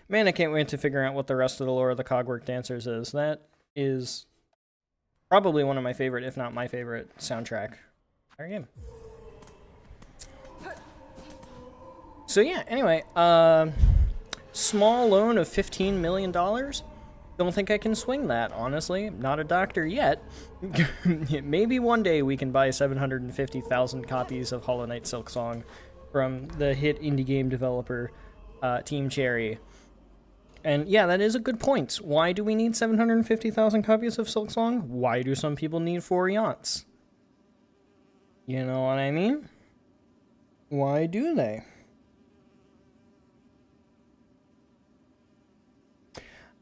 Man, I can't wait to figure out what the rest of the lore of the Cogwork Dancers is. That is probably one of my favorite, if not my favorite, soundtrack. Our game. So yeah, anyway, small loan of $15 million. Don't think I can swing that, honestly. Not a doctor yet. Maybe one day we can buy 750,000 copies of Hollow Knight Silksong from the hit indie game developer Team Cherry. And yeah, that is a good point. Why do we need 750,000 copies of Silksong? Why do some people need 4 yachts? You know what I mean? Why do they?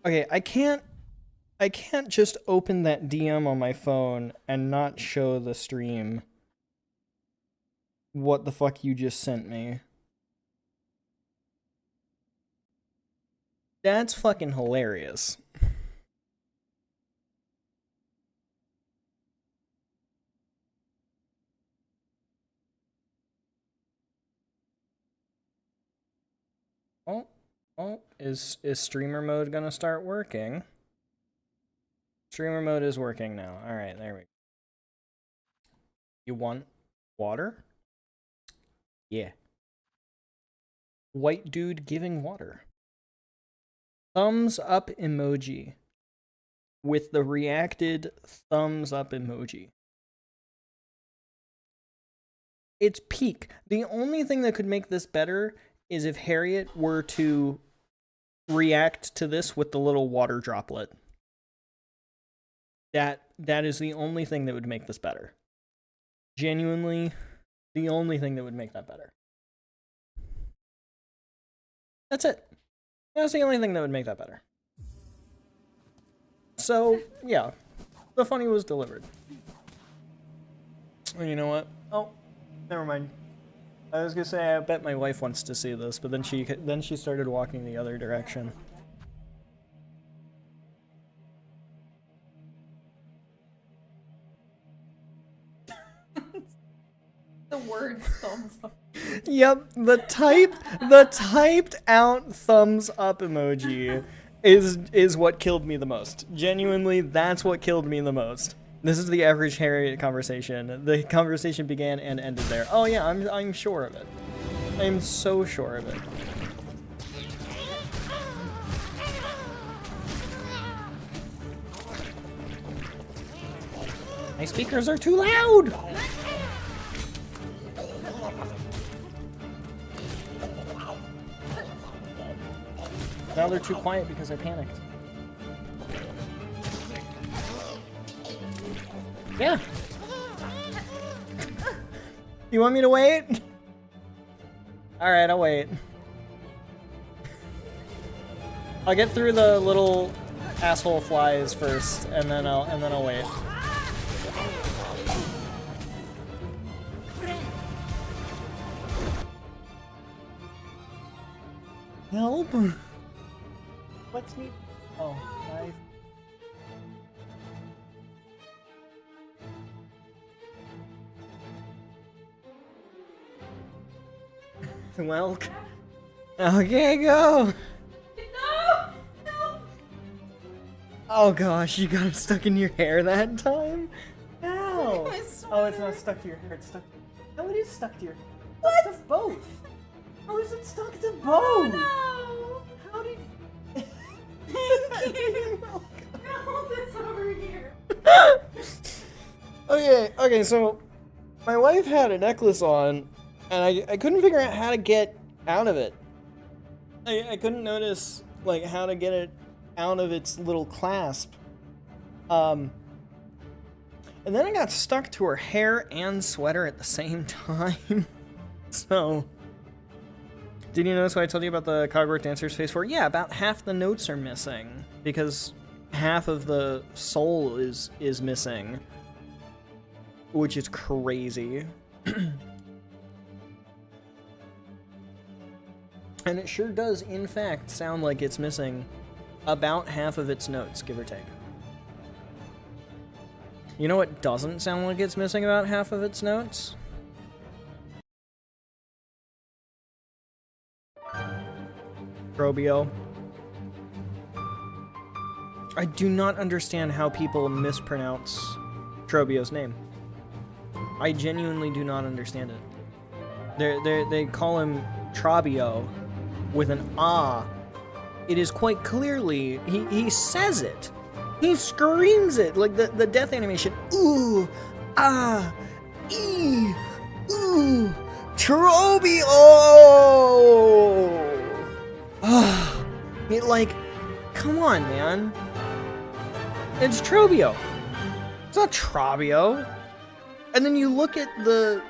Okay, I can't just open that DM on my phone and not show the stream what the fuck you just sent me. That's fucking hilarious. Oh, is streamer mode gonna start working? Streamer mode is working now. Alright, there we go. You want water? Yeah. White dude giving water. Thumbs up emoji. With the reacted thumbs up emoji. It's peak. The only thing that could make this better is if Harriet were to react to this with the little water droplet. That is the only thing that would make this better. Genuinely, the only thing that would make that better. That's it. That's the only thing that would make that better. So, yeah. The funny was delivered. And you know what? Oh, never mind. I was gonna say I bet my wife wants to see this, but then she started walking the other direction. The word thumbs up. Yep, the typed out thumbs up emoji is what killed me the most. Genuinely, that's what killed me the most. This is the average Harriet conversation. The conversation began and ended there. Oh yeah, I'm sure of it. I'm so sure of it. My speakers are too loud! Now they're too quiet because I panicked. Yeah. You want me to wait? Alright, I'll wait. I'll get through the little asshole flies first, and then I'll wait. Help? What's me? Oh, nice. Well, okay, go. No! No! Oh gosh, you got it stuck in your hair that time? Ow! It's Oh, it's not stuck to your hair, it's stuck to No, it is stuck to your hair. What? It's to both. How is it stuck to both? Oh no! How did Thank you! Hold this over here. Okay, so my wife had a necklace on, and I couldn't figure out how to get out of it. I couldn't notice, like, how to get it out of its little clasp. And then it got stuck to her hair and sweater at the same time. So, did you notice what I told you about the Cogwork Dancer's Phase 4? Yeah, about half the notes are missing, because half of the soul is missing. Which is crazy. And it sure does, in fact, sound like it's missing about half of its notes, give or take. You know what doesn't sound like it's missing about half of its notes? Probio. I do not understand how people mispronounce Trobio's name. I genuinely do not understand it. They call him Trobio with an ah. It is quite clearly, he says it. He screams it, like the death animation. Ooh, ah, ee, ooh, Trobio! Ah, it like, come on, man. It's Trobio. It's not Trobio. And then you look at the,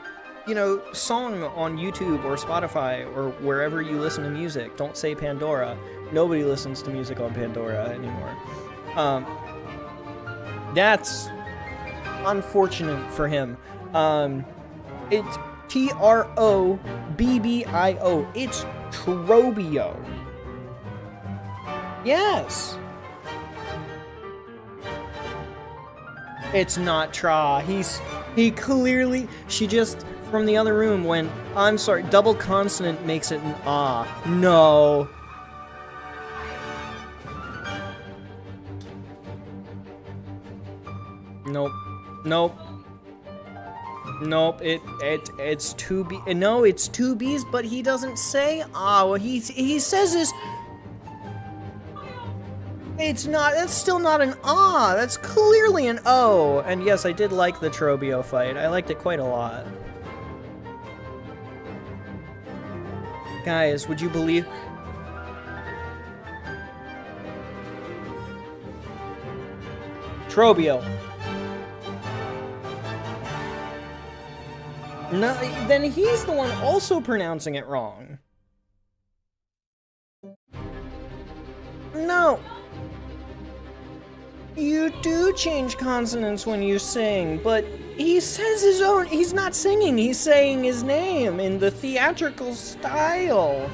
song on YouTube or Spotify or wherever you listen to music. Don't say Pandora. Nobody listens to music on Pandora anymore. That's unfortunate for him. It's Trobbio. It's Trobio. Yes. It's not Tra. He clearly, she just, from the other room went, I'm sorry, double consonant makes it an ah. No. Nope. Nope. Nope. It's two B. No, it's two B's, but he doesn't say ah. Well, he says this. It's not. That's still not an ah. That's clearly an O. And yes, I did like the Trobio fight. I liked it quite a lot. Guys, would you believe? Trobio. No, then he's the one also pronouncing it wrong. No. You do change consonants when you sing, but he says his own. He's not singing, he's saying his name in the theatrical style.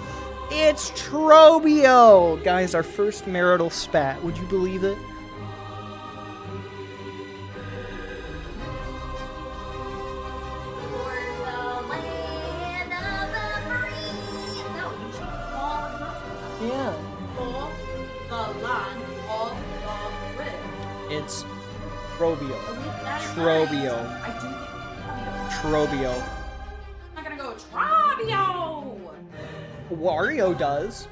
It's Trobio! Guys, our first marital spat. Would you believe it? Yeah. It's Trobio. Trobio. Trobio. I'm not gonna go Trobio! Wario does.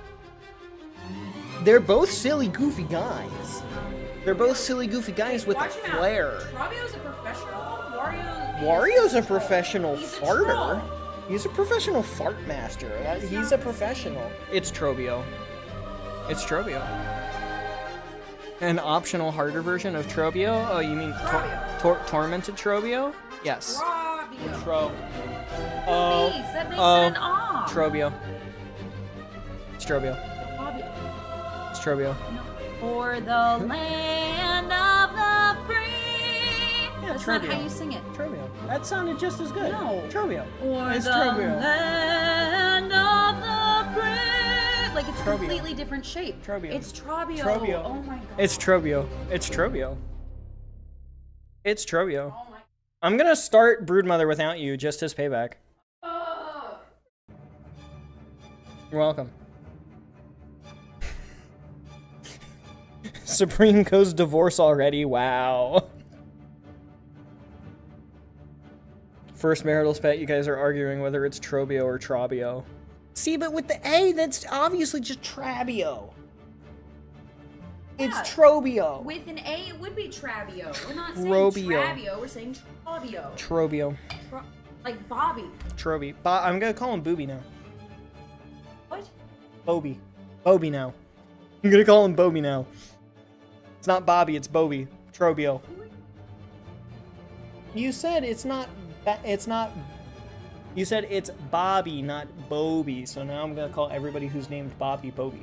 They're both silly, goofy guys. They're both silly, goofy guys with a flair. Trobio's a professional. Wario's a professional farter. He's a professional fart master. He's a professional. It's Trobio. It's Trobio. An optional harder version of Trobio? Oh, you mean tormented Trobio? Yes. Trobio. Oh. That makes it an ah. Trobio. It's Trobio. It's Trobio. For the land of the free. Yeah, That's Trobio. not how you sing it. Trobio. That sounded just as good. No. Trobio. Or It's the Trobio. land of the free. Like it's a Trobio. completely different shape. Trobio. It's Trobio. Trobio. Oh my god. It's Trobio. It's Trobio. It's Trobio. Oh my. I'm gonna start Broodmother without you, just as payback. You're welcome. Supreme goes divorce already. Wow. First marital spat, you guys are arguing whether it's Trobio or Trobio. See, but with the A, that's obviously just Trabio. It's Yeah. Trobio. With an A, it would be Trabio. We're not saying Trobio. Trabio. We're saying Trobio. Trobio. Like Bobby. Troby. I'm gonna call him Booby now. What? Bobby. Bobby now. I'm gonna call him Bobby now. It's not Bobby, it's Bobby. Trobio. You said it's not. You said it's Bobby, not Bobby. So now I'm gonna call everybody who's named Bobby Bobby.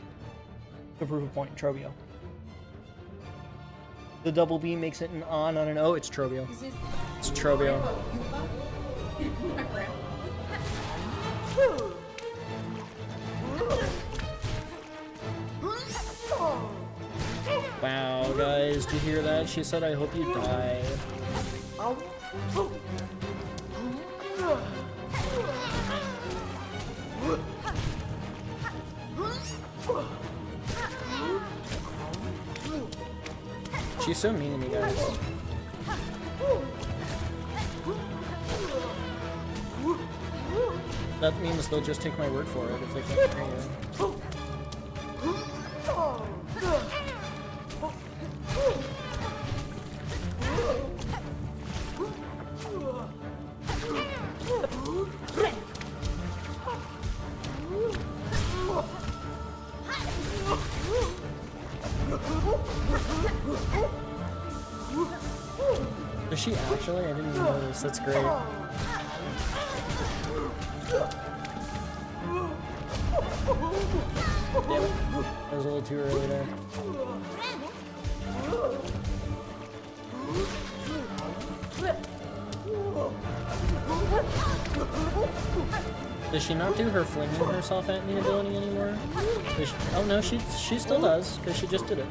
To prove a point, Trobio. The double B makes it an on, not an O. It's Trobio. It's Trobio. Wow, guys, did you hear that? She said, I hope you die. She's so mean to me, guys. That means they'll just take my word for it if they can't hear you. Is she actually? I didn't even notice. That's great. Damn it. That was a little too early there. Does she not do her flinging herself at me ability anymore? Oh no, she still does, because she just did it.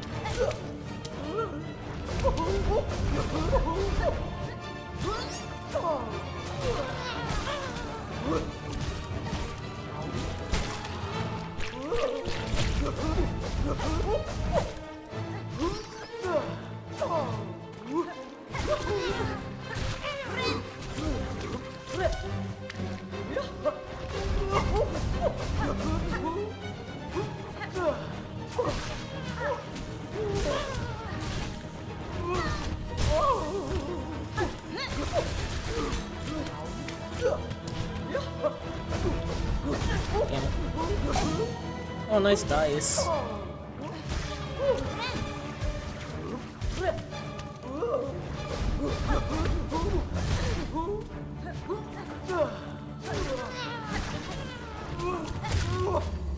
Oh, nice dice.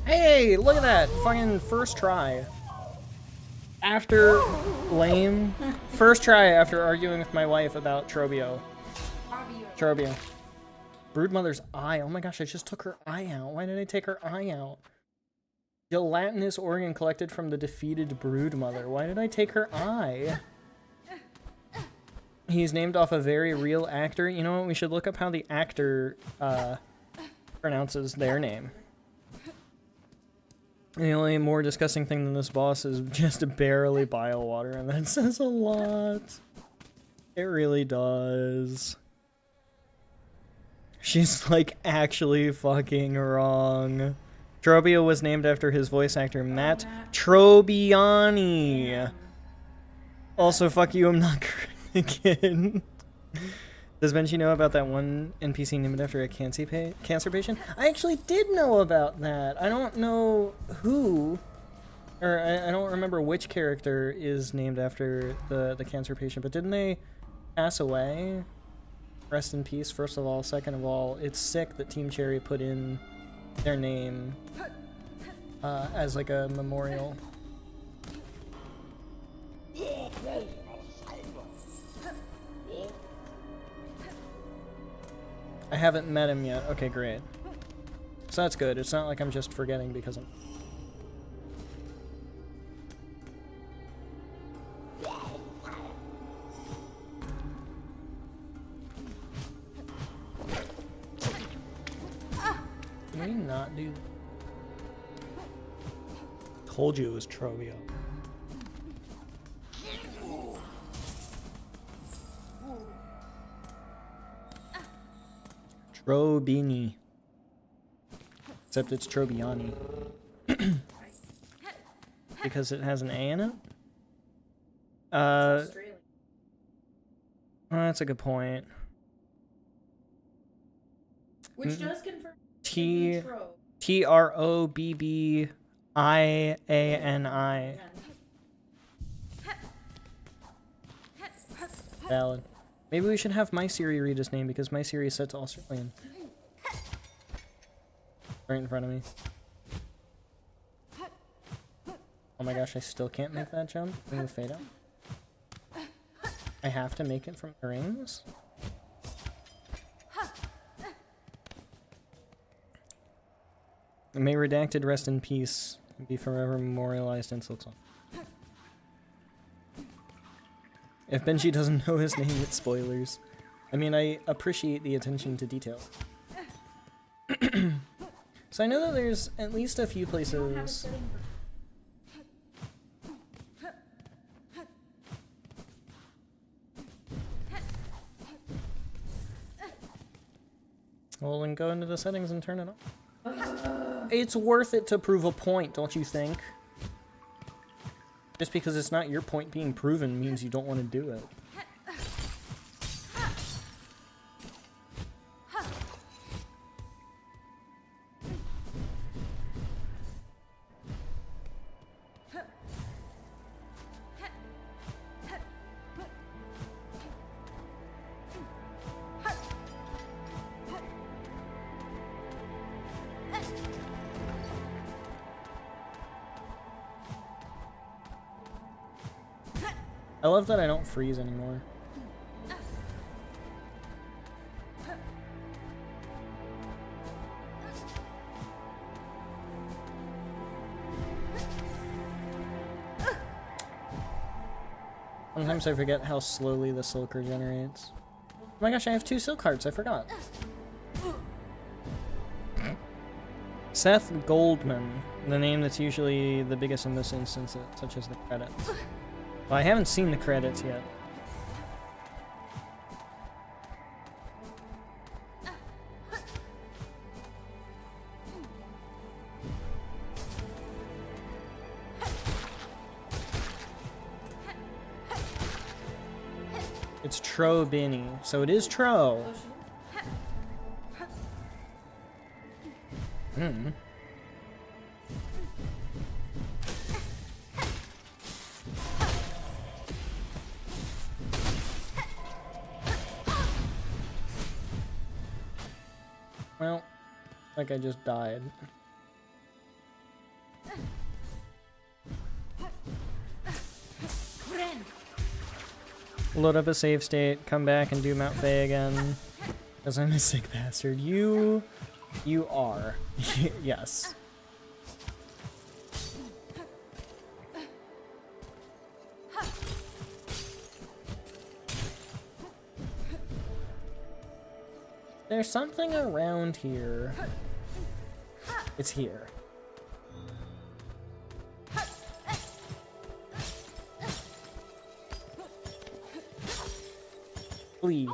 Hey, look at that! Fucking first try. After lame. First try after arguing with my wife about Trobio. Trobio. Broodmother's eye. Oh my gosh, I just took her eye out. Why did I take her eye out? Gelatinous organ collected from the defeated Broodmother. Why did I take her eye? He's named off a very real actor. You know what? We should look up how the actor pronounces their name. The only more disgusting thing than this boss is just barely bile water, and that says a lot. It really does. She's like actually fucking wrong. Trobio was named after his voice actor, Matt Trobiani. Also, fuck you, I'm not again. Does Benji know about that one NPC named after a cancer patient? I actually did know about that. I don't know who, or I don't remember which character is named after the cancer patient, but didn't they pass away? Rest in peace, first of all. Second of all, it's sick that Team Cherry put in their name as like a memorial. I haven't met him yet. Okay, great. So that's good. It's not like I'm just forgetting because I'm... Can we not do... Told you it was Trobio. Trobini. Except it's Trobiani. Because it has an A in it? Oh, that's a good point. Which does confirm Trobbiani. Valid. Maybe we should have my Siri read his name because my Siri is set to Australian. Right in front of me. Oh my gosh, I still can't make that jump. Bring the fade out. I have to make it from the rings? May redacted rest in peace and be forever memorialized in Silksong. If Benji doesn't know his name, it's spoilers. I mean, I appreciate the attention to detail. So I know that there's at least a few places... go into the settings and turn it on. It's worth it to prove a point, don't you think? Just because it's not your point being proven means you don't want to do it. I love that I don't freeze anymore. Sometimes I forget how slowly the silk regenerates. Oh my gosh, I have 2 silk hearts, I forgot. Seth Goldman, the name that's usually the biggest in this instance, such as the credits. Well, I haven't seen the credits yet. It's Tro Binny, so it is Tro. Hmm. Well, like I just died. Load up a save state, come back and do Mount Faye again. Because I'm a sick bastard. You are. Yes. There's something around here. It's here. Flee.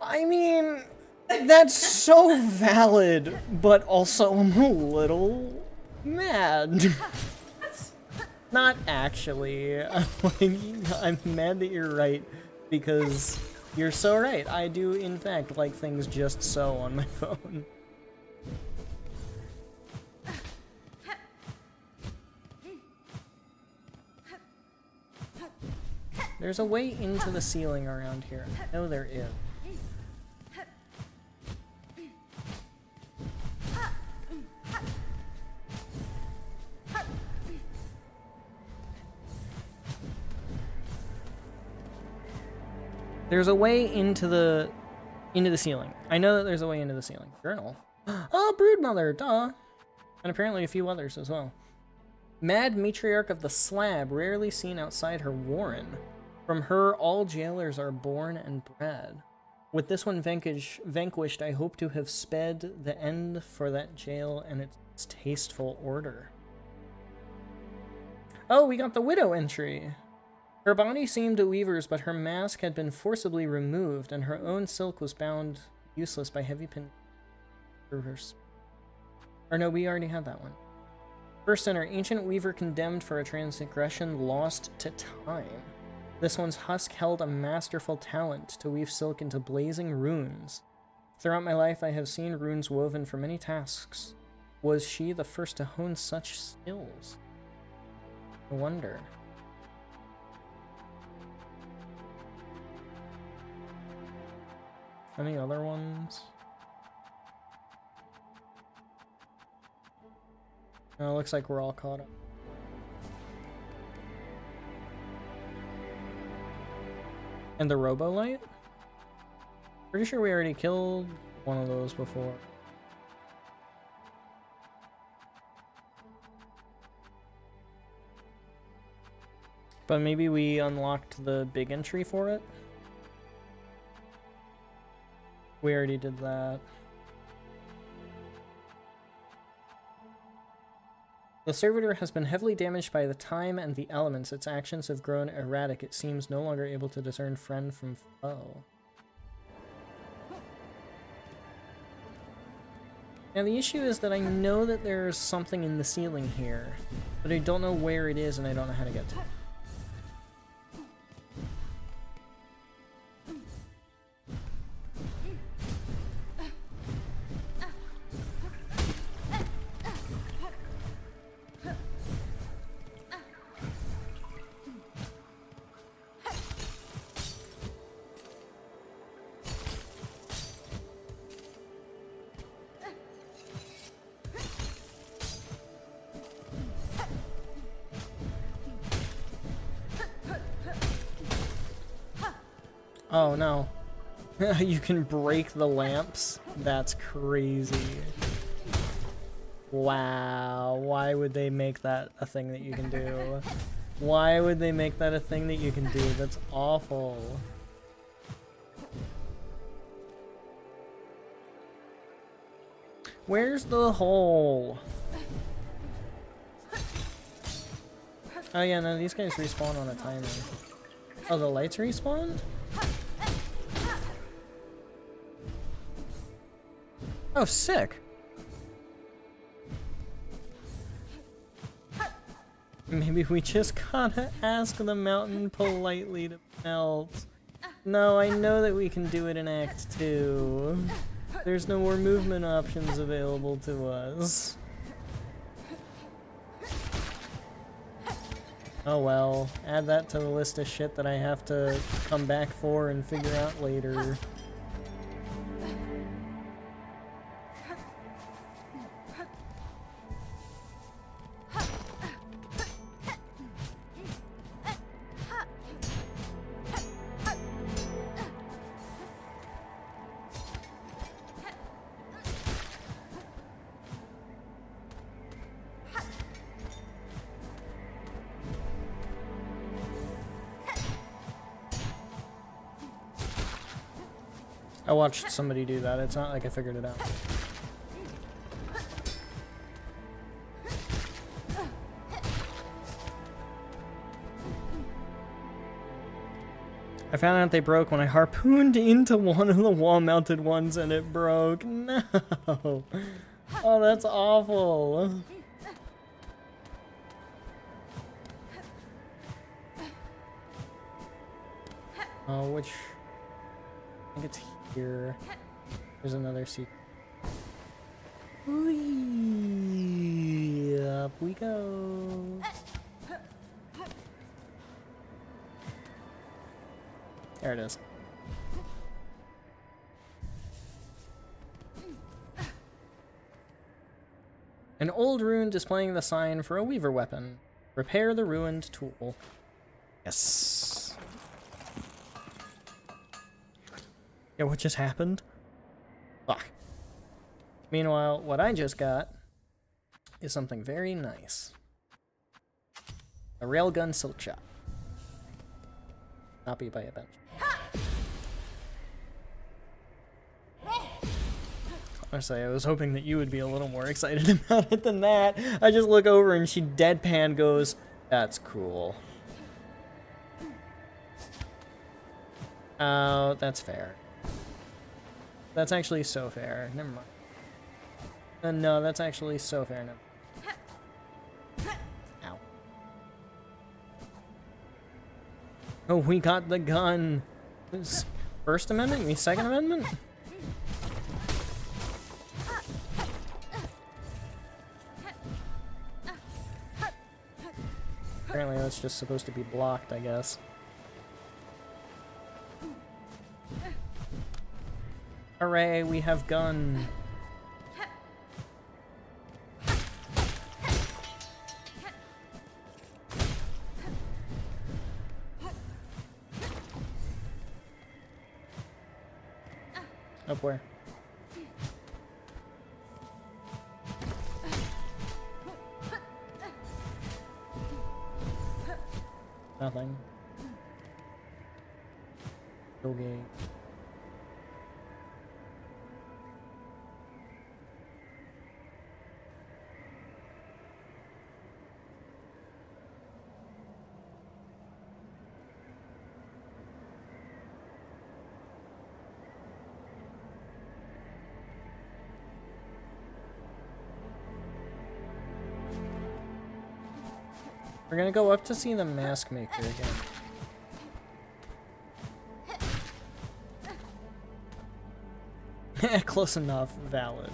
I mean, that's so valid, but also I'm a little mad. Not actually. I'm mad that you're right, because you're so right. I do, in fact, like things just so on my phone. There's a way into the ceiling around here. No, there is. There's a way into the ceiling. I know that there's a way into the ceiling. Journal. Oh, Broodmother, duh. And apparently a few others as well. Mad matriarch of the slab, rarely seen outside her warren. From her, all jailers are born and bred. With this one vanquished, I hope to have sped the end for that jail and its tasteful order. Oh, we got the widow entry. Her body seemed a weaver's, but her mask had been forcibly removed, and her own silk was bound useless by heavy pin. Or no, we already had that one. First center, ancient weaver condemned for a transgression lost to time. This one's husk held a masterful talent to weave silk into blazing runes. Throughout my life, I have seen runes woven for many tasks. Was she the first to hone such skills? I wonder. Any other ones? No, it looks like we're all caught up. And the Robo-Light? Pretty sure we already killed one of those before. But maybe we unlocked the big entry for it? We already did that. The servitor has been heavily damaged by the time and the elements. Its actions have grown erratic. It seems no longer able to discern friend from foe. Now the issue is that I know that there's something in the ceiling here, but I don't know where it is and I don't know how to get to it. Oh no. You can break the lamps? That's crazy. Wow, why would they make that a thing that you can do? Why would they make that a thing that you can do? That's awful. Where's the hole? Oh yeah, no, these guys respawn on a timer. Oh, the lights respawned? Oh, sick. Maybe we just gotta ask the mountain politely to melt. No, I know that we can do it in Act 2. There's no more movement options available to us. Oh well, add that to the list of shit that I have to come back for and figure out later. I watched somebody do that. It's not like I figured it out. I found out they broke when I harpooned into one of the wall-mounted ones and it broke. No! Oh, that's awful. Oh, which... I think it's here. There's another secret. Whee! Up we go. There it is. An old rune displaying the sign for a weaver weapon. Repair the ruined tool. Yes. Yeah, what just happened? Fuck. Meanwhile, what I just got is something very nice. A railgun silk shot. Not beat by a bench. Honestly, I was hoping that you would be a little more excited about it than that. I just look over and she deadpan goes, "That's cool." Oh, that's fair. That's actually so fair. Never mind. No, that's actually so fair. Never. Ow. Oh, we got the gun. First Amendment? Me Second Amendment? Apparently that's just supposed to be blocked, I guess. Hooray, we have gun. Up where? Nothing. Okay. We're gonna go up to see the mask maker again. Close enough, valid.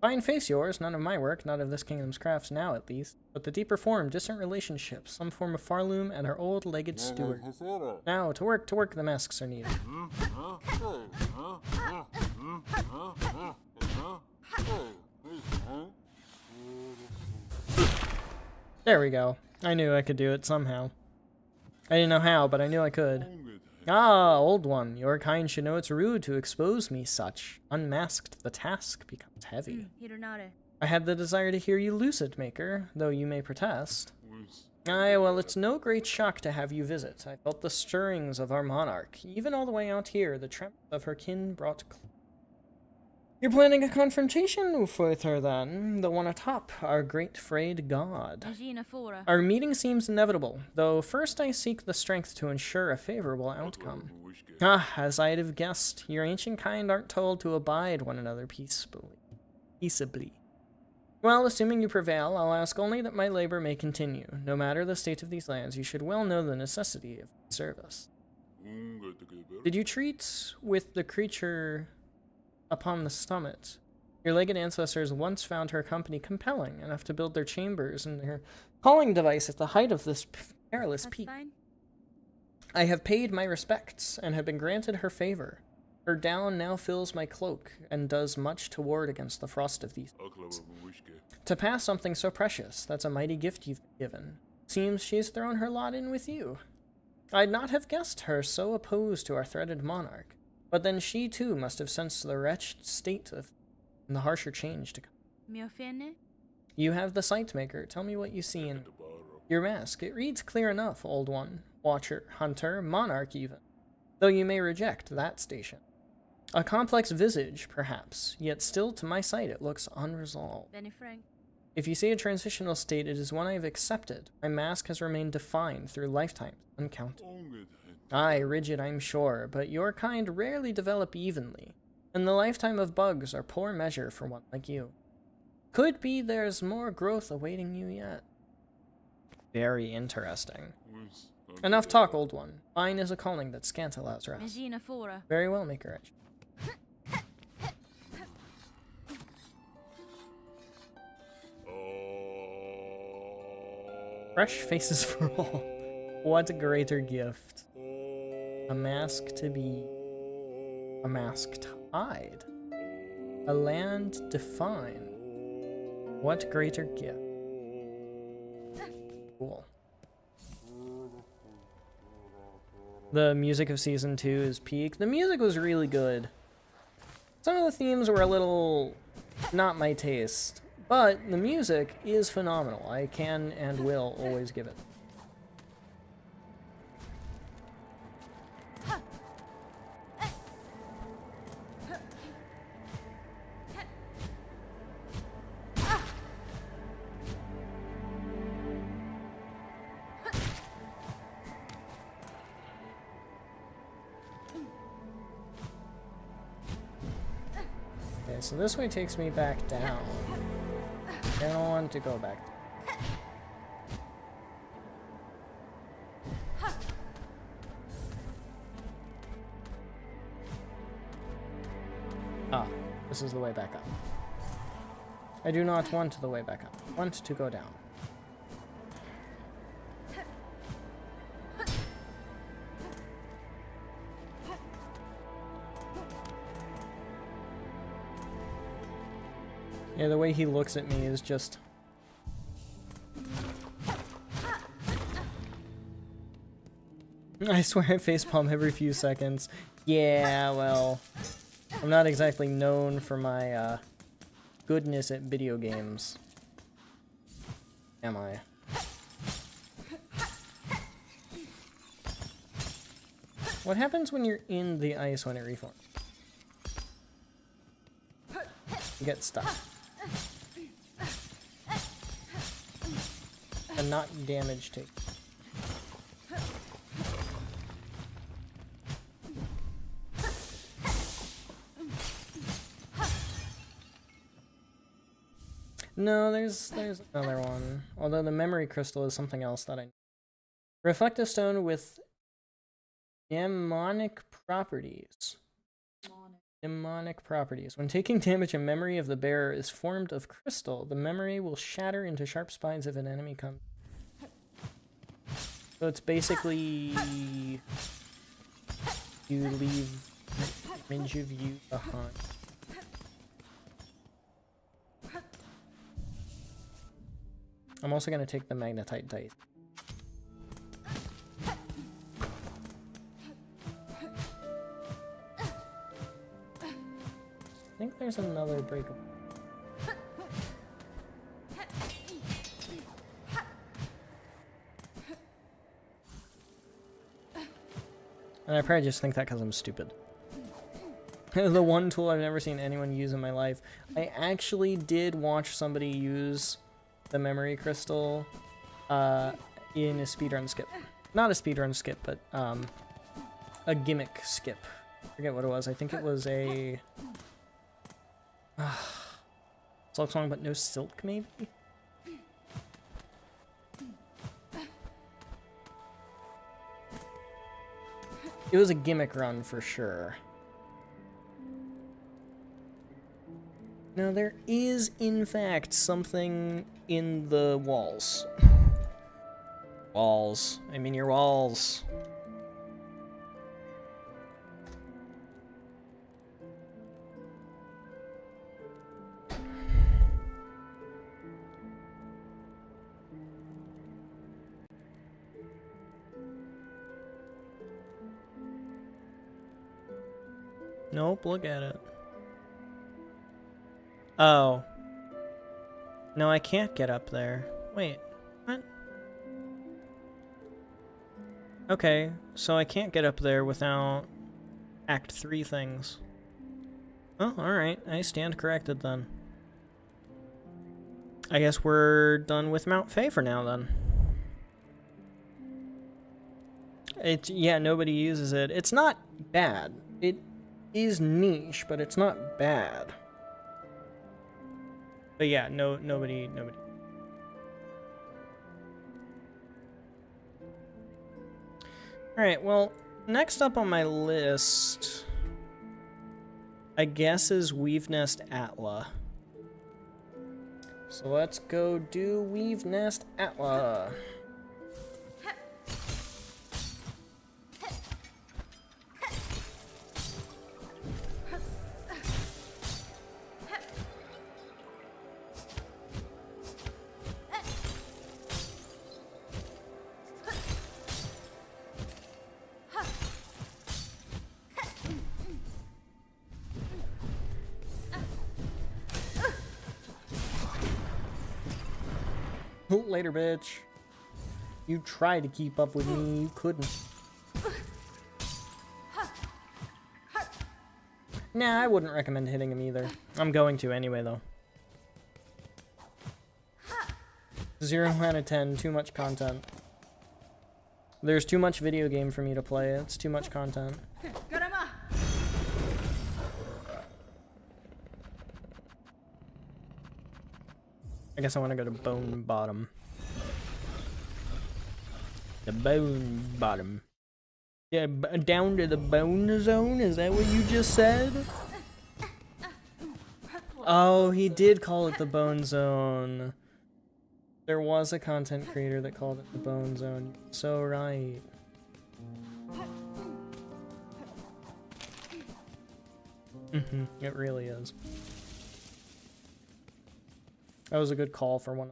Fine face yours, none of my work, not of this kingdom's crafts now at least, but the deeper form, distant relationships, some form of farloom and her old-legged steward. Now, to work, the masks are needed. There we go. I knew I could do it somehow. I didn't know how, but I knew I could. Ah, old one, your kind should know it's rude to expose me such. Unmasked, the task becomes heavy. I had the desire to hear you lucid, Maker, though you may protest. Aye, well, it's no great shock to have you visit. I felt the stirrings of our monarch. Even all the way out here, the tremors of her kin brought... You're planning a confrontation with her, then? The one atop, our great frayed god. Our meeting seems inevitable, though first I seek the strength to ensure a favorable outcome. Ah, as I'd have guessed, your ancient kind aren't told to abide one another peaceably. Well, assuming you prevail, I'll ask only that my labor may continue. No matter the state of these lands, you should well know the necessity of service. Did you treat with the creature... upon the summit? Your legged ancestors once found her company compelling enough to build their chambers and their calling device at the height of this perilous peak. Fine. I have paid my respects and have been granted her favor. Her down now fills my cloak and does much to ward against the frost of these days. To pass something so precious, that's a mighty gift you've been given. Seems she's thrown her lot in with you. I'd not have guessed her so opposed to our threatened monarch. But then she, too, must have sensed the wretched state of and the harsher change to come. You have the sight, Maker. Tell me what you see in your mask. It reads clear enough, old one. Watcher, hunter, monarch even. Though you may reject that station. A complex visage, perhaps, yet still to my sight it looks unresolved. If you see a transitional state, it is one I have accepted. My mask has remained defined through lifetimes uncounted. Aye, rigid, I'm sure, but your kind rarely develop evenly, and the lifetime of bugs are poor measure for one like you. Could be there's more growth awaiting you yet. Very interesting. Enough talk, old one. Mine is a calling that scant allows rest. Very well, Maker. Fresh faces for all. What a greater gift. A mask to be, a mask to hide, a land defined. What greater gift? Cool. The music of season 2 is peak. The music was really good. Some of the themes were a little not my taste, but the music is phenomenal. I can and will always give it. So this way takes me back down. I don't want to go back down. Ah, this is the way back up. I do not want the way back up. I want to go down. Yeah, the way he looks at me is just... I swear I facepalm every few seconds. Yeah, well... I'm not exactly known for my, goodness at video games. Am I? What happens when you're in the ice when it reforms? You get stuck. And not damage taken. No, there's another one. Although the memory crystal is something else that I know. Reflective stone with mnemonic properties. Mnemonic properties. When taking damage, a memory of the bearer is formed of crystal. The memory will shatter into sharp spines if an enemy comes. So it's basically you leave an image of you behind. I'm also going to take the magnetite dice. I think there's another breakable. And I probably just think that because I'm stupid. The one tool I've never seen anyone use in my life. I actually did watch somebody use the memory crystal in a speedrun skip. Not a speedrun skip, but a gimmick skip. I forget what it was. I think it was a Silksong but no silk, maybe? It was a gimmick run for sure. Now there is, in fact, something in the walls. Walls. I mean your walls. Nope, look at it. Oh. No, I can't get up there. Wait, what? Okay, so I can't get up there without Act 3 things. Oh, alright, I stand corrected then. I guess we're done with Mount Fae for now then. Yeah, nobody uses it. It's not bad. It is niche, but it's not bad. But yeah, nobody. Alright, well, next up on my list, I guess, is Weave Nest Atla. So let's go do Weave Nest Atla. Later, bitch. You tried to keep up with me, you couldn't. Nah, I wouldn't recommend hitting him either. I'm going to anyway, though. 0 out of 10, too much content. There's too much video game for me to play, it's too much content. I guess I want to go to Bone Bottom. The Bone Bottom. Yeah, down to the Bone Zone? Is that what you just said? Oh, he did call it the Bone Zone. There was a content creator that called it the Bone Zone. So right. It really is. That was a good call for one.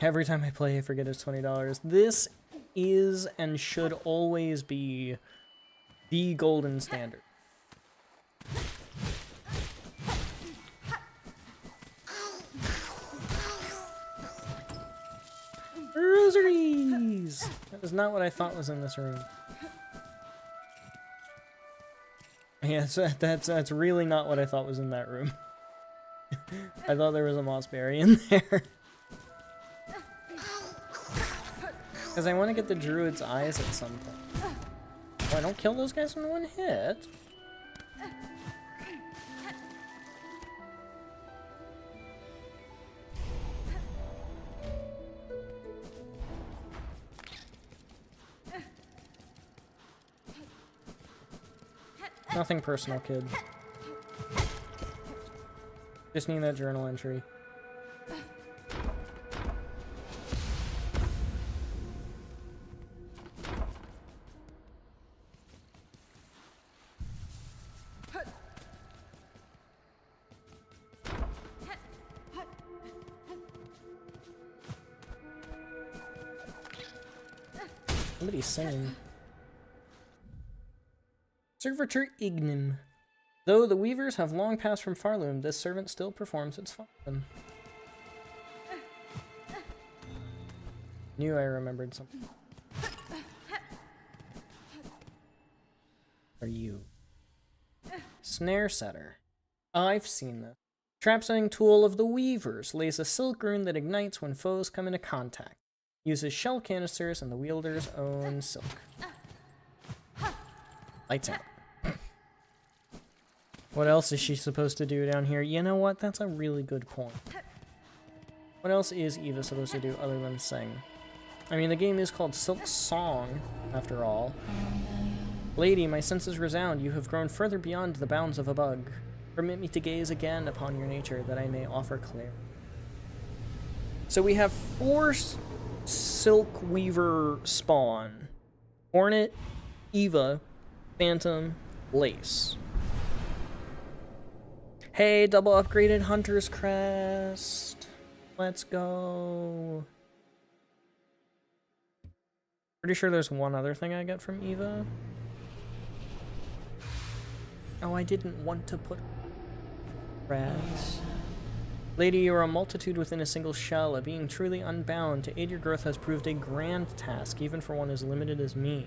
Every time I play, I forget it's $20. This is and should always be the golden standard. Rosaries! That is not what I thought was in this room. Yeah, that's really not what I thought was in that room. I thought there was a moss berry in there. Because I want to get the druid's eyes at some point. Oh, I don't kill those guys in one hit. Nothing personal, kid. Just need that journal entry. Somebody's singing. Servitor Ignim. Though the weavers have long passed from Farloom, this servant still performs its function. Knew I remembered something. Are you? Snare setter. I've seen this. Trap setting tool of the weavers lays a silk rune that ignites when foes come into contact. Uses shell canisters and the wielder's own silk. Lights out. What else is she supposed to do down here? You know what? That's a really good point. What else is Eva supposed to do other than sing? I mean, the game is called Silksong, after all. Lady, my senses resound. You have grown further beyond the bounds of a bug. Permit me to gaze again upon your nature, that I may offer clarity. So we have 4 Silk Weaver spawn. Hornet, Eva, Phantom, Lace. Hey, double upgraded Hunter's Crest. Let's go. Pretty sure there's one other thing I get from Eva. Oh, I didn't want to put Crest. Lady, you are a multitude within a single shell. A being truly unbound. To aid your growth has proved a grand task, even for one as limited as me.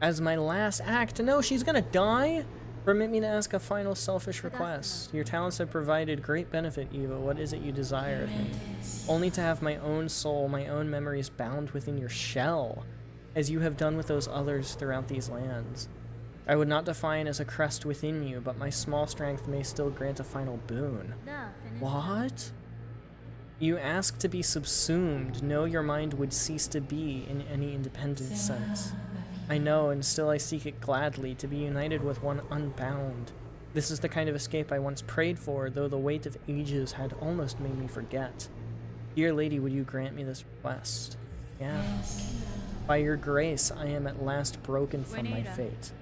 As my last act, no, she's gonna die? Permit me to ask a final selfish request. Your talents have provided great benefit, Eva. What is it you desire of me? Only to have my own soul, my own memories bound within your shell, as you have done with those others throughout these lands. I would not define as a crest within you, but my small strength may still grant a final boon. What? You ask to be subsumed. No, your mind would cease to be in any independent sense. I know, and still I seek it gladly, to be united with one unbound. This is the kind of escape I once prayed for, though the weight of ages had almost made me forget. Dear lady, would you grant me this request? Yes. By your grace, I am at last broken from my fate.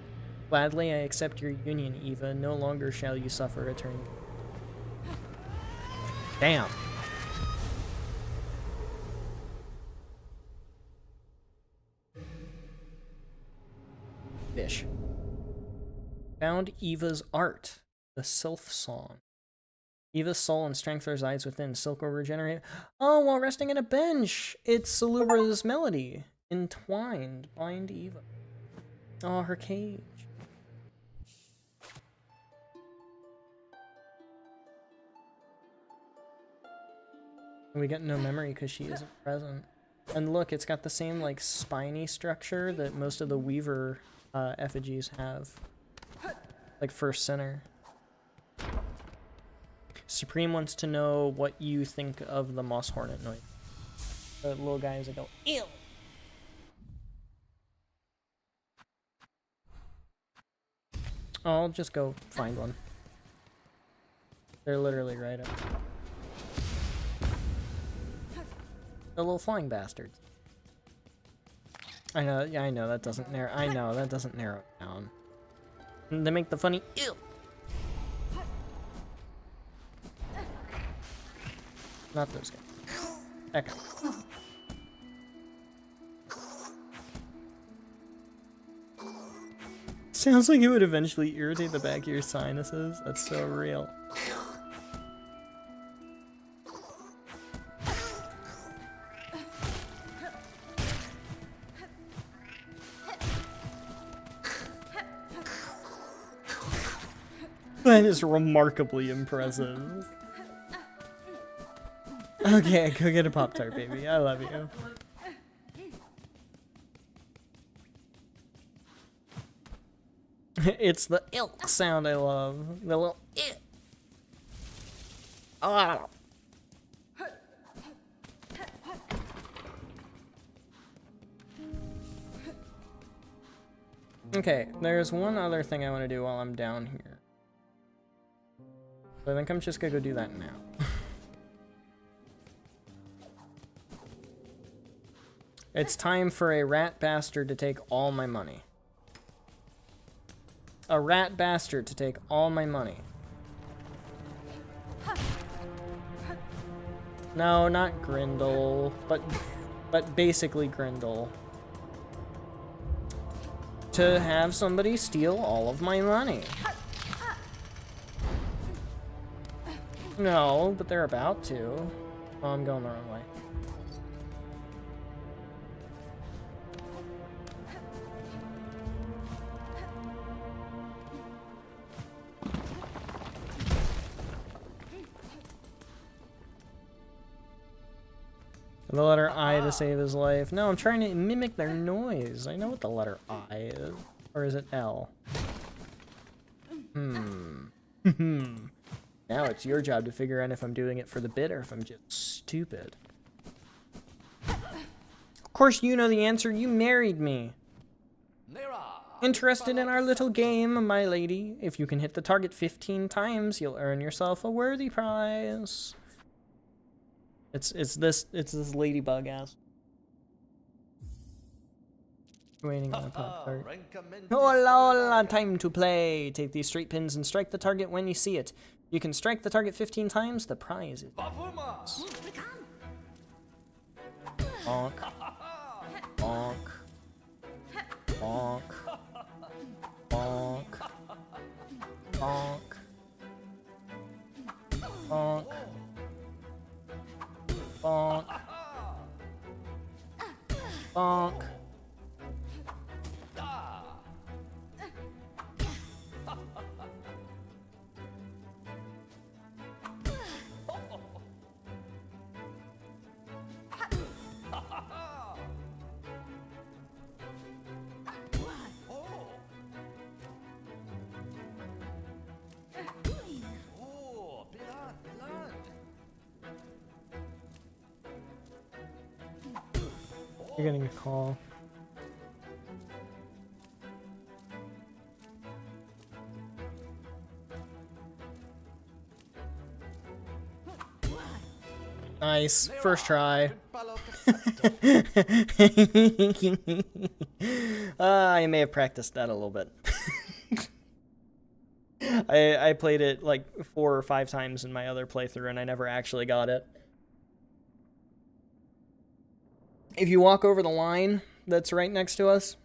Gladly I accept your union, Eva. No longer shall you suffer eternity. Damn. Fish. Found Eva's art, the Silksong. Eva's soul and strength resides within. Silk will regenerate. Oh, while resting in a bench! It's Salura's melody. Entwined. Bind Eva. Oh, her cage. We get no memory because she isn't present. And look, it's got the same, like, spiny structure that most of the Weaver effigies have. Like, first center. Supreme wants to know what you think of the Moss Hornet noise. The little guys that go, ew! I'll just go find one. They're literally right up. The little flying bastards. I know, yeah, I know that doesn't narrow. I know that doesn't narrow it down. And they make the funny ew. Not those guys. That guy. Sounds like it would eventually irritate the back of your sinuses. That's so real. That is remarkably impressive. Okay, go get a Pop-Tart, baby. I love you. It's the ilk sound I love. The little ilk. Oh. Okay, there's one other thing I want to do while I'm down here. So I think I'm just gonna go do that now. It's time for a rat bastard to take all my money. A rat bastard to take all my money. No, not Grindel, but basically Grindel. To have somebody steal all of my money. No, but they're about to. Oh, I'm going the wrong way. The letter I to save his life. No, I'm trying to mimic their noise. I know what the letter I is. Or is it L? Now it's your job to figure out if I'm doing it for the bit or if I'm just stupid. Of course you know the answer. You married me. Interested in our little game, my lady? If you can hit the target 15 times, you'll earn yourself a worthy prize. It's this ladybug ass. Waiting on a pop tart. Hola, hola, time to play. Take these straight pins and strike the target when you see it. You can strike the target 15 times. The prize is bonk, bonk, bonk, bonk, bonk, bonk. Bonk. Bonk. You're getting a call. Nice. First try. I may have practiced that a little bit. I played it like 4 or 5 times in my other playthrough and I never actually got it. If you walk over the line that's right next to us,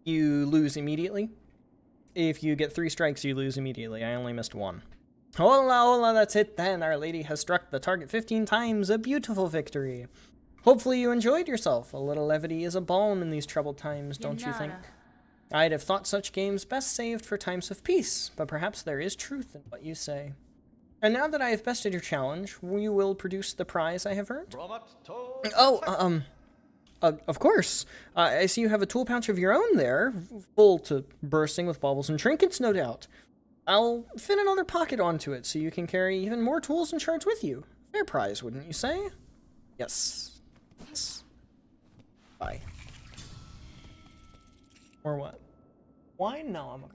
you lose immediately. If you get 3 strikes, you lose immediately. I only missed 1. Hola, hola, that's it then. Our lady has struck the target 15 times. A beautiful victory. Hopefully you enjoyed yourself. A little levity is a balm in these troubled times, don't you think? I'd have thought such games best saved for times of peace, but perhaps there is truth in what you say. And now that I have bested your challenge, you will produce the prize I have earned? Oh, of course. I see you have a tool pouch of your own there, full to bursting with baubles and trinkets, no doubt. I'll fit another pocket onto it so you can carry even more tools and shards with you. Fair prize, wouldn't you say? Yes. Yes. Bye. Or what? Why? No, I'm okay.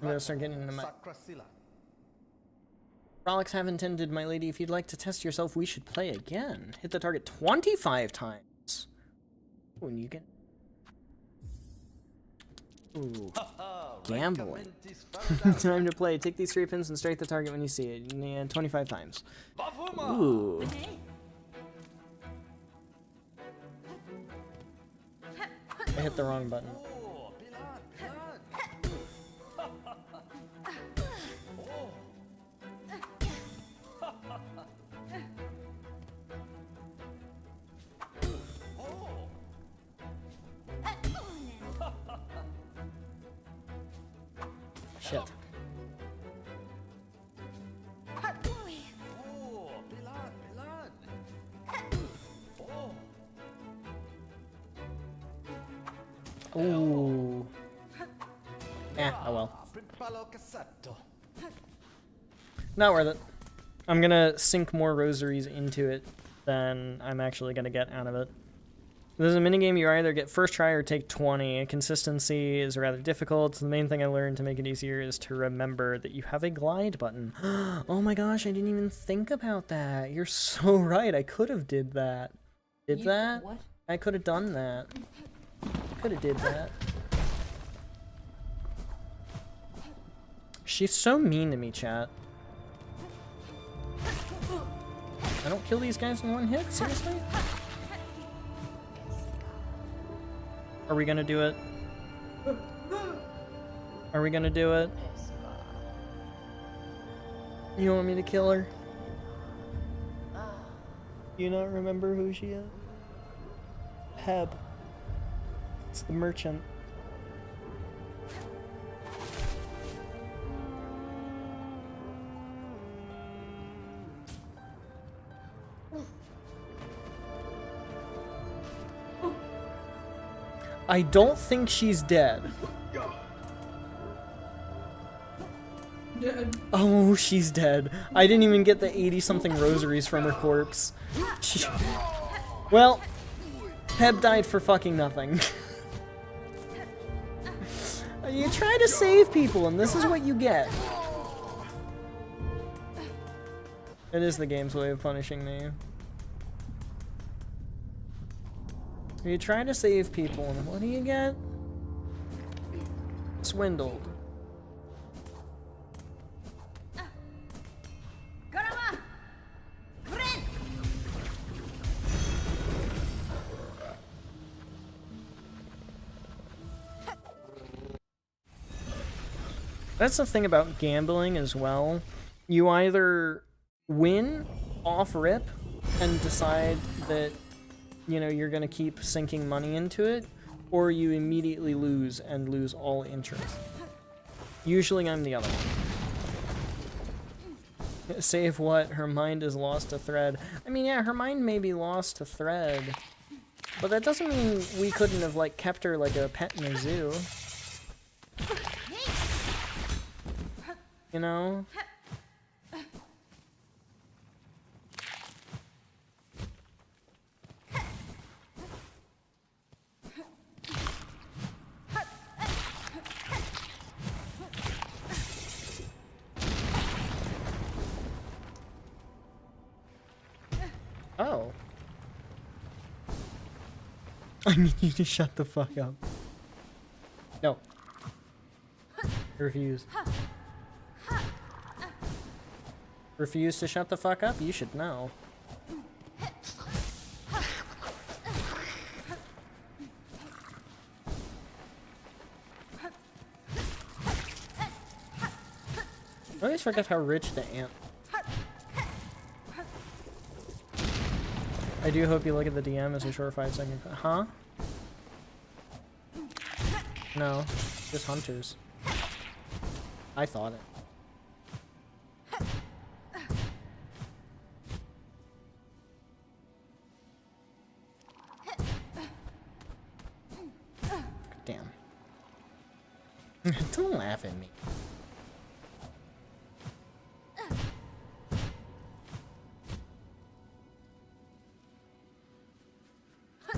I'm gonna start getting into my... Frolics have intended, my lady. If you'd like to test yourself, we should play again. Hit the target 25 times. When you get... Ooh. Gambling. Time to play. Take these 3 pins and strike the target when you see it. Yeah, 25 times. Ooh. I hit the wrong button. Shit. Ooh. Oh well. Not worth it. I'm gonna sink more rosaries into it than I'm actually gonna get out of it. There's a minigame you either get first try or take 20. Consistency is rather difficult. The main thing I learned to make it easier is to remember that you have a glide button. Oh my gosh, I didn't even think about that. You're so right. I could have did that. Did that? What? I could have done that. Could have did that. She's so mean to me, chat. I don't kill these guys in one hit? Seriously? Are we gonna do it? Are we gonna do it? You want me to kill her? Do you not remember who she is? Heb. It's the merchant. I don't think she's dead. Dead. Oh, she's dead. I didn't even get the 80-something rosaries from her corpse. Well, Heb died for fucking nothing. You try to save people, and this is what you get. It is the game's way of punishing me. You try to save people, and what do you get? Swindled. That's the thing about gambling as well. You either win off rip and decide that, you know, you're gonna keep sinking money into it, or you immediately lose and lose all interest. Usually I'm the other one. Save what? Her mind is lost to thread. I mean, yeah, her mind may be lost to thread, but that doesn't mean we couldn't have, like, kept her like a pet in a zoo. You know? Oh. I need you to shut the fuck up. No. I refuse. Refuse to shut the fuck up? You should know. I always forget how rich the ant. I do hope you look at the DM as a short 5-second. Huh? No, just hunters. I thought it. Damn. Don't laugh at me.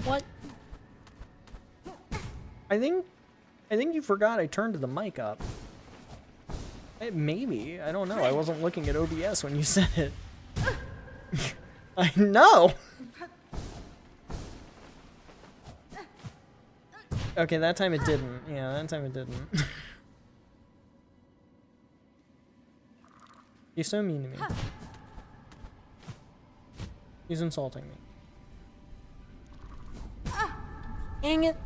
What? I think you forgot I turned the mic up. Maybe. I don't know. I wasn't looking at OBS when you said it. I know! Okay, that time it didn't. Yeah, that time it didn't. He's so mean to me. He's insulting me. Dang it!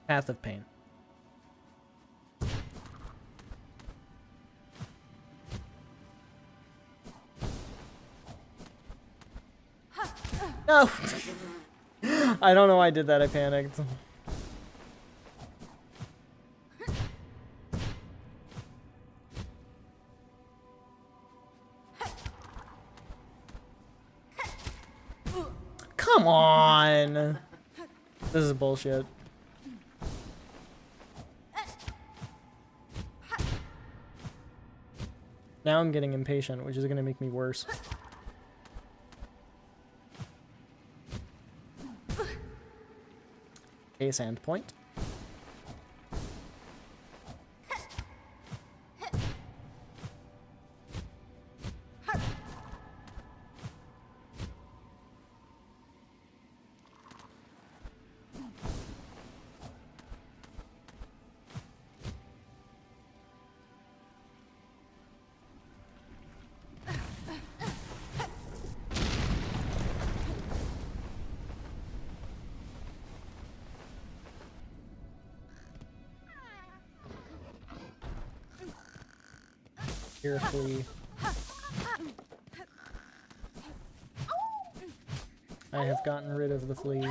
Path of Pain. No! I don't know why I did that, I panicked. Come on! This is bullshit. Now I'm getting impatient, which is gonna make me worse. A sand point. Carefully. I have gotten rid of the flea.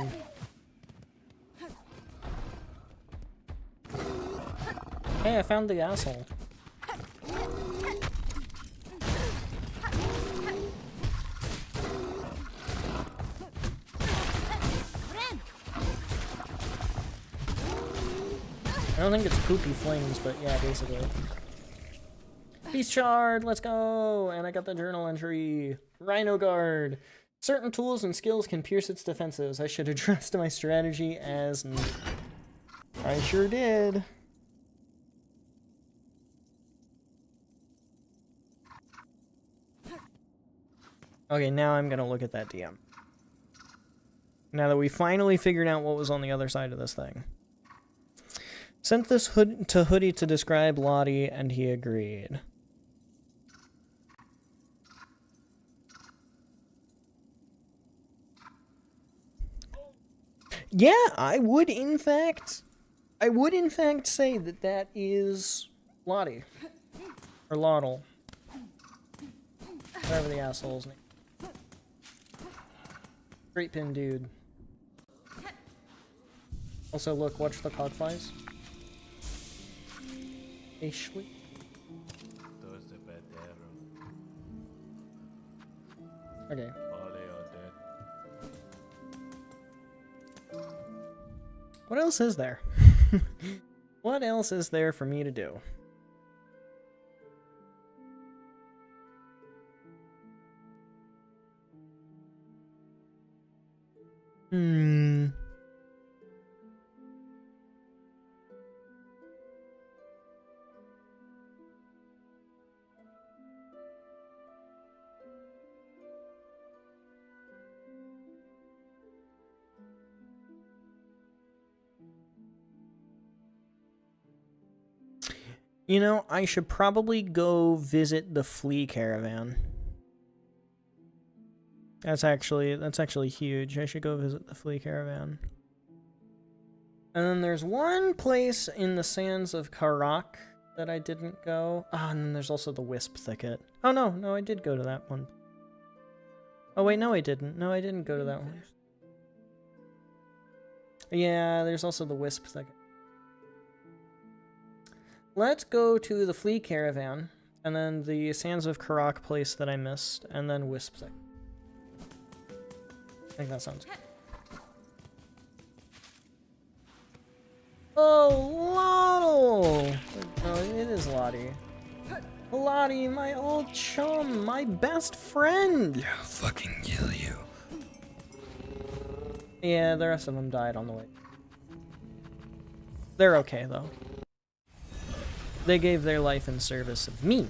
Hey, I found the asshole. I don't think it's poopy flames, but yeah, basically. Beast Shard, let's go! And I got the journal entry. Rhino Guard. Certain tools and skills can pierce its defenses. I should address my strategy as... I sure did. Okay, now I'm gonna look at that DM. Now that we finally figured out what was on the other side of this thing. Sent this to Hoodie to describe Lottie, and he agreed. Yeah, I would in fact say that that is Lottie. Or Loddle. Whatever the asshole's name. Great pin dude. Also, look, watch the codflies. Ashley. Okay. What else is there? What else is there for me to do? You know, I should probably go visit the flea caravan. That's actually huge. I should go visit the flea caravan. And then there's one place in the sands of Karak that I didn't go. Ah, and then there's also the wisp thicket. Oh no, I did go to that one. Oh wait, no I didn't. No, I didn't go to that one. Yeah, there's also the wisp thicket. Let's go to the flea caravan, and then the sands of Karak place that I missed, and then wisp thicket. I think that sounds good. Oh, Lottie! Oh, it is Lottie. Lottie, my old chum, my best friend! I'll fucking kill you. Yeah, the rest of them died on the way. They're okay, though. They gave their life in service of me.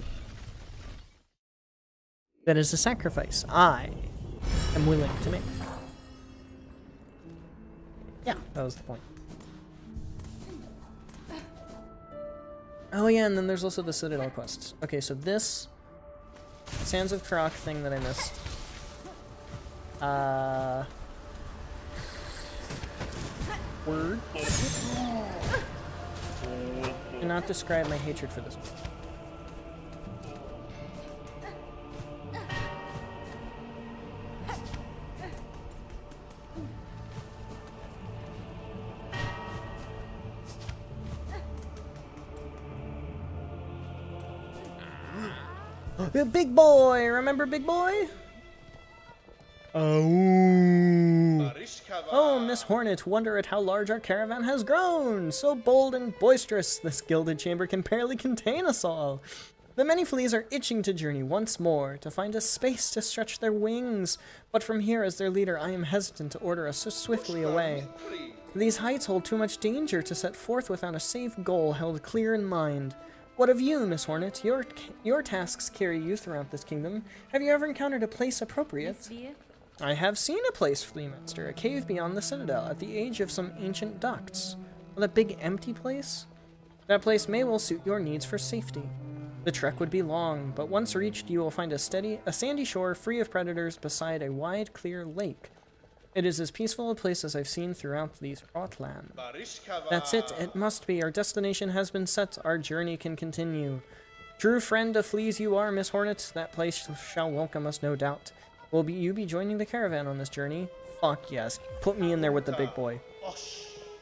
That is a sacrifice I am willing to make. Yeah, that was the point. Oh yeah, and then there's also the Citadel quests. Okay, so this Sands of Karak thing that I missed. Word. Do not describe my hatred for this one. Big boy! Remember Big Boy? Oh. Oh, Miss Hornet, wonder at how large our caravan has grown! So bold and boisterous, this gilded chamber can barely contain us all. The many fleas are itching to journey once more, to find a space to stretch their wings. But from here, as their leader, I am hesitant to order us so swiftly away. These heights hold too much danger to set forth without a safe goal held clear in mind. What of you, Miss Hornet? Your tasks carry you throughout this kingdom. Have you ever encountered a place appropriate? I have seen a place, Flea Master, a cave beyond the citadel, at the edge of some ancient ducts. Well, that big empty place? That place may well suit your needs for safety. The trek would be long, but once reached, you will find a sandy shore free of predators beside a wide, clear lake. It is as peaceful a place as I've seen throughout these Rotland. That's it. It must be. Our destination has been set. Our journey can continue. True friend of fleas you are, Miss Hornet. That place shall welcome us, no doubt. Will you be joining the caravan on this journey? Fuck yes. Put me in there with the big boy.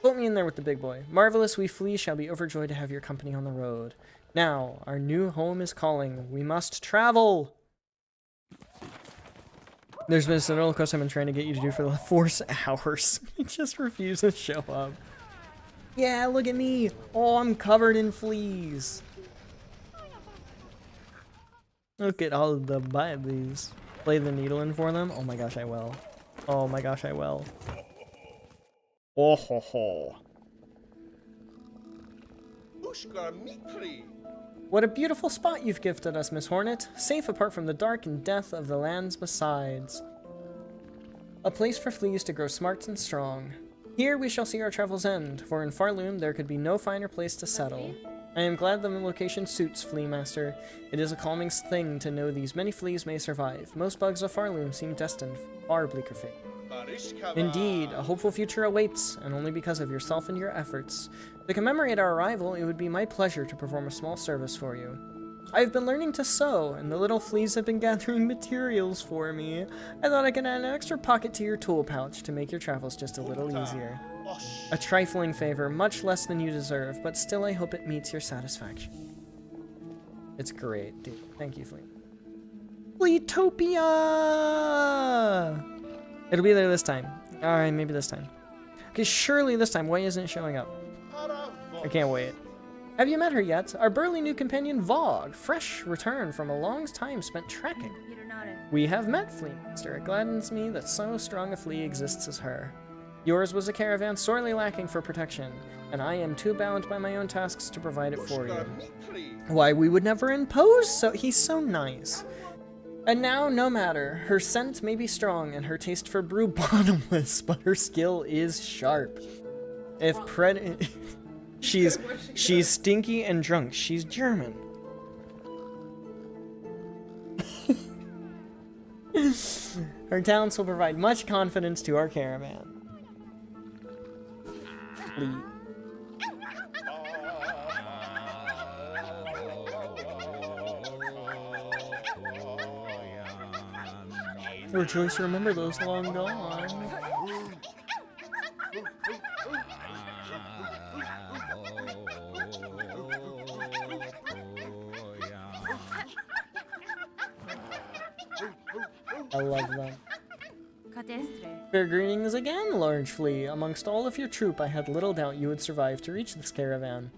Put me in there with the big boy. Marvelous, we fleas shall be overjoyed to have your company on the road. Now, our new home is calling. We must travel! There's been a roller coaster I've been trying to get you to do for the 4 hours. You just refuse to show up. Yeah, look at me! Oh, I'm covered in fleas! Look at all the babies. Play the needle in for them? Oh my gosh, I will. Oh my gosh, I will. Oh ho ho. What a beautiful spot you've gifted us, Miss Hornet. Safe apart from the dark and death of the lands besides. A place for fleas to grow smart and strong. Here we shall see our travels end, for in Farloom there could be no finer place to settle. I am glad the location suits, Flea Master. It is a calming thing to know these many fleas may survive. Most bugs of Farloom seem destined for far bleaker fate. Indeed, a hopeful future awaits, and only because of yourself and your efforts. To commemorate our arrival, it would be my pleasure to perform a small service for you. I've been learning to sew, and the little fleas have been gathering materials for me. I thought I could add an extra pocket to your tool pouch to make your travels just a little easier. A trifling favor, much less than you deserve, but still I hope it meets your satisfaction. It's great, dude. Thank you, Flea. Fleetopia! It'll be there this time. Alright, maybe this time. Okay, surely this time. Why isn't it showing up? I can't wait. Have you met her yet? Our burly new companion, Vogue. Fresh return from a long time spent trekking. We have met, Flea Master. It gladdens me that so strong a flea exists as her. Yours was a caravan sorely lacking for protection, and I am too bound by my own tasks to provide it for you. Why, we would never impose, so he's so nice. And now, no matter, her scent may be strong and her taste for brew bottomless, but her skill is sharp. If she's stinky and drunk, she's German. Her talents will provide much confidence to our caravan. Rejoice, remember those long gone. I love them. Fair greetings again, large flea. Amongst all of your troop, I had little doubt you would survive to reach this caravan.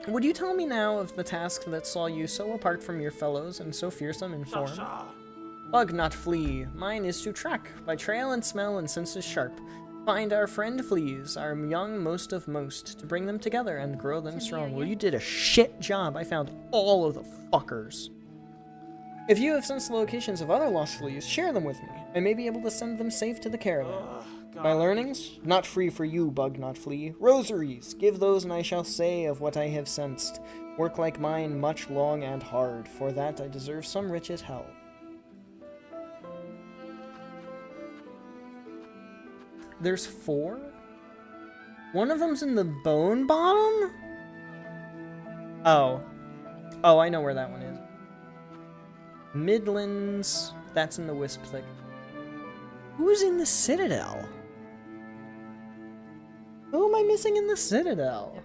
Would you tell me now of the task that saw you so apart from your fellows and so fearsome in form? Bug, not flea. Mine is to track, by trail and smell and senses sharp. Find our friend fleas, our young most of most, to bring them together and grow them strong. Well, you did a shit job. I found all of the fuckers. If you have sensed the locations of other lost fleas, share them with me. I may be able to send them safe to the caravan. My learnings? Not free for you, Bug Not Flea. Rosaries! Give those and I shall say of what I have sensed. Work like mine much long and hard. For that I deserve some rich as hell. There's 4? One of them's in the bone bottom? Oh. Oh, I know where that one is. Midlands. That's in the Wisp Thick. Who's in the Citadel? Who am I missing in the Citadel?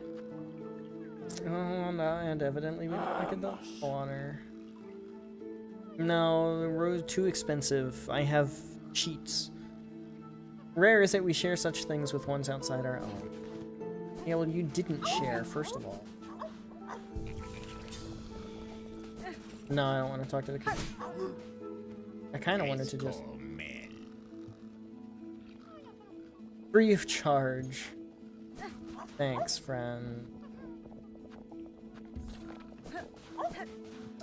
Oh, no, and evidently I could don't honor. No, the road's too expensive. I have cheats. Rare is it we share such things with ones outside our own. Yeah, well, you didn't share, first of all. No, I don't want to talk to the kid. I kind of wanted to just... Free of charge. Thanks, friend.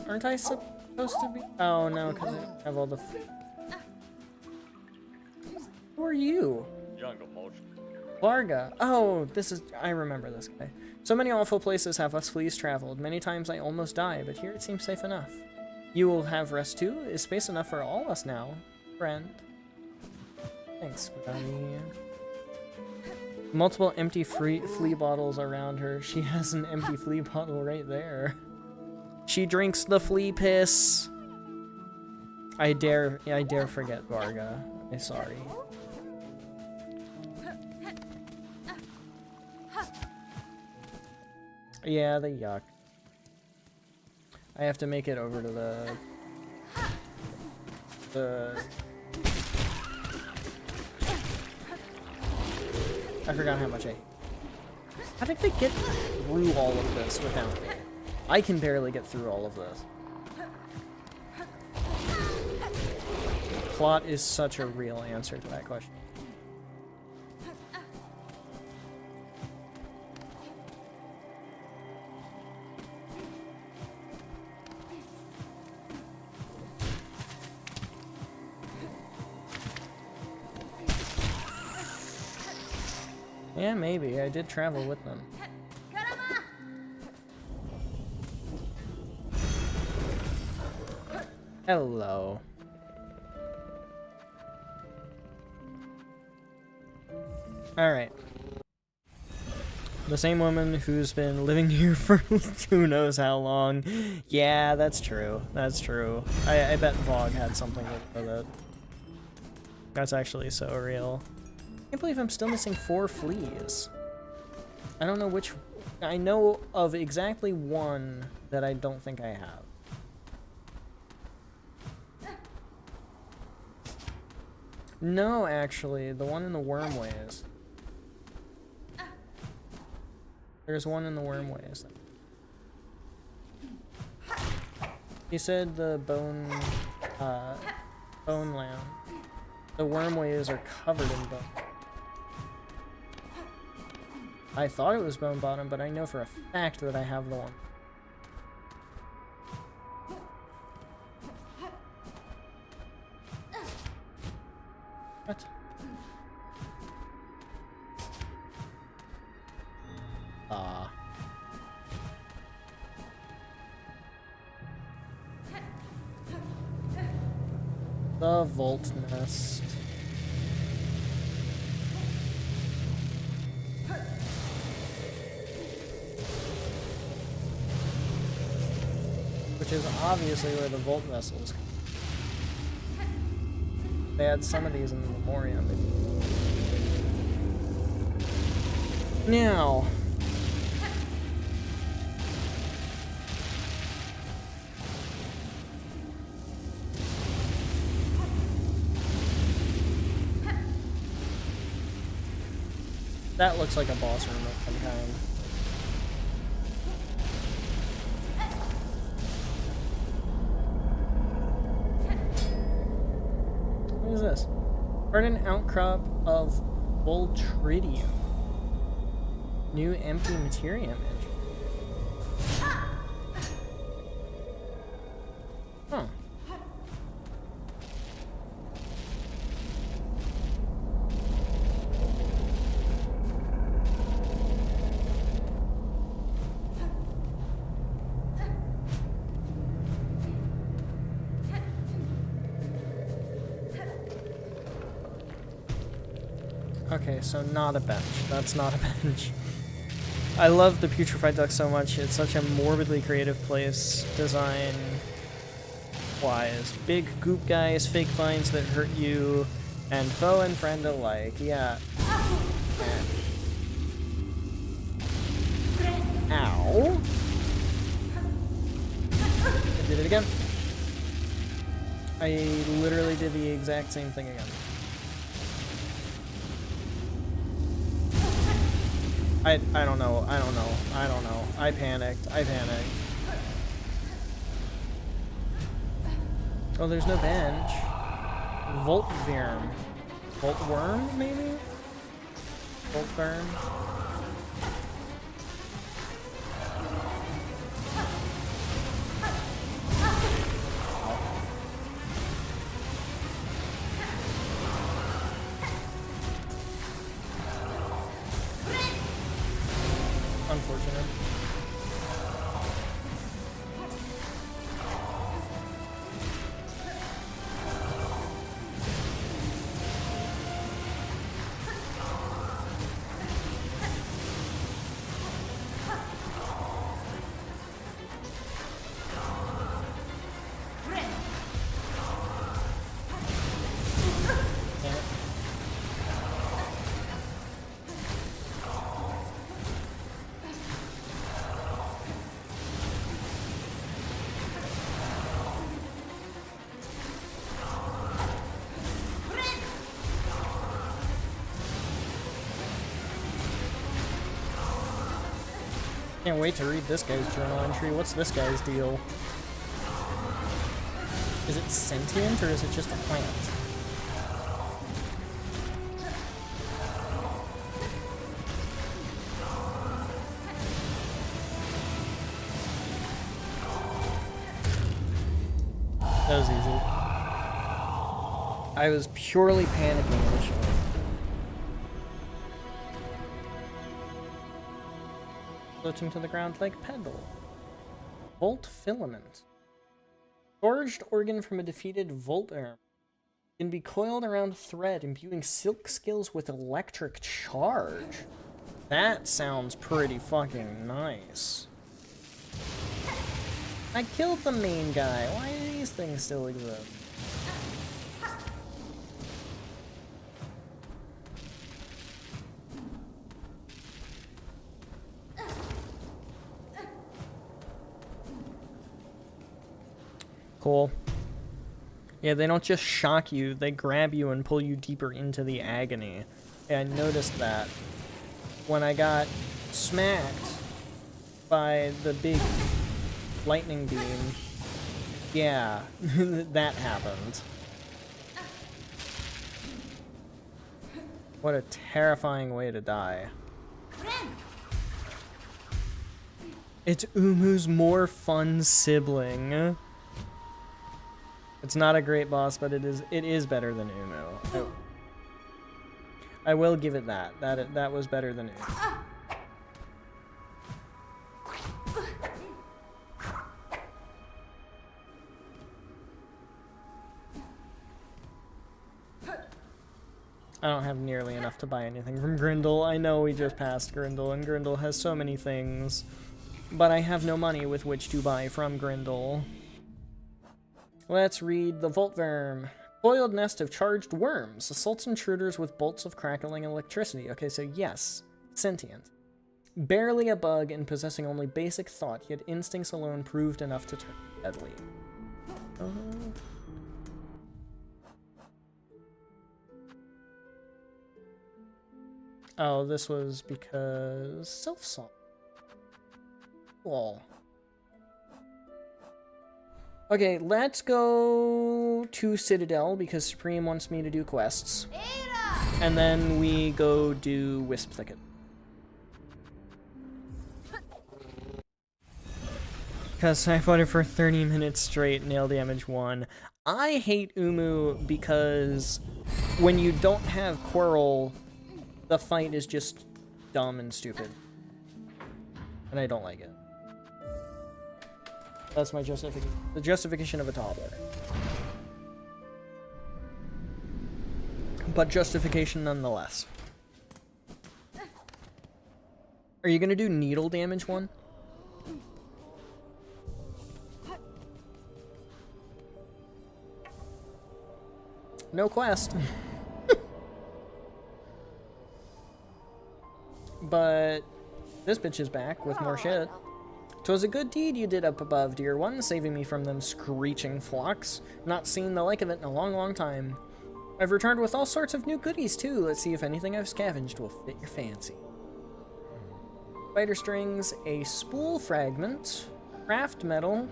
Aren't I supposed to be? Oh no, because I have all the. Who are you? Varga. Oh, this is. I remember this guy. So many awful places have us fleas traveled. Many times I almost die, but here it seems safe enough. You will have rest too? Is space enough for all us now, friend? Thanks, buddy. Multiple empty flea bottles around her. She has an empty flea bottle right there. She drinks the flea piss. I dare forget Varga. I'm sorry. Yeah, the yuck. I have to make it over to the I forgot how much I... How did they get through all of this without me? I can barely get through all of this. Plot is such a real answer to that question. Yeah, maybe. I did travel with them. Hello. Alright. The same woman who's been living here for who knows how long. Yeah, that's true. That's true. I bet Vogue had something to do with it. That's actually so real. I can't believe I'm still missing 4 fleas. I don't know which... I know of exactly one that I don't think I have. No, actually, the one in the wormways. There's one in the wormways. He said the bone land. The wormways are covered in bone. I thought it was bone bottom, but I know for a fact that I have the one. What? Ah. The Vault Nest. Which is obviously where the Vault vessels come. They had some of these in the Memoriam. Now. That looks like a boss room of some kind. What is this? An outcrop of Voltridium. New empty Materium engine. Huh. Okay, so not a bench. That's not a bench. I love the Putrefied Duck so much. It's such a morbidly creative place, design-wise. Big goop guys, fake vines that hurt you, and foe and friend alike. Yeah. Ow. I did it again. I literally did the exact same thing again. I don't know. I don't know. I don't know. I panicked. I panicked. Oh, there's no bench. Voltworm. Voltworm, maybe? Voltworm. Unfortunate. Can't wait to read this guy's journal entry. What's this guy's deal? Is it sentient or is it just a plant? That was easy. I was purely panicking initially. Floating to the ground like pedal. Volt filament. Forged organ from a defeated Voltworm. Can be coiled around thread, imbuing silk skills with electric charge. That sounds pretty fucking nice. I killed the main guy. Why do these things still exist? Cool. Yeah, they don't just shock you, they grab you and pull you deeper into the agony. Yeah, I noticed that when I got smacked by the big lightning beam. Yeah, that happened. What a terrifying way to die. It's Umu's more fun sibling. It's not a great boss, but it is better than Umu. I will give it that. That was better than Umu. I don't have nearly enough to buy anything from Grindel. I know we just passed Grindel, and Grindel has so many things. But I have no money with which to buy from Grindel. Let's read the Voltworm. Coiled nest of charged worms. Assaults intruders with bolts of crackling electricity. Okay, so yes. Sentient. Barely a bug and possessing only basic thought, yet instincts alone proved enough to turn deadly. Oh, this was because Silksong. Cool. Okay, let's go to Citadel because Supreme wants me to do quests. And then we go do Wisp Thicket. Because I fought it for 30 minutes straight, nail damage 1. I hate Umu because when you don't have Quirrell, the fight is just dumb and stupid. And I don't like it. That's my justification. The justification of a toddler. But justification nonetheless. Are you gonna do needle damage 1? No quest. But this bitch is back with more shit. 'Twas a good deed you did up above, dear one, saving me from them screeching flocks. Not seen the like of it in a long, long time. I've returned with all sorts of new goodies, too. Let's see if anything I've scavenged will fit your fancy. Spider strings, a spool fragment, craft metal,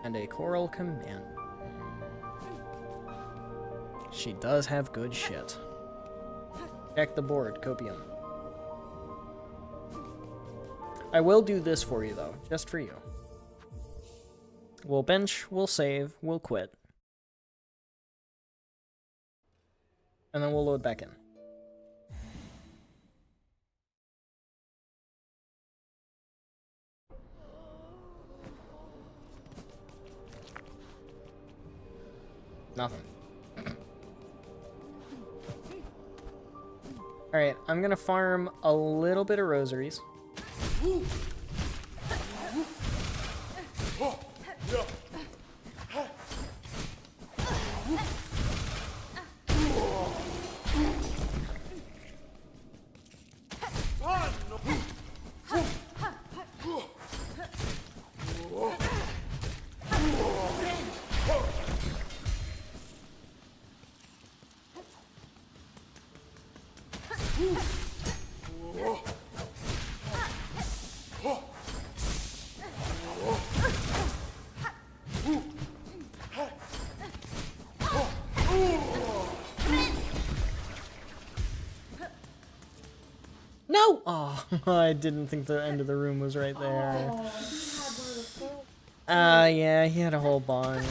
and a coral command. She does have good shit. Check the board, copium. I will do this for you, though, just for you. We'll bench, we'll save, we'll quit. And then we'll load back in. Nothing. Alright, I'm gonna farm a little bit of rosaries. No! Oh, I didn't think the end of the room was right there. Yeah, he had a whole bunch.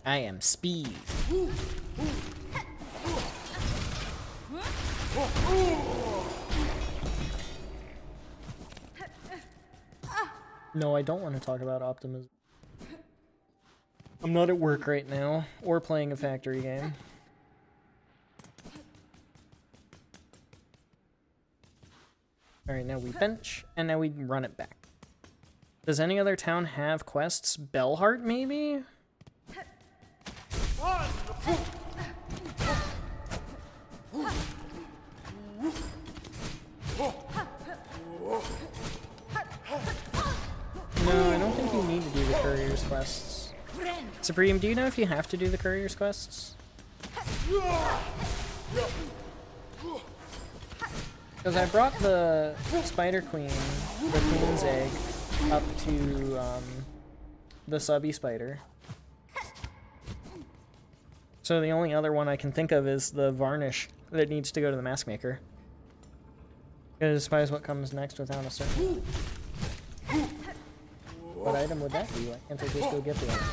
I am speed. No, I don't want to talk about optimism. I'm not at work right now, or playing a factory game. Alright, now we bench, and now we run it back. Does any other town have quests? Bellheart, maybe? No, I don't think you need to do the courier's quests. Supreme, do you know if you have to do the courier's quests? Because I brought the Spider Queen, the Queen's Egg, up to the subby spider. So the only other one I can think of is the varnish that needs to go to the mask maker. Gotta despise what comes next without a certain. What item would that be? Why can't I just go get the item?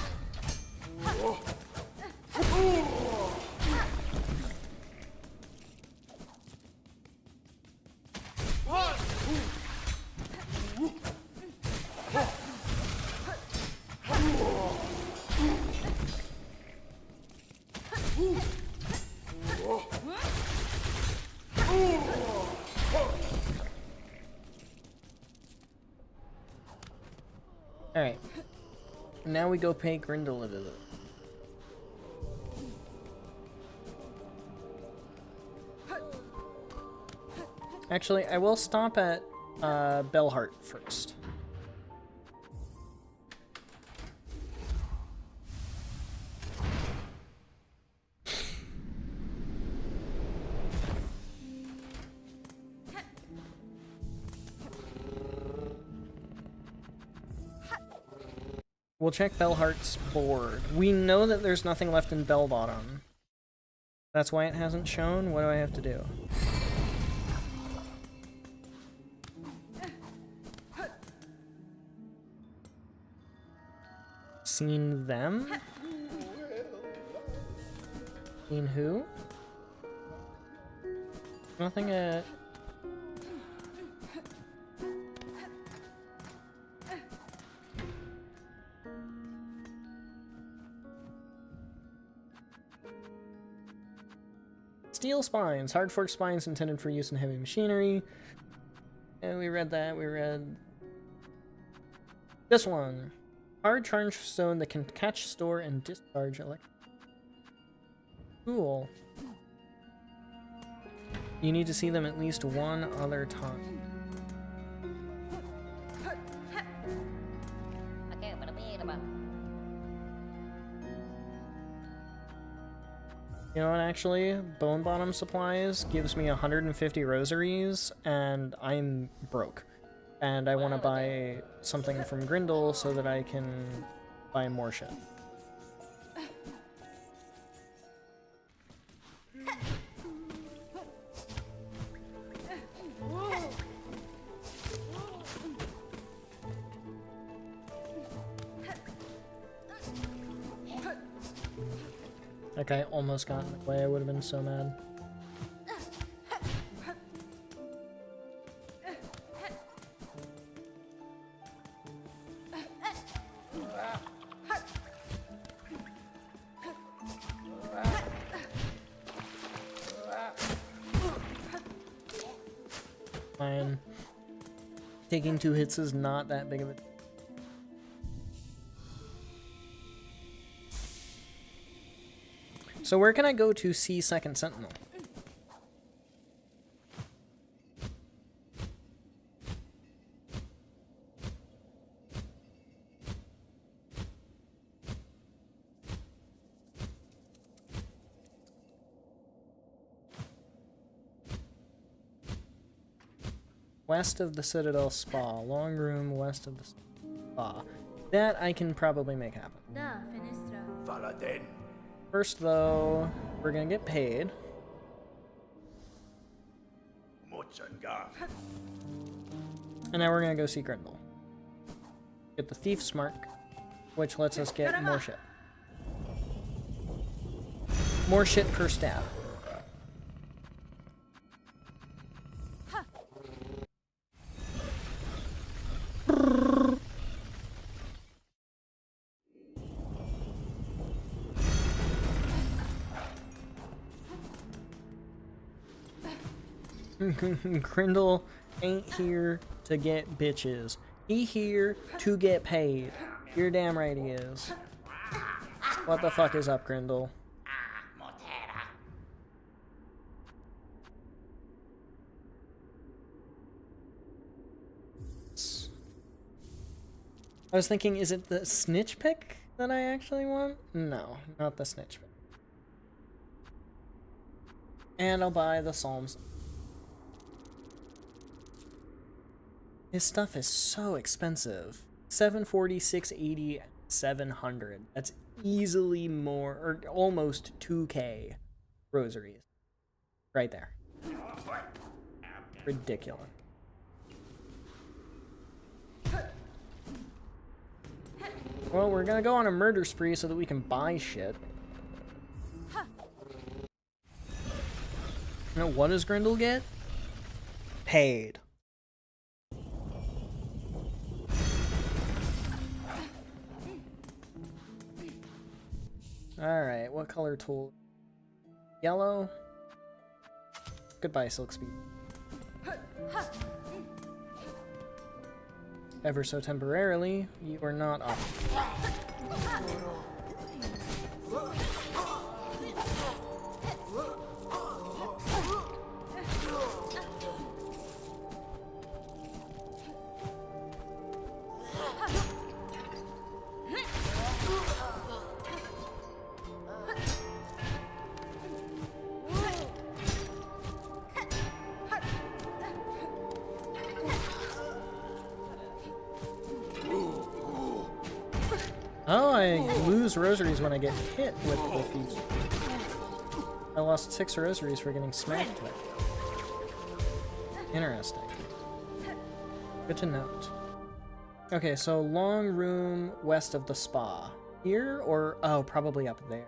Alright. Now we go pay Grindel a visit. Actually, I will stop at Bellheart first. We'll check Bellheart's board. We know that there's nothing left in Bellbottom. That's why it hasn't shown. What do I have to do? Seen them? Seen who? Nothing at... Steel spines. Hard fork spines intended for use in heavy machinery. And we read that. We read... this one. Hard charge stone that can catch, store, and discharge electric. Cool. You need to see them at least one other time. You know what, actually? Bone Bottom Supplies gives me 150 rosaries, and I'm broke. And I want to buy something from Grindel so that I can buy more shit. That guy almost got in the way. I would have been so mad. Fine. Taking 2 hits is not that big of a... So where can I go to see Second Sentinel? West of the Citadel Spa. Long room west of the spa. That I can probably make happen. First, though, we're gonna get paid. And now we're gonna go see Grindel. Get the Thief's Mark, which lets us get more shit. More shit per stab. Grindel ain't here to get bitches. He here to get paid. You're damn right he is. What the fuck is up, Grindel? I was thinking, is it the snitch pick that I actually want? No, not the snitch pick. And I'll buy the Psalms. His stuff is so expensive. 740, 680, 700. That's easily more, or almost 2k rosaries. Right there. Ridiculous. Well, we're gonna go on a murder spree so that we can buy shit. Now, what does Grindel get? Paid. Alright, what color tool? Yellow? Goodbye, Silk Speed. Ever so temporarily, you are not off. Oh, I lose rosaries when I get hit with the feast. I lost 6 rosaries for getting smacked with. Interesting. Good to note. Okay, so long room west of the spa. Here or... oh, probably up there.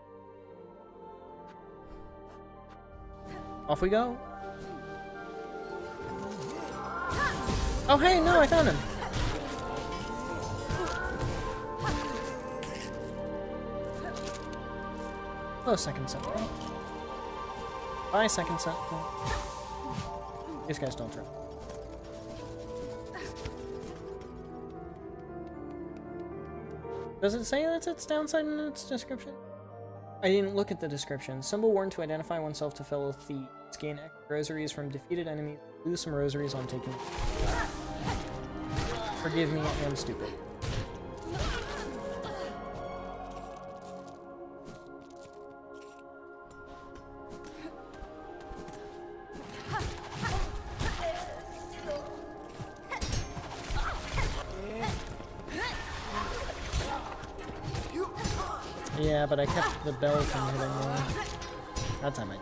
Off we go. Oh, hey, no, I found him. Hello, Second Sentinel. Bye, Second Sentinel. These guys don't trip. Does it say that's its downside in its description? I didn't look at the description. Symbol worn to identify oneself to fellow thieves. Gain rosaries from defeated enemies. Lose some rosaries on taking... Forgive me, I am stupid. Yeah, but I kept the bell from hitting me. That time I...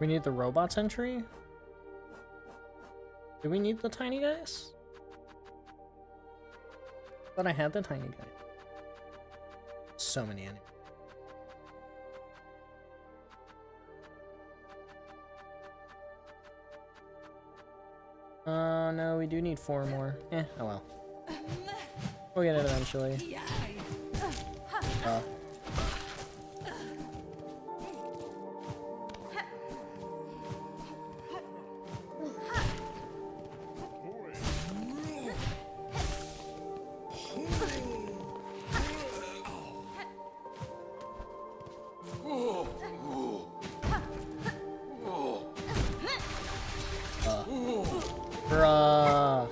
We need the robot entry? Do we need the tiny guys? But I had the tiny guy. So many enemies. No, we do need 4 more. Oh well. We'll get it eventually. Bruh.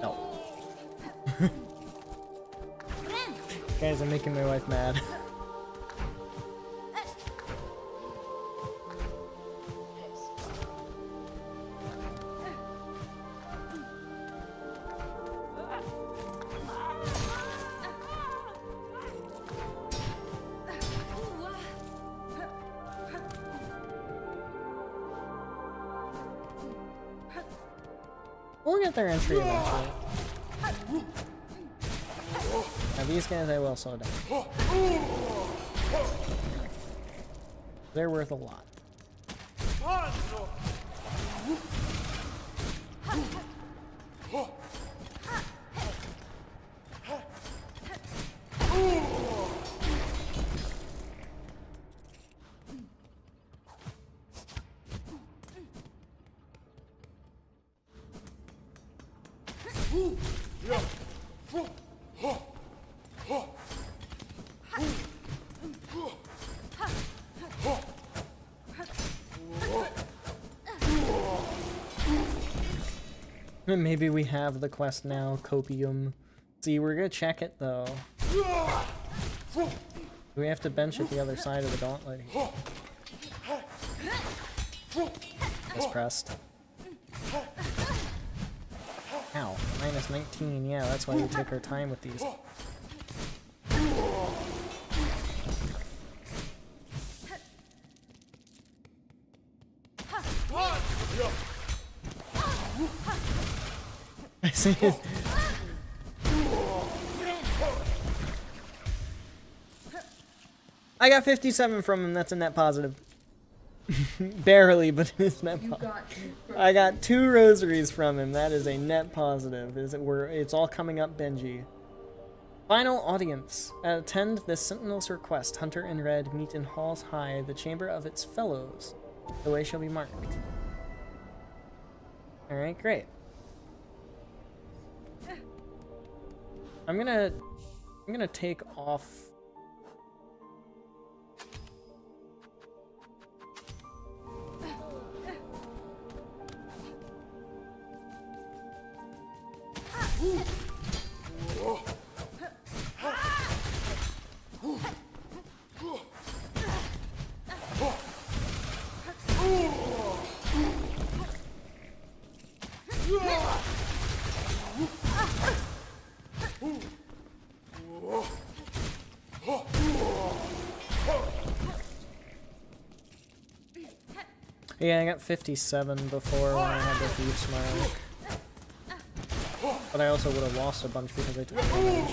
No. Guys, I'm making my wife mad. We'll get their entry eventually. Now these guys I will slow down. They're worth a lot. Maybe we have the quest now, Copium. See, we're gonna check it though. We have to bench at the other side of the gauntlet. It's pressed. Ow, minus 19, yeah, that's why we take our time with these. I see it. I got 57 from him, that's a net positive. Barely, but it's net positive. I got 2 rosaries from him, that is a net positive. It's all coming up, Benji. Final audience. Attend the Sentinel's request. Hunter and Red meet in Halls High, the chamber of its fellows. The way shall be marked. Alright, great. I'm gonna take off. Yeah, I got 57 before when I had the Thief's Mark. But I also would have lost a bunch because I took damage.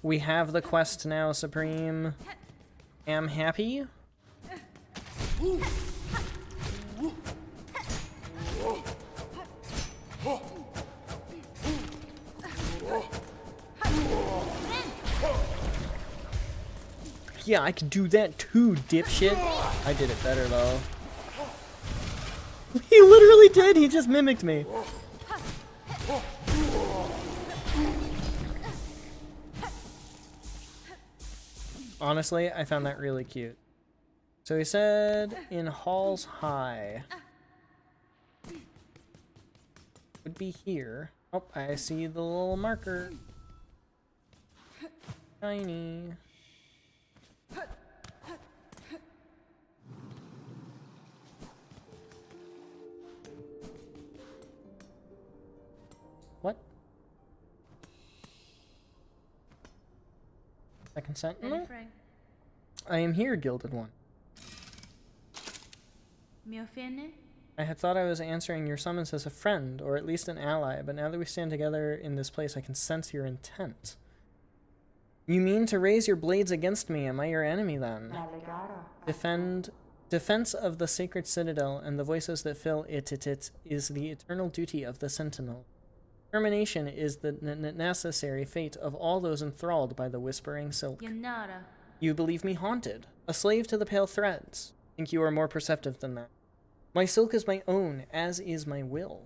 We have the quest now, Supreme. Am happy. Yeah, I can do that too, dipshit. I did it better though. He literally did, he just mimicked me. Honestly, I found that really cute. So he said in Halls High. Would be here. Oh, I see the little marker. Shiny. What? Second sentinel? I am here, Gilded One. Mi offende? I had thought I was answering your summons as a friend, or at least an ally, but now that we stand together in this place, I can sense your intent. You mean to raise your blades against me? Am I your enemy, then? Defense of the sacred citadel and the voices that fill it is the eternal duty of the sentinel. Termination is the necessary fate of all those enthralled by the whispering silk. Yanara. You believe me haunted, a slave to the pale threads. Think you are more perceptive than that. My silk is my own, as is my will.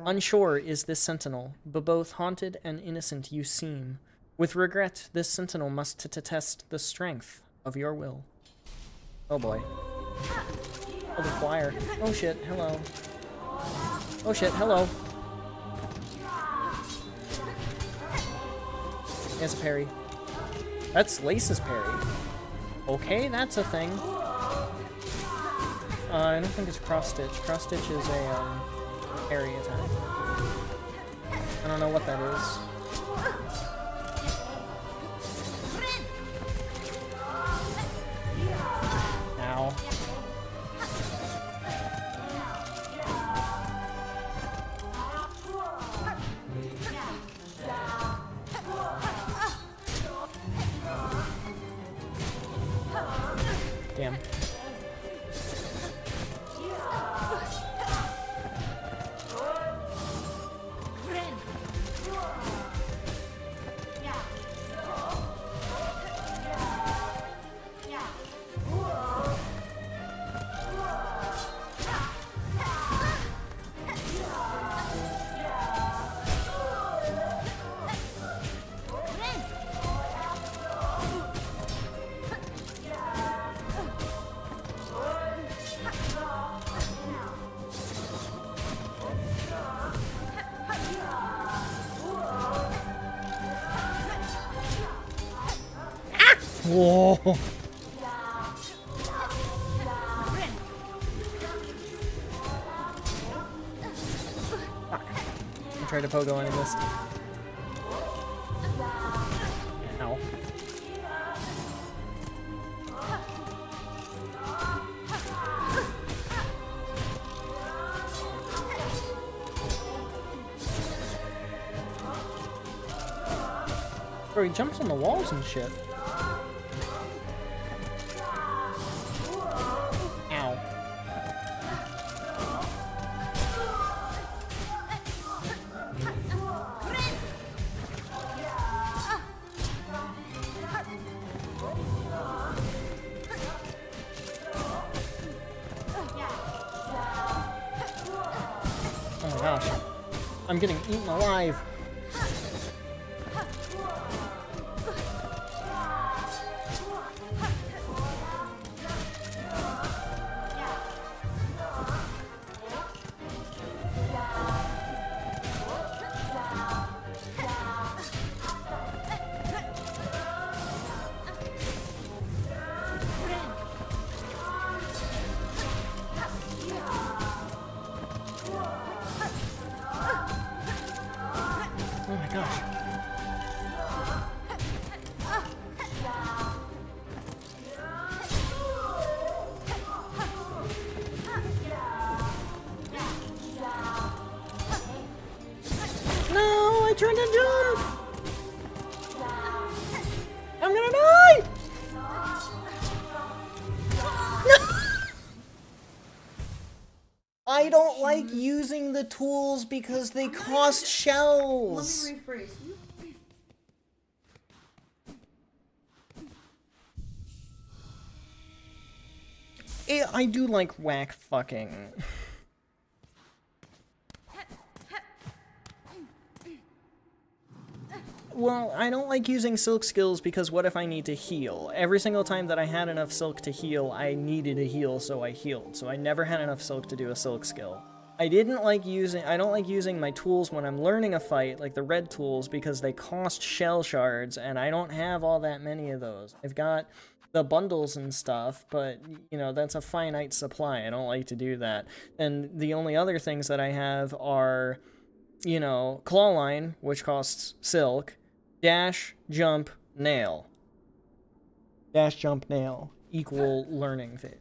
Unsure is this sentinel, but both haunted and innocent you seem. With regret, this sentinel must test the strength of your will. Oh boy. Oh, the choir. Oh shit, hello. Oh shit, hello. He has a parry. That's Lace's parry. Okay, that's a thing. I don't think it's cross stitch. Cross stitch is a parry attack. I don't know what that is. Ow. Damn. Whoa! I tried to pogo and I missed. Ow. Bro, he jumps on the walls and shit. I'm getting eaten alive. Oh my gosh. No, I tried to jump. I'm gonna die. I don't like using the tools because they cost shells. Let me rephrase. I do like whack fucking. Well, I don't like using silk skills because what if I need to heal? Every single time that I had enough silk to heal, I needed to heal, so I healed. So I never had enough silk to do a silk skill. I don't like using my tools when I'm learning a fight, like the red tools, because they cost shell shards, and I don't have all that many of those. I've got the bundles and stuff, but, you know, that's a finite supply. I don't like to do that. And the only other things that I have are, you know, claw line, which costs silk, dash, jump, nail. Dash, jump, nail equal learning phase.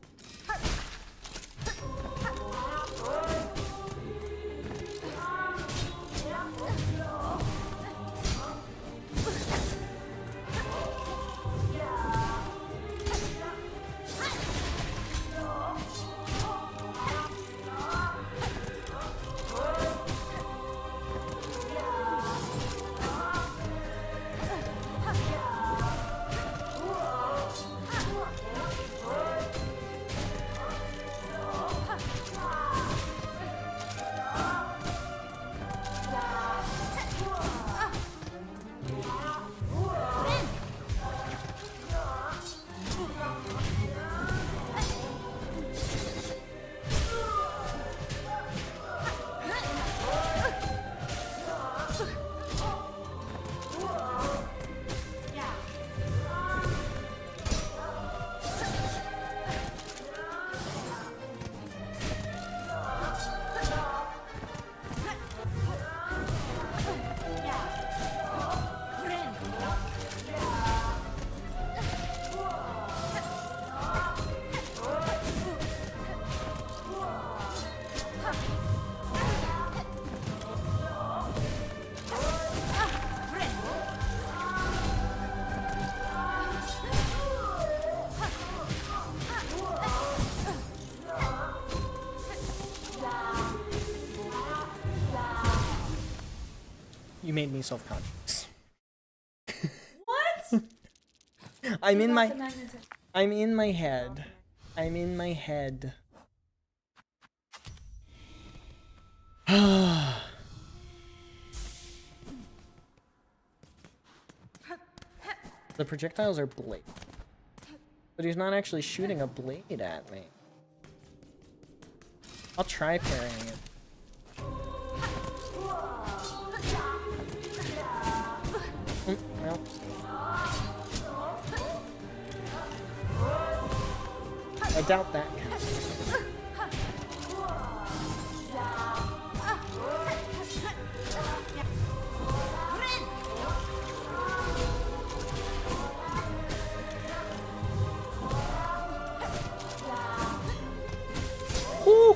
You made me self-conscious. What? I'm in my head. I'm in my head. The projectiles are blade. But he's not actually shooting a blade at me. I'll try parrying it. Well. I doubt that. Woo!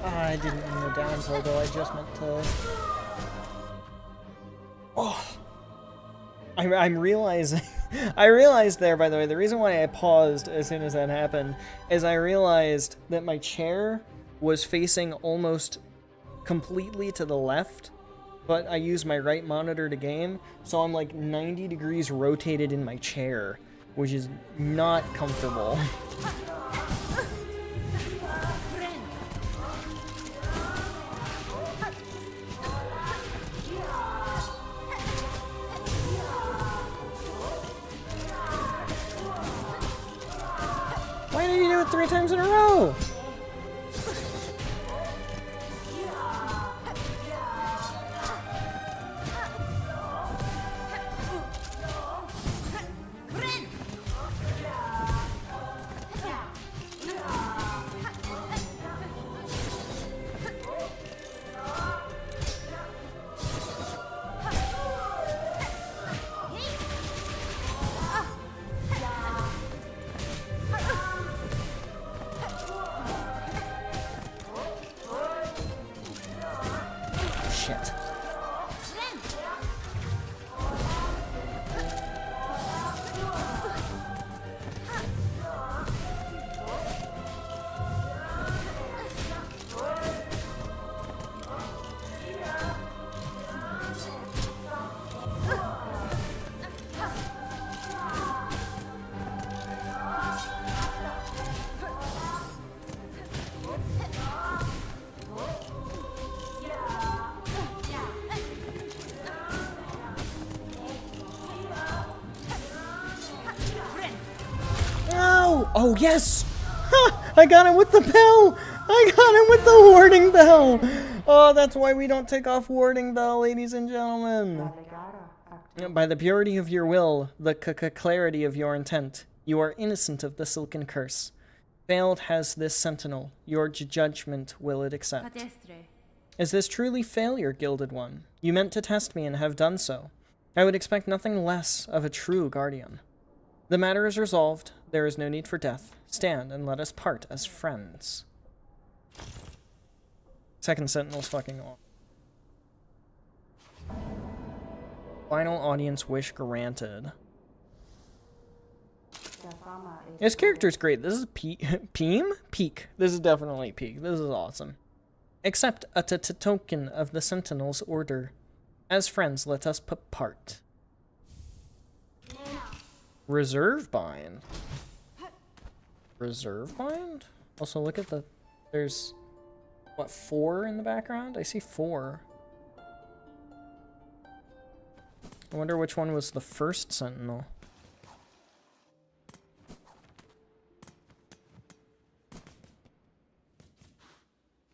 I didn't mean to down throw though, I just meant to... Oh! I'm realizing... I realized there, by the way, the reason why I paused as soon as that happened is I realized that my chair was facing almost completely to the left, but I used my right monitor to game, so I'm like 90 degrees rotated in my chair, which is not comfortable. Why did you do it 3 times in a row? Oh, oh yes! Ha! I got him with the bell! I got him with the warding bell! Oh, that's why we don't take off warding bell, ladies and gentlemen. By the purity of your will, the clarity of your intent, you are innocent of the silken curse. Failed has this sentinel, your judgment will it accept. Is this truly failure, Gilded One? You meant to test me and have done so. I would expect nothing less of a true guardian. The matter is resolved, there is no need for death. Stand and let us part as friends. Second Sentinel's fucking on. Final audience wish granted. This character's great. This is Peak. This is definitely Peak. This is awesome. Accept a token of the Sentinel's order. As friends, let us part. Reserve bind. Reserve bind? Also, look at the... There's... What, 4 in the background? I see 4. I wonder which one was the first Sentinel.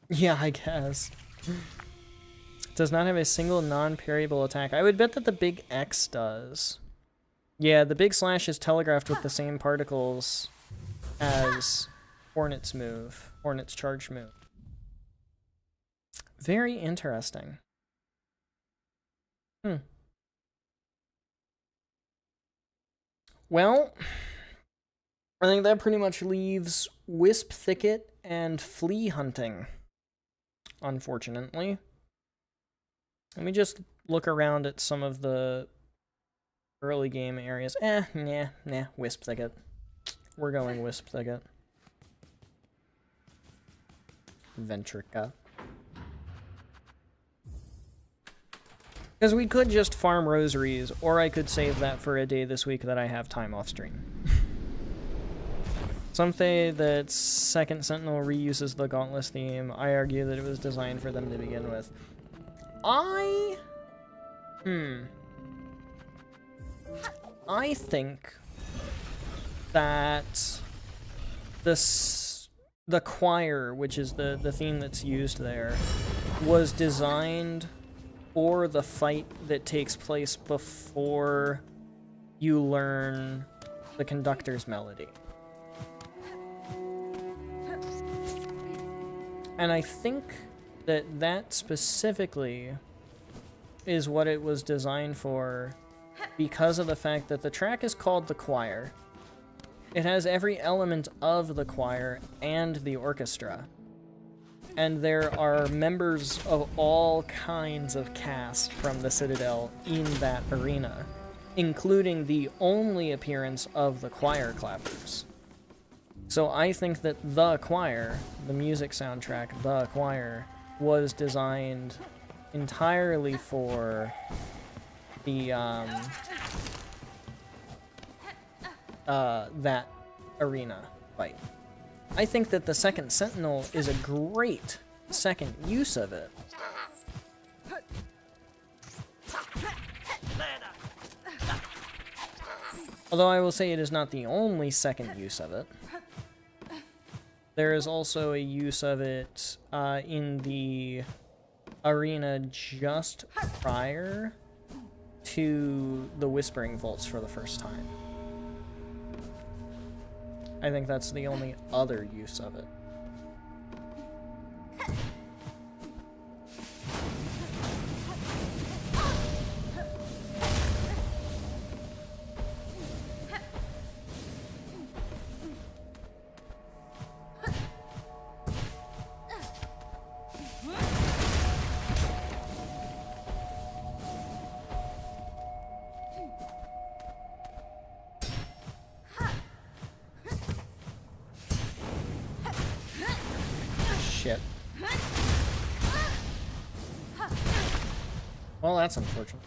Yeah, I guess. Does not have a single non-parryable attack. I would bet that the big X does. Yeah, the big slash is telegraphed with the same particles as Hornet's move. Hornet's charge move. Very interesting. Well, I think that pretty much leaves Wisp Thicket and Flea Hunting, unfortunately. Let me just look around at some of the early game areas. Nah, Wisp Thicket. We're going Wisp Thicket. Ventrica. Because we could just farm rosaries, or I could save that for a day this week that I have time off stream. Some say that Second Sentinel reuses the Gauntless theme. I argue that it was designed for them to begin with. I think that the choir, which is the theme that's used there, was designed for the fight that takes place before you learn the conductor's melody. And I think that that specifically is what it was designed for because of the fact that the track is called The Choir. It has every element of the choir and the orchestra. And there are members of all kinds of cast from the Citadel in that arena, including the only appearance of the choir clappers. So I think that The Choir, the music soundtrack, The Choir, was designed entirely for the, that arena fight. I think that the Second Sentinel is a great second use of it. Although I will say it is not the only second use of it. There is also a use of it in the arena just prior to the Whispering Vaults for the first time. I think that's the only other use of it. Shit. Well, that's unfortunate.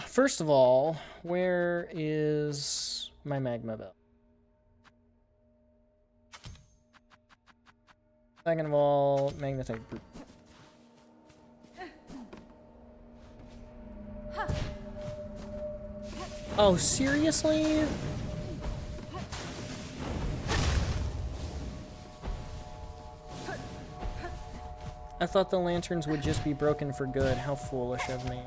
First of all, where is my magma bell. Second of all, magnetite brute. Oh, seriously? I thought the lanterns would just be broken for good. How foolish of me.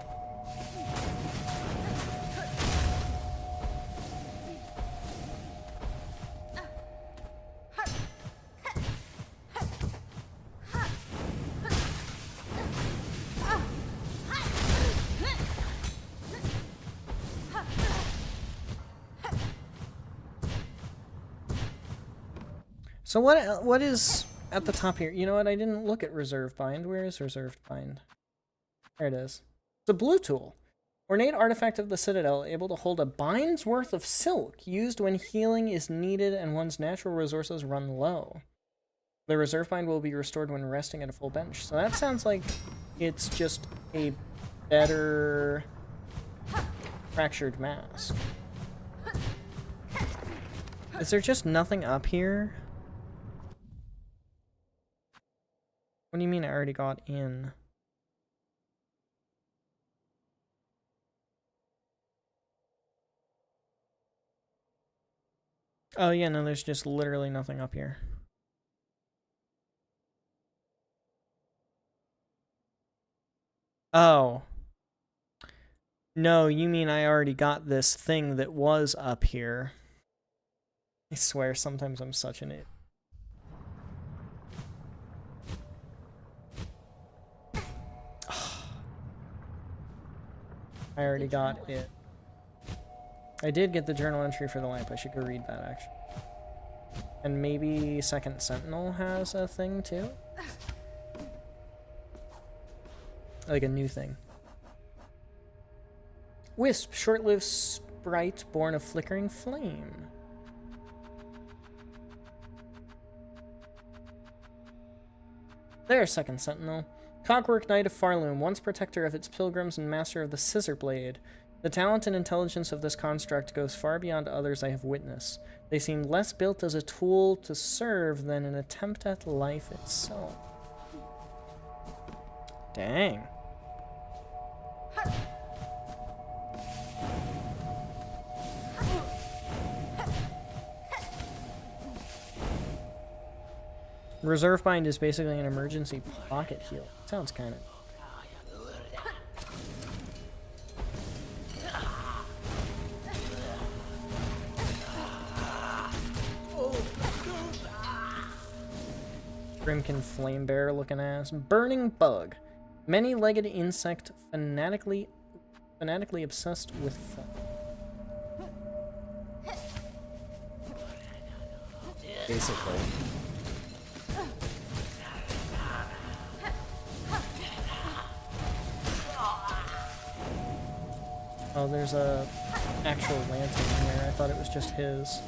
So what is at the top here? You know what? I didn't look at reserve bind. Where is reserved bind? There it is. It's a blue tool. Ornate artifact of the Citadel, able to hold a bind's worth of silk, used when healing is needed and one's natural resources run low. The reserve bind will be restored when resting at a full bench. So that sounds like it's just a better fractured mask. Is there just nothing up here? What do you mean I already got in? Oh yeah, no, there's just literally nothing up here. Oh. No, you mean I already got this thing that was up here. I swear, sometimes I'm such an idiot. I already got it. I did get the journal entry for the lamp. I should go read that, actually. And maybe Second Sentinel has a thing, too? Like a new thing. Wisp, short-lived sprite born of flickering flame. There's Second Sentinel. Clockwork Knight of Farloom, once protector of its pilgrims and master of the Scissor Blade. The talent and intelligence of this construct goes far beyond others I have witnessed. They seem less built as a tool to serve than an attempt at life itself. Dang. Reserve bind is basically an emergency pocket heal. Sounds kind of... Grimkin flame bear looking ass. Burning bug. Many-legged insect fanatically obsessed with fun. Basically. Oh, there's a actual lantern here. I thought it was just his.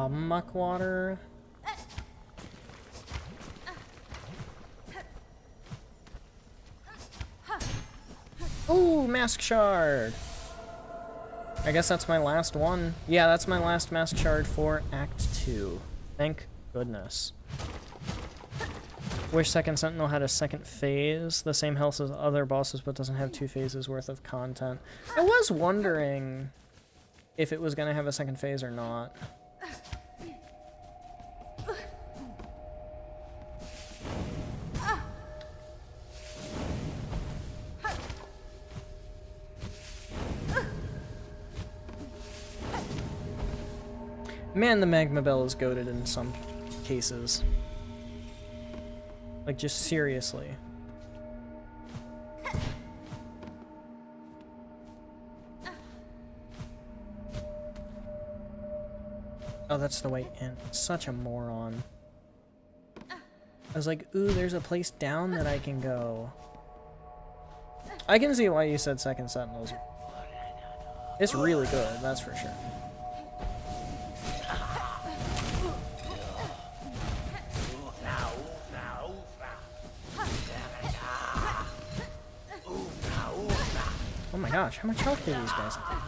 Muck water. Ooh, mask shard. I guess that's my last one. Yeah, that's my last mask shard for Act 2. Thank goodness. Wish Second Sentinel had a second phase, the same health as other bosses, but doesn't have 2 phases worth of content. I was wondering if it was going to have a second phase or not. Man, the Magma Bell is goated in some cases. Like, just seriously. Oh, that's the way in. Such a moron. I was like, ooh, there's a place down that I can go. I can see why you said Second Sentinels. It's really good, that's for sure. gosh, how much health do these guys have?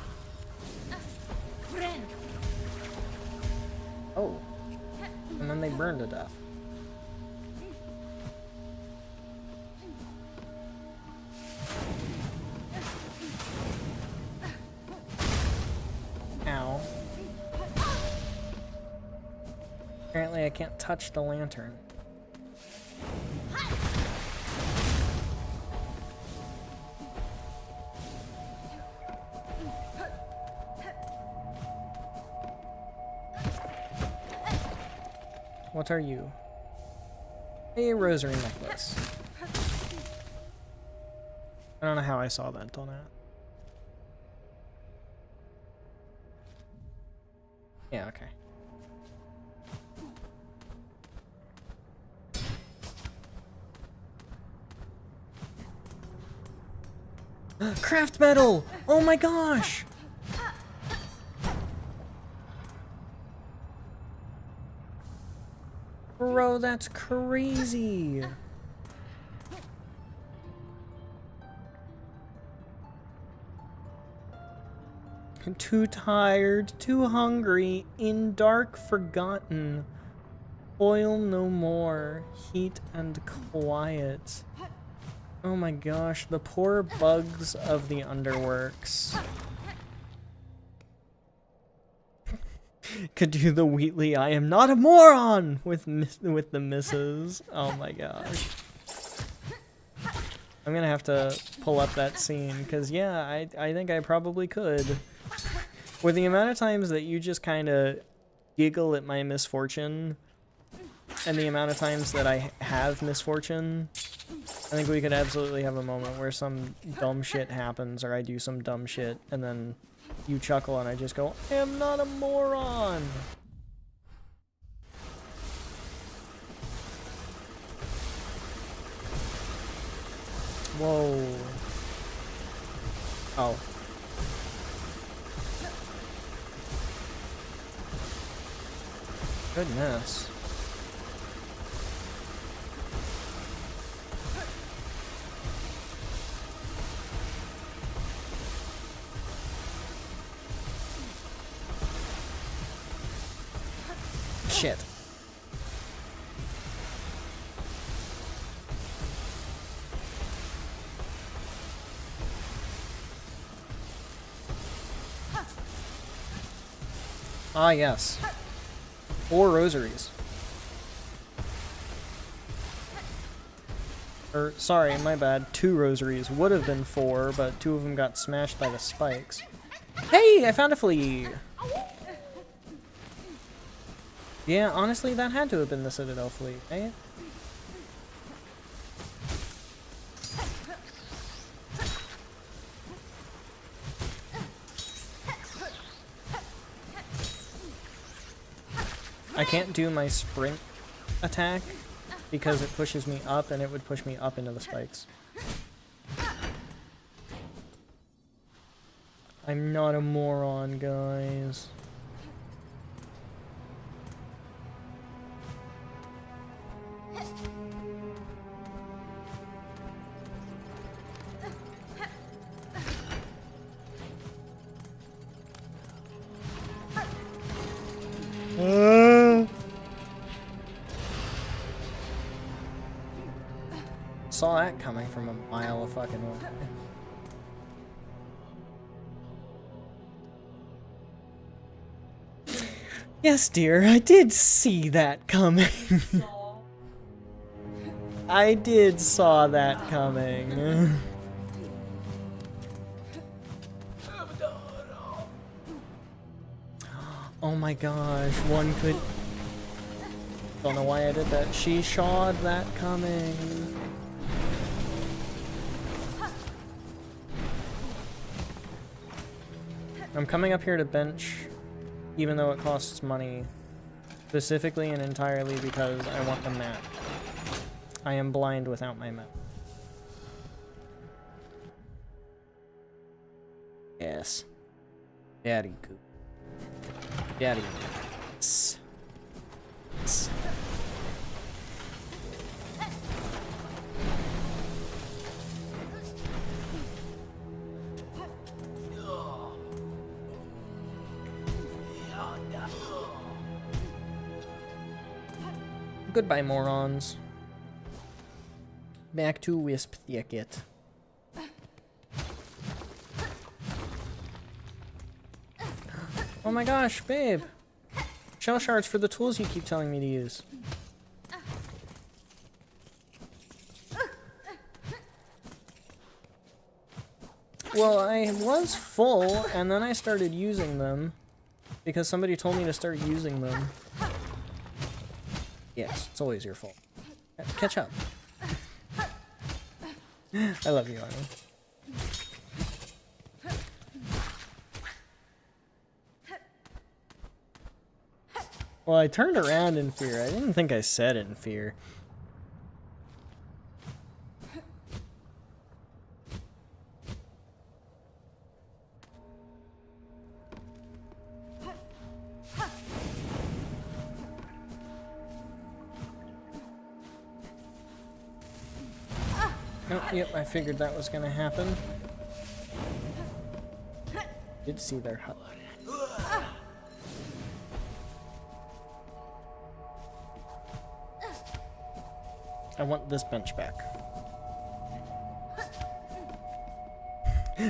Oh. And then they burn to death. Ow. Apparently I can't touch the lantern. What are you? A rosary necklace. I don't know how I saw that until now. Yeah, okay. Craft metal! Oh my gosh! Bro, that's crazy! Too tired, too hungry, in dark forgotten. Oil no more, heat and quiet. Oh my gosh, the poor bugs of the underworks. Could do the Wheatley I am not a moron with the misses. Oh my gosh. I'm gonna have to pull up that scene, because yeah, I think I probably could. With the amount of times that you just kind of giggle at my misfortune, and the amount of times that I have misfortune, I think we could absolutely have a moment where some dumb shit happens, or I do some dumb shit, and then you chuckle and I just go, I am not a moron! Whoa. Oh. Goodness. Shit. Ah, yes. 4 rosaries. Or, sorry, my bad. 2 rosaries. Would have been 4, but 2 of them got smashed by the spikes. Hey, I found a flea! Yeah, honestly, that had to have been the Citadel flea, right? I can't do my sprint attack because it pushes me up, and it would push me up into the spikes. I'm not a moron, guys. Saw that coming from a mile of fucking way. Yes, dear, I did see that coming. I did saw that coming. Oh my gosh, one could... Don't know why I did that. She shawed that coming. I'm coming up here to bench, even though it costs money, specifically and entirely because I want the map. I am blind without my map. Yes. Daddy good. Daddy. Yes. Yes. Goodbye, morons. Back to Wisp Thicket. Oh my gosh, babe! Shell shards for the tools you keep telling me to use. Well, I was full, and then I started using them. Because somebody told me to start using them. Yes, it's always your fault. Catch up. I love you, Arnie. Well, I turned around in fear. I didn't think I said in fear. Oh, yep, I figured that was gonna happen. Did see their hut. I want this bench back.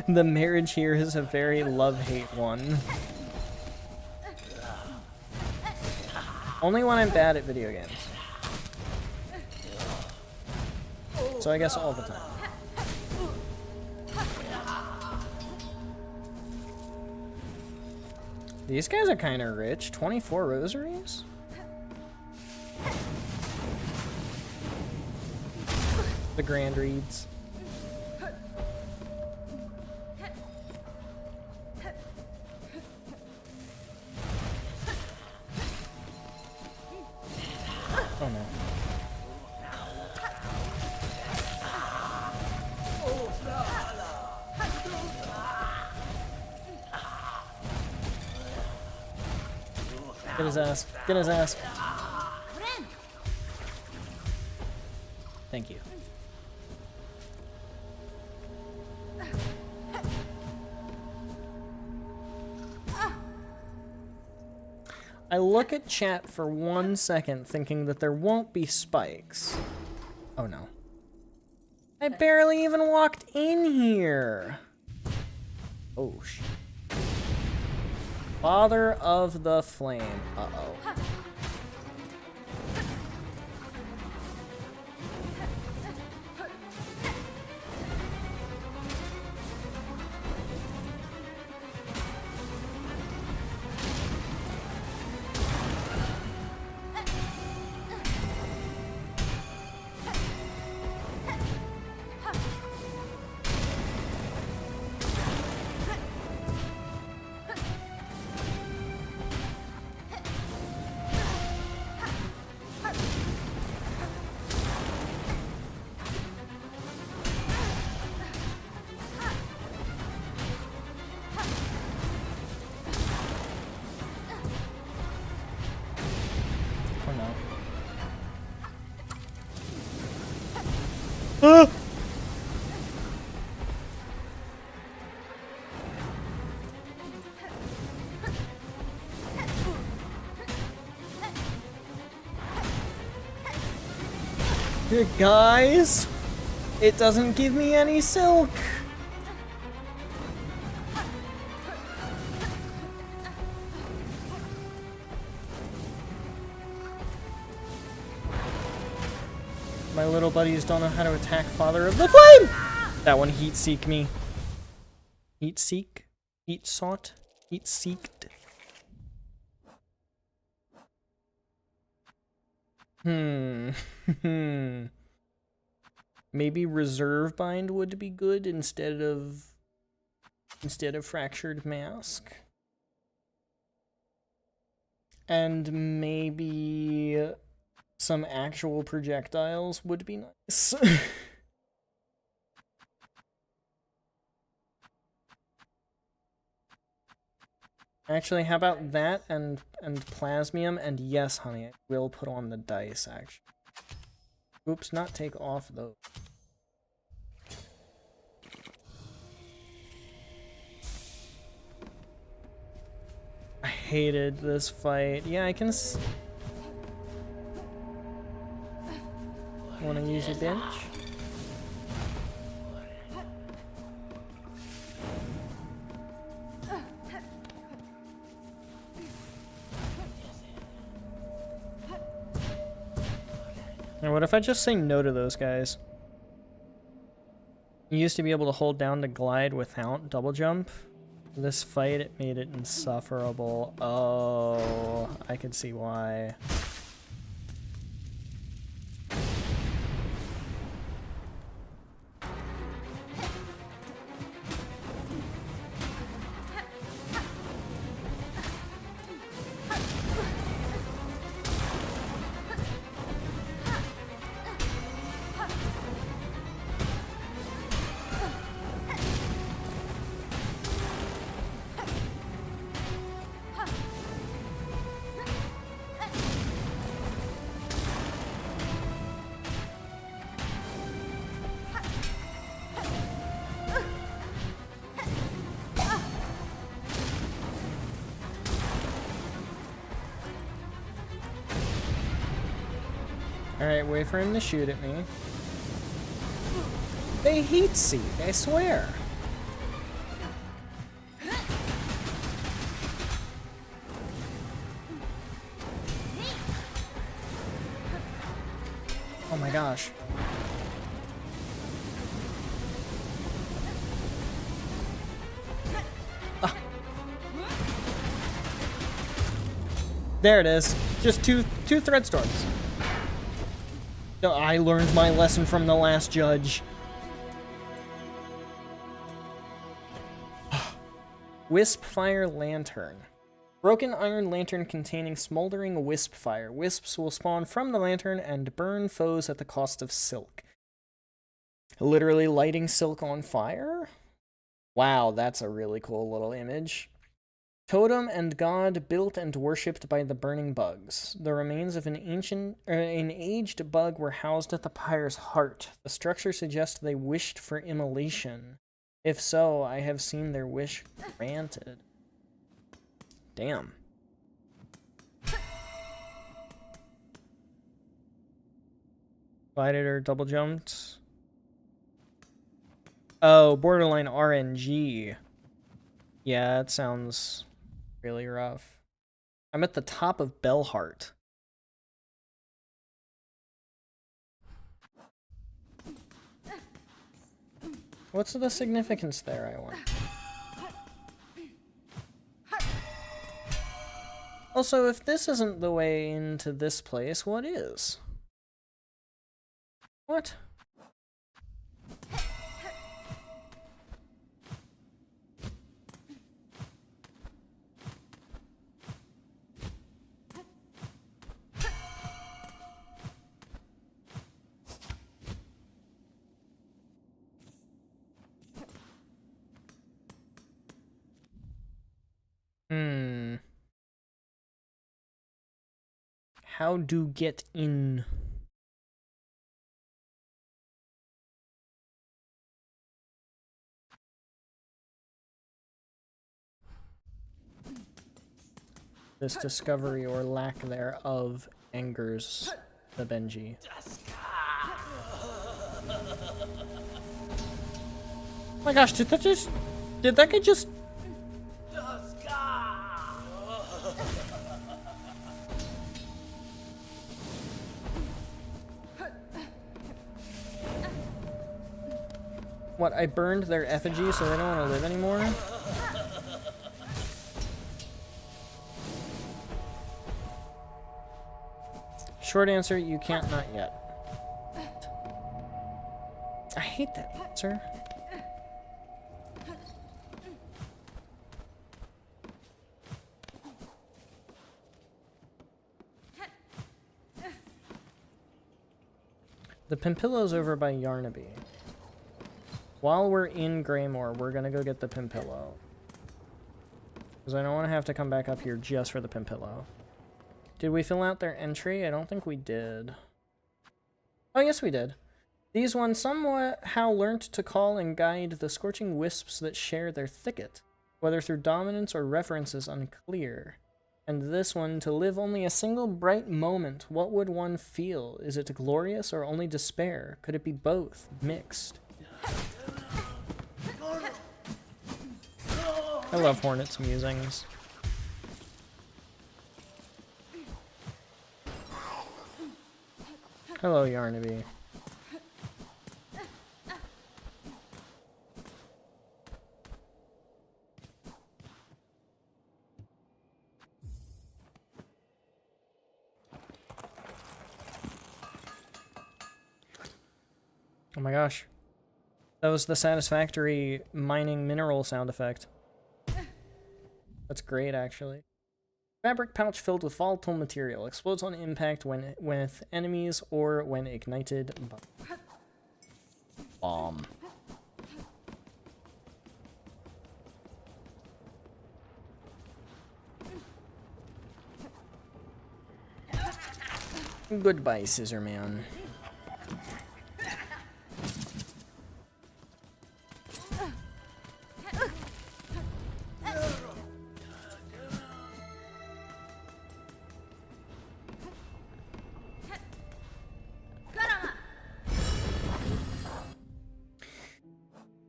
The marriage here is a very love-hate one. Only when I'm bad at video games. So I guess all the time. These guys are kind of rich. 24 rosaries? The Grand Reeds. Oh no. Get his ass. Get his ass. Thank you. I look at chat for 1 second thinking that there won't be spikes. Oh no. I barely even walked in here. Oh shit. Father of the Flame. Uh-oh. Ah! Here, guys, it doesn't give me any silk. My little buddies don't know how to attack Father of the Flame! That one heat seek me. Heat seek? Heat sought? Heat seeked? Maybe Reserve Bind would be good instead of Fractured Mask. And maybe some actual projectiles would be nice. Actually, how about that and Plasmium? And yes, honey, I will put on the dice, actually. Oops, not take off, though. I hated this fight. Yeah, I can Wanna use your bench? Now, what if I just say no to those guys? You used to be able to hold down to glide without double jump. This fight, it made it insufferable. Oh, I can see why. Alright, wait for him to shoot at me. They heat seek, I swear. Oh my gosh. Ah. There it is. Just two thread storms. I learned my lesson from the last judge. Wisp Fire Lantern. Broken iron lantern containing smoldering wisp fire. Wisps will spawn from the lantern and burn foes at the cost of silk. Literally lighting silk on fire? Wow, that's a really cool little image. Totem and god built and worshipped by the burning bugs. The remains of an aged bug were housed at the pyre's heart. The structure suggests they wished for immolation. If so, I have seen their wish granted. Damn. Glided or double jumped? Oh, borderline RNG. Yeah, it sounds really rough. I'm at the top of Bellheart. What's the significance there, I want? Also, if this isn't the way into this place, what is? What? How to get in? This discovery or lack thereof angers the Benji. Oh my gosh, did that guy just... What, I burned their effigy so they don't want to live anymore? Short answer, you can't, not yet. I hate that answer. The Pimpillo's over by Yarnaby. While we're in Greymoor, we're gonna go get the Pimpillo. Because I don't want to have to come back up here just for the Pimpillo. Did we fill out their entry? I don't think we did. Oh, yes, we did. These ones somehow learnt to call and guide the scorching wisps that share their thicket. Whether through dominance or reference is unclear. And this one, to live only a single bright moment, what would one feel? Is it glorious or only despair? Could it be both? Mixed? I love Hornet's musings. Hello, Yarnaby. Oh my gosh. That was the satisfactory mining mineral sound effect. That's great, actually. Fabric pouch filled with volatile material. Explodes on impact when with enemies or when ignited by bomb. Goodbye, Scissor Man.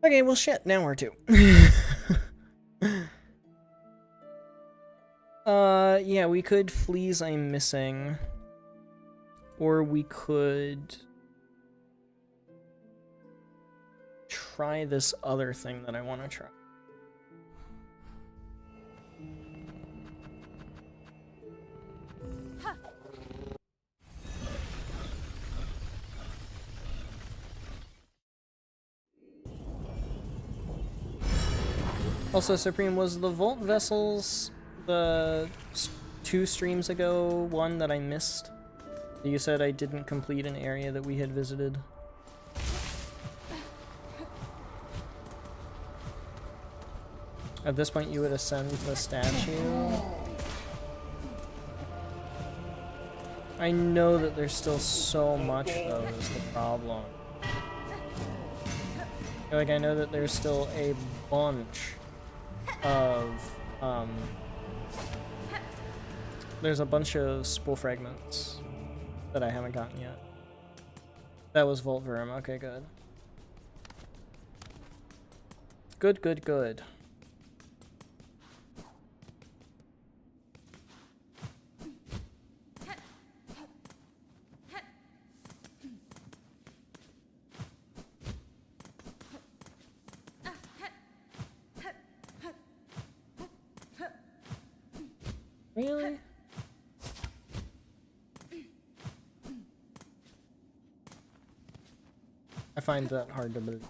Okay, well shit, now where to? Yeah, we could Fleas I'm Missing. Or we could try this other thing that I want to try. Also, Supreme, was the Volt Vessels the 2 streams ago one that I missed? You said I didn't complete an area that we had visited. At this point, you would ascend the statue. I know that there's still so much, though, is the problem. Like, I know that there's still a bunch of, there's a bunch of spool fragments that I haven't gotten yet. That was Voltverum. Okay, good. Good, good, good. Really? I find that hard to believe.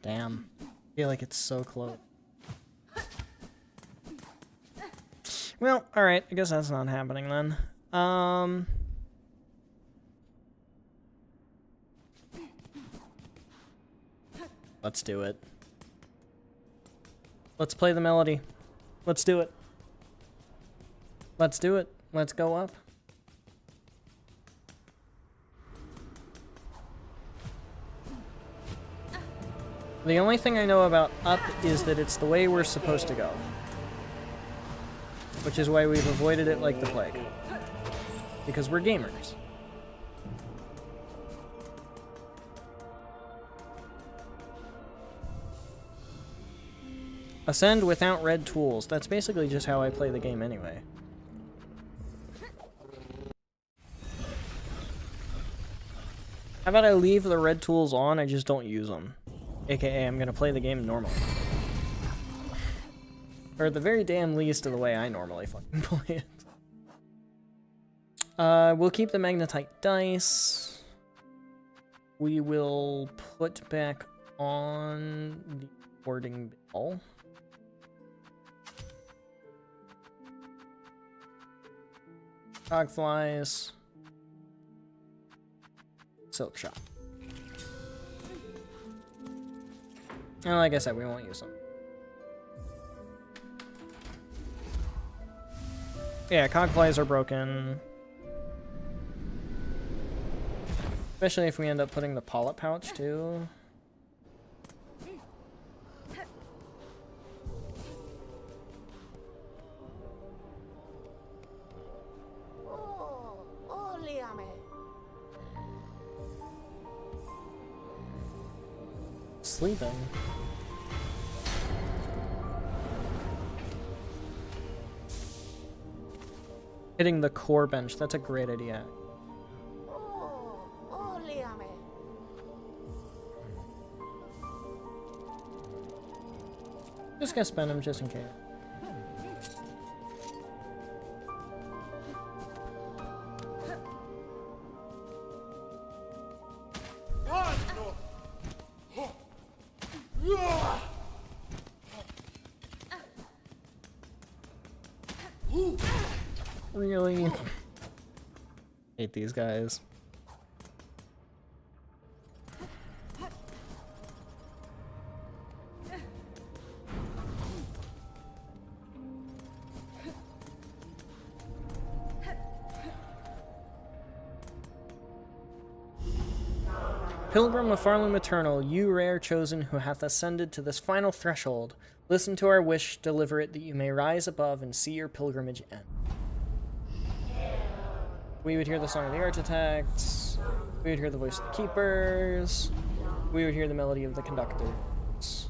Damn. I feel like it's so close. Well, alright, I guess that's not happening then. Let's do it. Let's play the melody. Let's do it. Let's do it. Let's go up. The only thing I know about up is that it's the way we're supposed to go. Which is why we've avoided it like the plague. Because we're gamers. Ascend without red tools. That's basically just how I play the game anyway. How about I leave the red tools on, I just don't use them. AKA, I'm gonna play the game normally. Or at the very damn least of the way I normally fucking play it. We'll keep the magnetite dice. We will put back on the boarding bell. Hogflies. Silk shop. And like I said, we won't use them. Yeah, cogflies are broken. Especially if we end up putting the polyp pouch too. Sleeping. Hitting the core bench, that's a great idea. Just gonna spend them just in case. Really? Hate these guys. Pilgrim of Farloom Eternal, you rare chosen who hath ascended to this final threshold, listen to our wish, deliver it, that you may rise above and see your pilgrimage end. We would hear the song of the architects, we would hear the voice of the keepers, we would hear the melody of the conductors.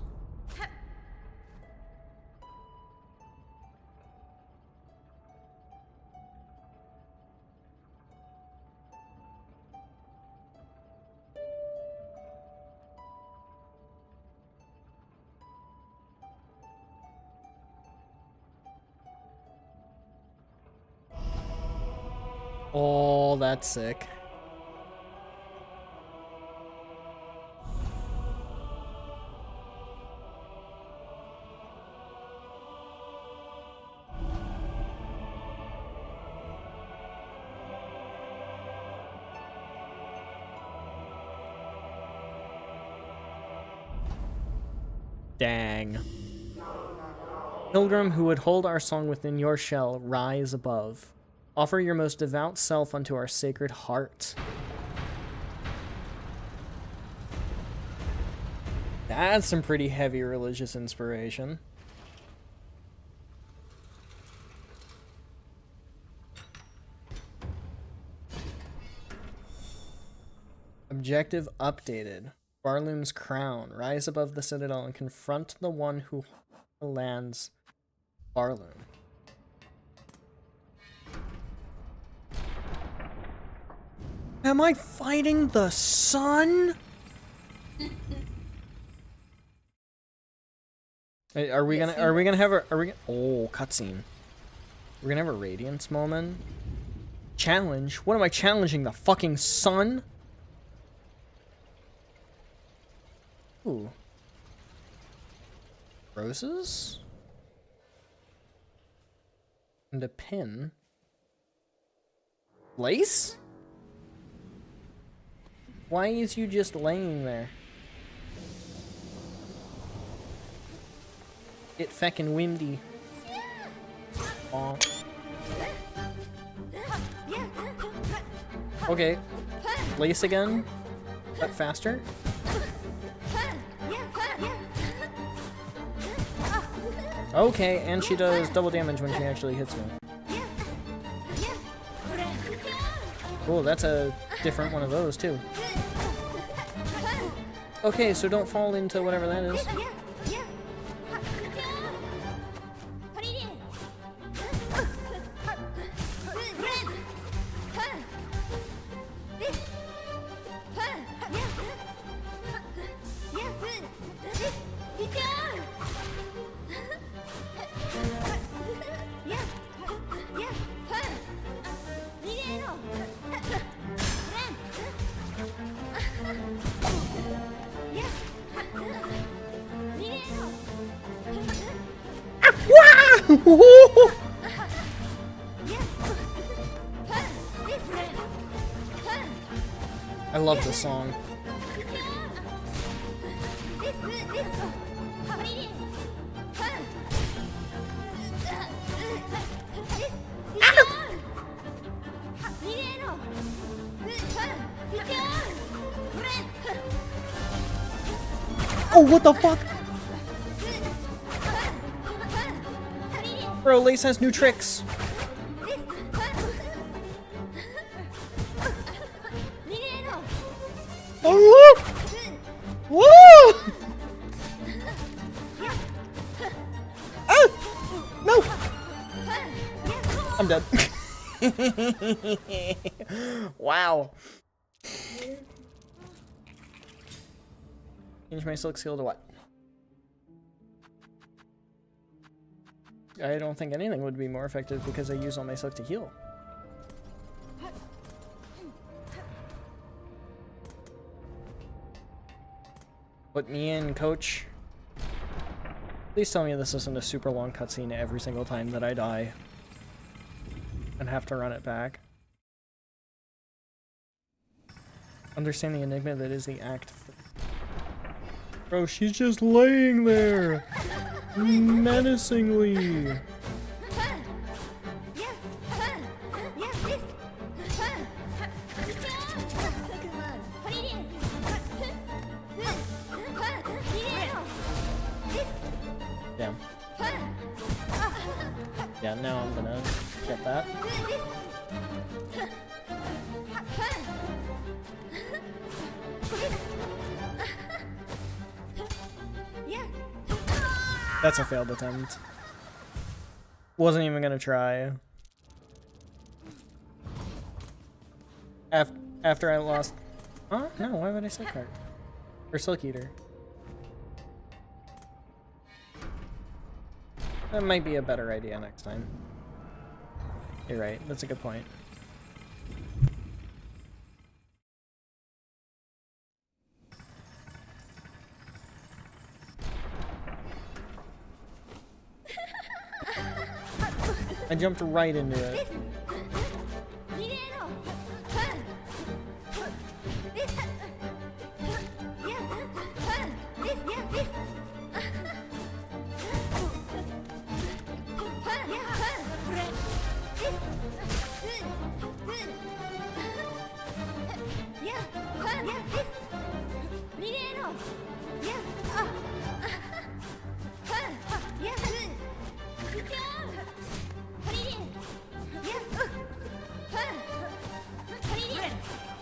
Oh, that's sick. Dang. Pilgrim who would hold our song within your shell, rise above. Offer your most devout self unto our sacred heart. That's some pretty heavy religious inspiration. Objective updated. Farloom's crown. Rise above the citadel and confront the one who lands Farloom. Am I fighting the sun? Hey, are we gonna have a oh, cutscene. We're gonna have a radiance moment. Challenge? What am I challenging? The fucking sun? Ooh. Roses? And a pin. Lace? Why is you just laying there? Get feckin' windy. Aw. Okay. Lace again, but faster. Okay, and she does double damage when she actually hits me. Oh, that's a different one of those too. Okay, so don't fall into whatever that is. I love this song. Oh, what the fuck? Bro, Lace has new tricks. Oh, woo! Woo! Ah! No! I'm dead. Wow. Change my silk skill to what? I don't think anything would be more effective because I use all my silk to heal. Put me in, coach. Please tell me this isn't a super long cutscene every single time that I die and have to run it back. Understand the enigma that is the act. Bro, she's just laying there menacingly. Damn. Yeah, now I'm gonna get that. That's a failed attempt. Wasn't even gonna try. After I lost... Huh? No, why would I say card? Or Silk Eater. That might be a better idea next time. You're right, that's a good point. I jumped right into it.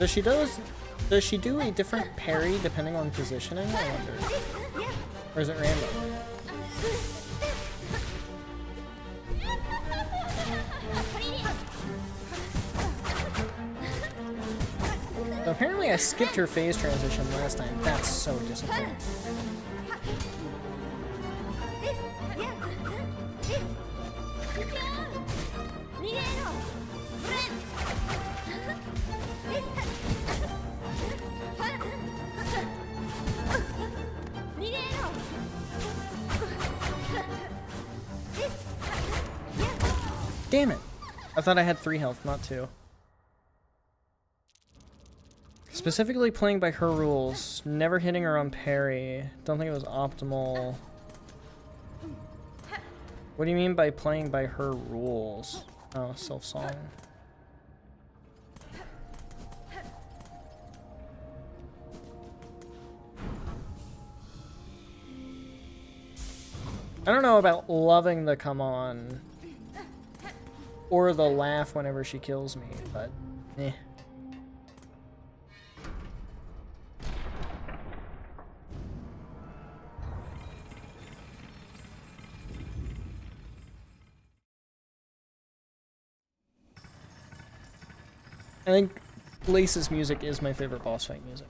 Does she do a different parry depending on positioning? I wonder. Or is it random? So apparently I skipped her phase transition last time. That's so disappointing. Damn it! I thought I had 3 health, not 2. Specifically playing by her rules, never hitting her on parry. Don't think it was optimal. What do you mean by playing by her rules? Oh, Silksong. I don't know about loving the come on. Or the laugh whenever she kills me, but eh. I think Lace's music is my favorite boss fight music.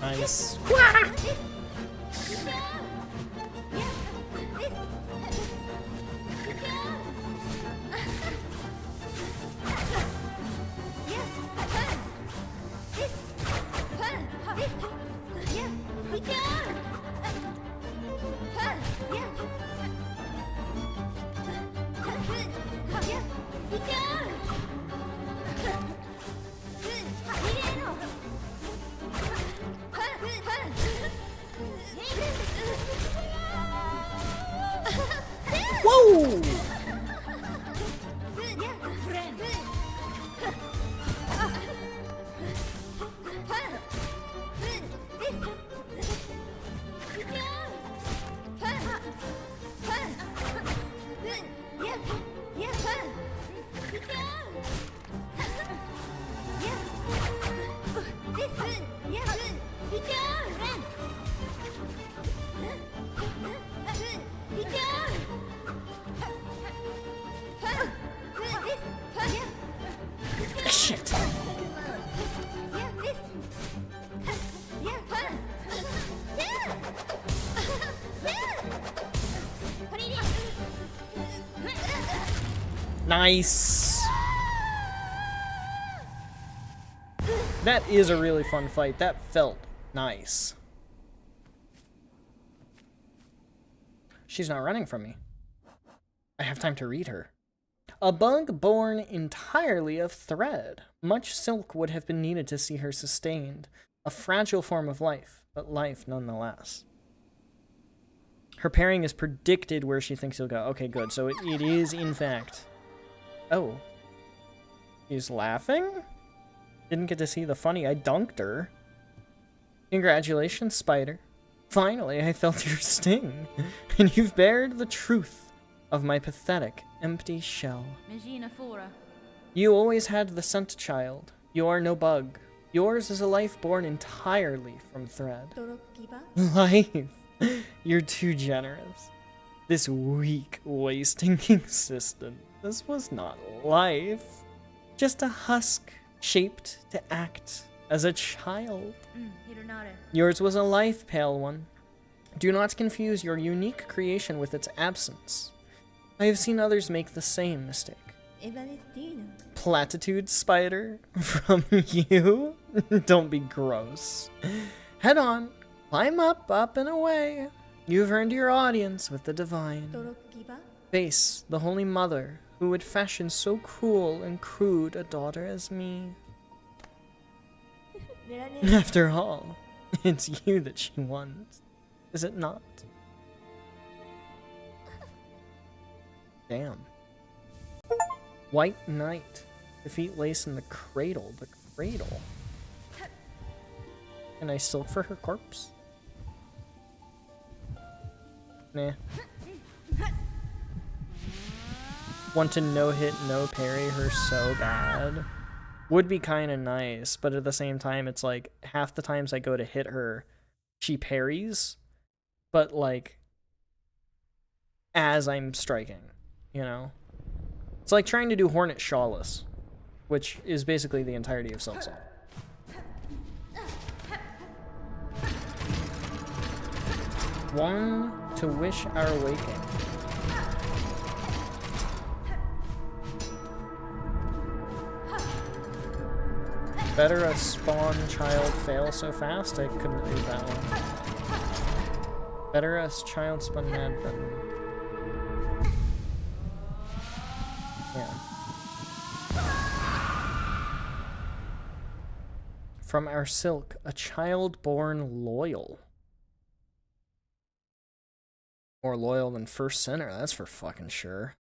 Nice. Whoa! Shit. Nice. That is a really fun fight. That felt nice. She's not running from me. I have time to read her. A bug born entirely of thread. Much silk would have been needed to see her sustained. A fragile form of life, but life nonetheless. Her pairing is predicted where she thinks he'll go. Okay, good. So it is, in fact... Oh. She's laughing? Didn't get to see the funny. I dunked her. Congratulations, Spider. Finally, I felt your sting. And you've bared the truth of my pathetic, empty shell. You always had the scent, child. You are no bug. Yours is a life born entirely from thread. Life. You're too generous. This weak, wasting existence. This was not life. Just a husk shaped to act as a child. Yours was a life, pale one. Do not confuse your unique creation with its absence. I have seen others make the same mistake. Platitude, Spider? From you? Don't be gross. Head on. Climb up, and away. You've earned your audience with the divine. Face the Holy Mother, who would fashion so cruel and crude a daughter as me. After all, it's you that she wants, is it not? Damn. White Knight. Defeat Lace in the cradle. The cradle. Can I silk for her corpse? Nah. Want to no-hit, no-parry her so bad. Would be kind of nice, but at the same time, it's like, half the times I go to hit her, she parries, but like, as I'm striking, you know? It's like trying to do Hornet Shawless, which is basically the entirety of Silksong. One to wish our waking. Better a spawn child fail so fast? I couldn't read that one. Better a child spawn mad than... Yeah. From our silk, a child born loyal. More loyal than First Sinner, that's for fucking sure.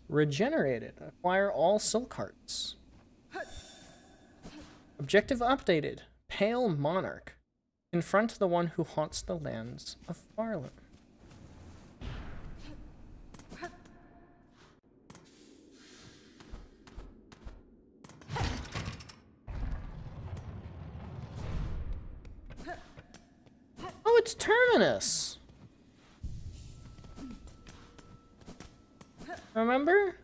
Regenerated. Acquire all silk hearts. Objective updated. Pale Monarch. Confront the one who haunts the lands of Farland. Oh, it's Terminus! Remember?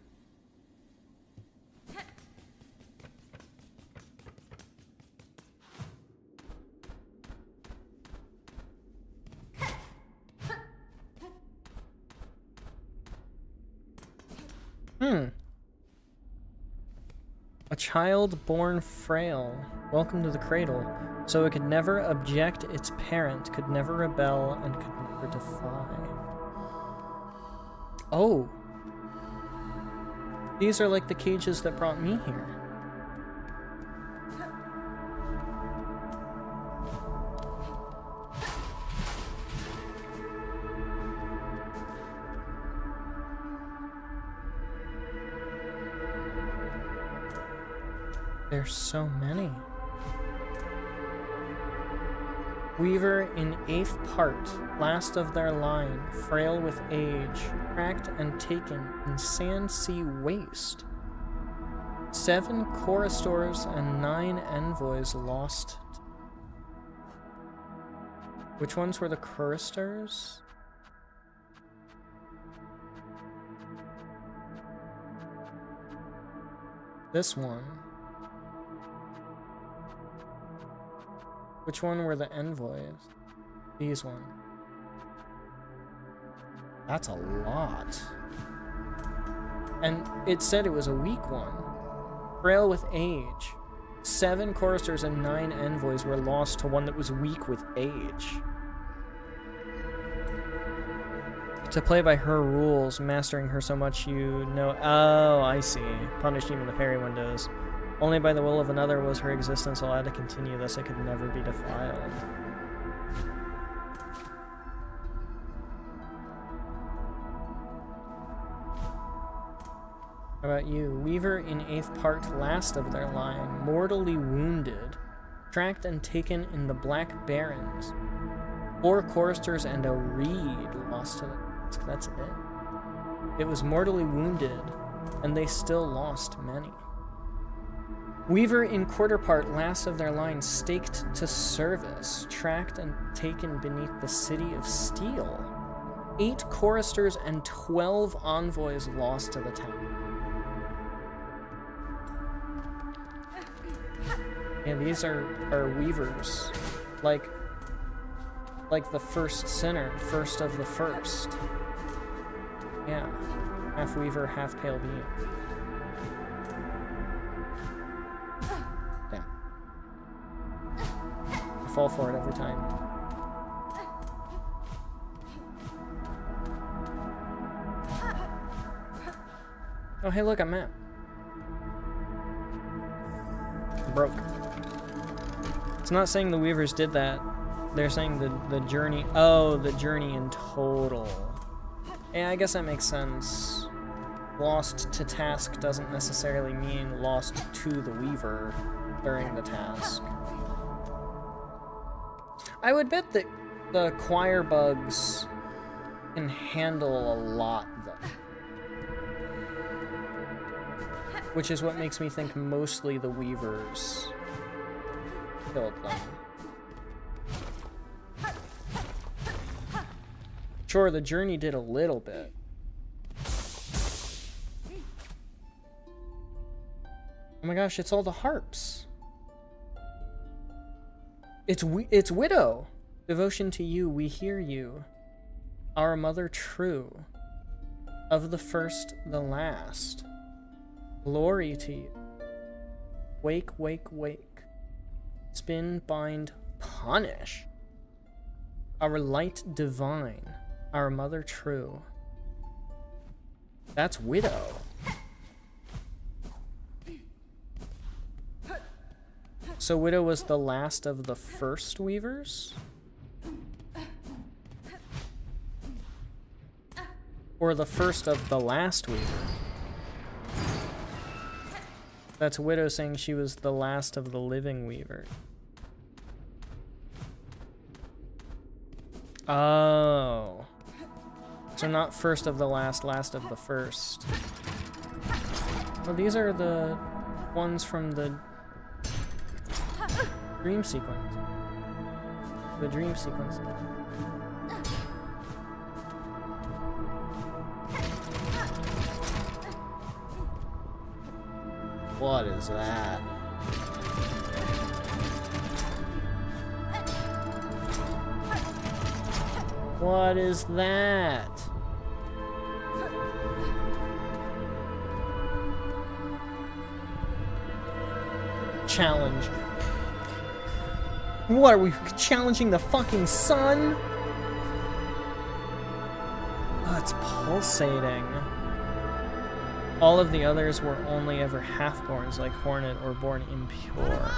A child born frail, welcome to the cradle, so it could never object its parent, could never rebel, and could never defy. Oh. These are like the cages that brought me here. There's so many. Weaver in 8th part, last of their line, frail with age, tracked and taken in Sand Sea Waste. 7 choristors and 9 envoys lost. Which ones were the choristors? This one. Which one were the envoys? These one. That's a lot. And it said it was a weak one. Frail with age. 7 choristers and 9 envoys were lost to one that was weak with age. To play by her rules, mastering her so much you know. Oh, I see. Punished even the parry windows. Only by the will of another was her existence allowed to continue, thus it could never be defiled. How about you? Weaver in 8th part, last of their line, mortally wounded, tracked and taken in the Black Barrens. 4 choristers and a reed lost to the task. That's it. It was mortally wounded, and they still lost many. Weaver in quarter part, last of their line, staked to service, tracked and taken beneath the city of steel. 8 choristers and 12 envoys lost to the town. Yeah, these are weavers. Like the first sinner, first of the first. Yeah. Half weaver, half pale being. Damn. I fall for it every time. Oh, hey, look, a map. Broke. It's not saying the weavers did that. They're saying the journey. Oh, the journey in total. Yeah, I guess that makes sense. Lost to task doesn't necessarily mean lost to the weaver during the task. I would bet that the choir bugs can handle a lot, though. Which is what makes me think mostly the weavers killed them. Sure, the journey did a little bit. Oh my gosh, it's all the harps. It's Widow. Devotion to you, we hear you. Our mother true. Of the first, the last. Glory to you. Wake, wake, wake. Spin, bind, punish. Our light divine. Our mother true. That's Widow. So Widow was the last of the first weavers? Or the first of the last weaver? That's Widow saying she was the last of the living weaver. Oh. So not first of the last, last of the first. Well, these are the ones from the dream sequence. The dream sequence. What is that? What is that? challenge. What, are we challenging the fucking sun? Oh, it's pulsating. All of the others were only ever half-borns, like Hornet or born impure.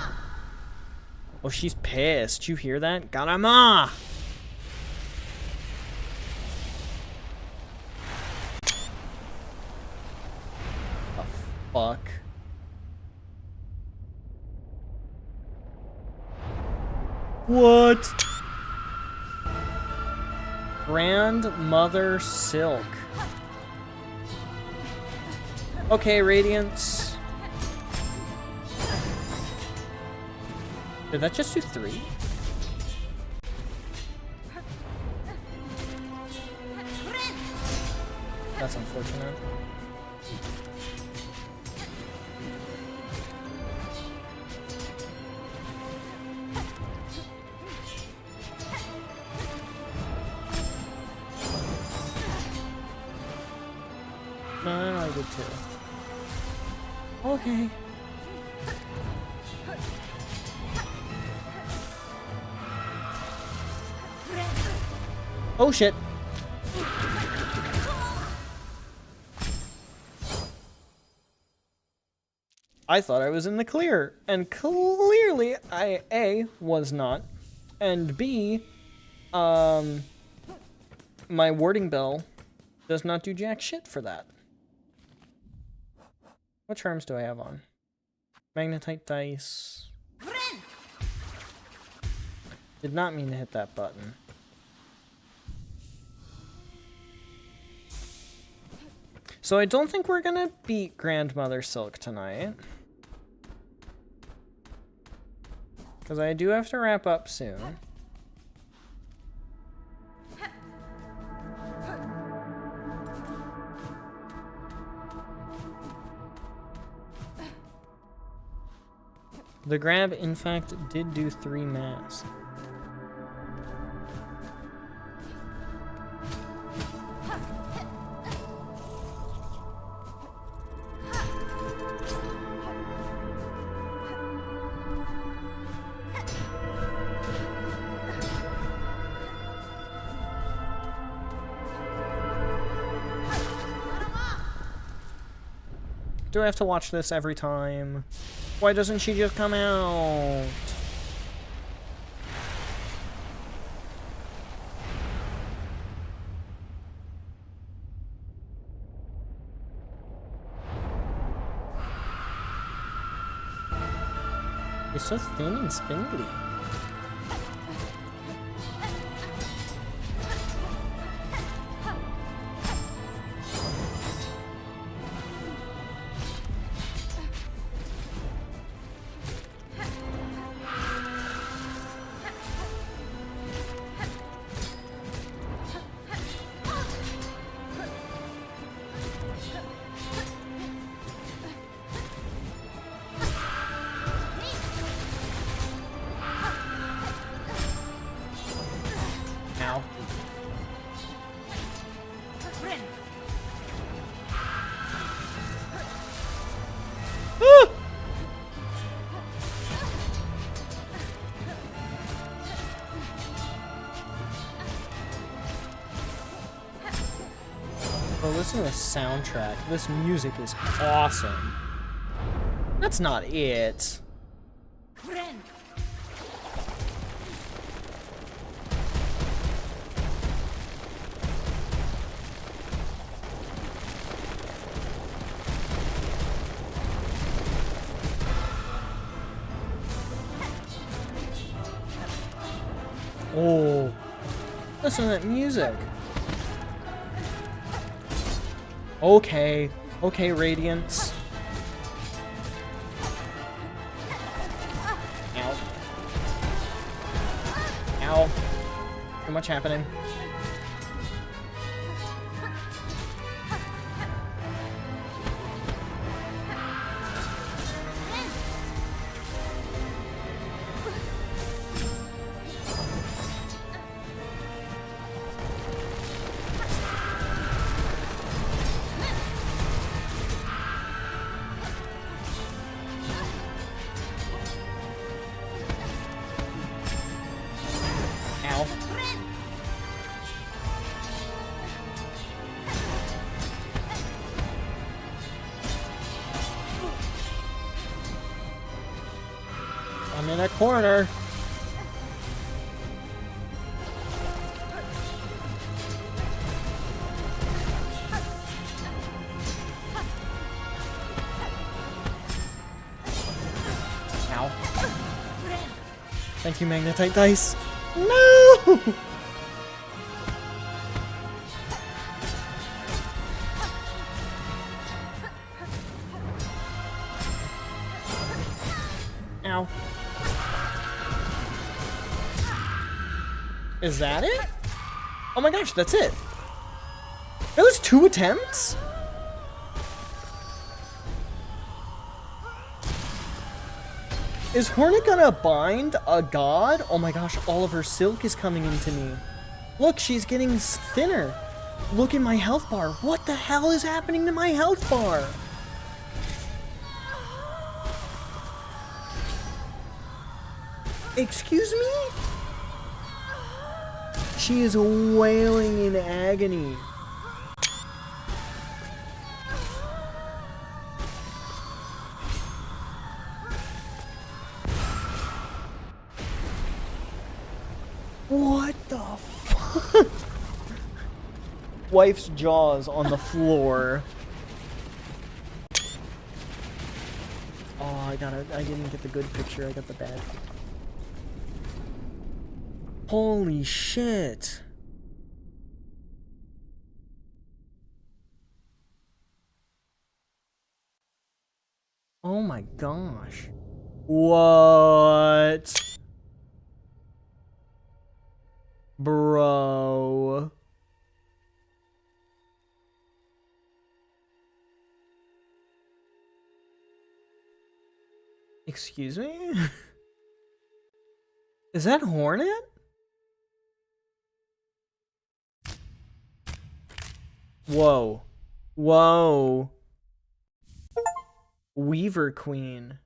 Oh, she's pissed. You hear that? Garama! The fuck? What? Grandmother Silk. Okay, Radiance. Did that just do 3? That's unfortunate. No, I did too. Okay. Oh shit. I thought I was in the clear, and clearly I A, was not, and B, my warding bell does not do jack shit for that. What charms do I have on? Magnetite dice. Did not mean to hit that button. So I don't think we're gonna beat Grandmother Silk tonight. Because I do have to wrap up soon. The grab, in fact, did do 3 mass. Do I have to watch this every time? Why doesn't she just come out? You're so thin and spindly. Bro, listen to the soundtrack. This music is awesome. That's not it. Oh, listen to that music. Okay, okay, Radiance. Ow. Ow. Too much happening. I'm in a corner. Ow. Thank you, Magnetite Dice. No! Ow. Is that it? Oh my gosh, that's it. That was 2 attempts? Is Hornet gonna bind a god? Oh my gosh, all of her silk is coming into me. Look, she's getting thinner. Look at my health bar. What the hell is happening to my health bar? Excuse me? She is wailing in agony. What the fuck? Wife's jaws on the floor. Oh, I didn't get the good picture, I got the bad. Holy shit. Oh my gosh. What? Bro. Excuse me? Is that Hornet? Whoa. Whoa. Weaver Queen.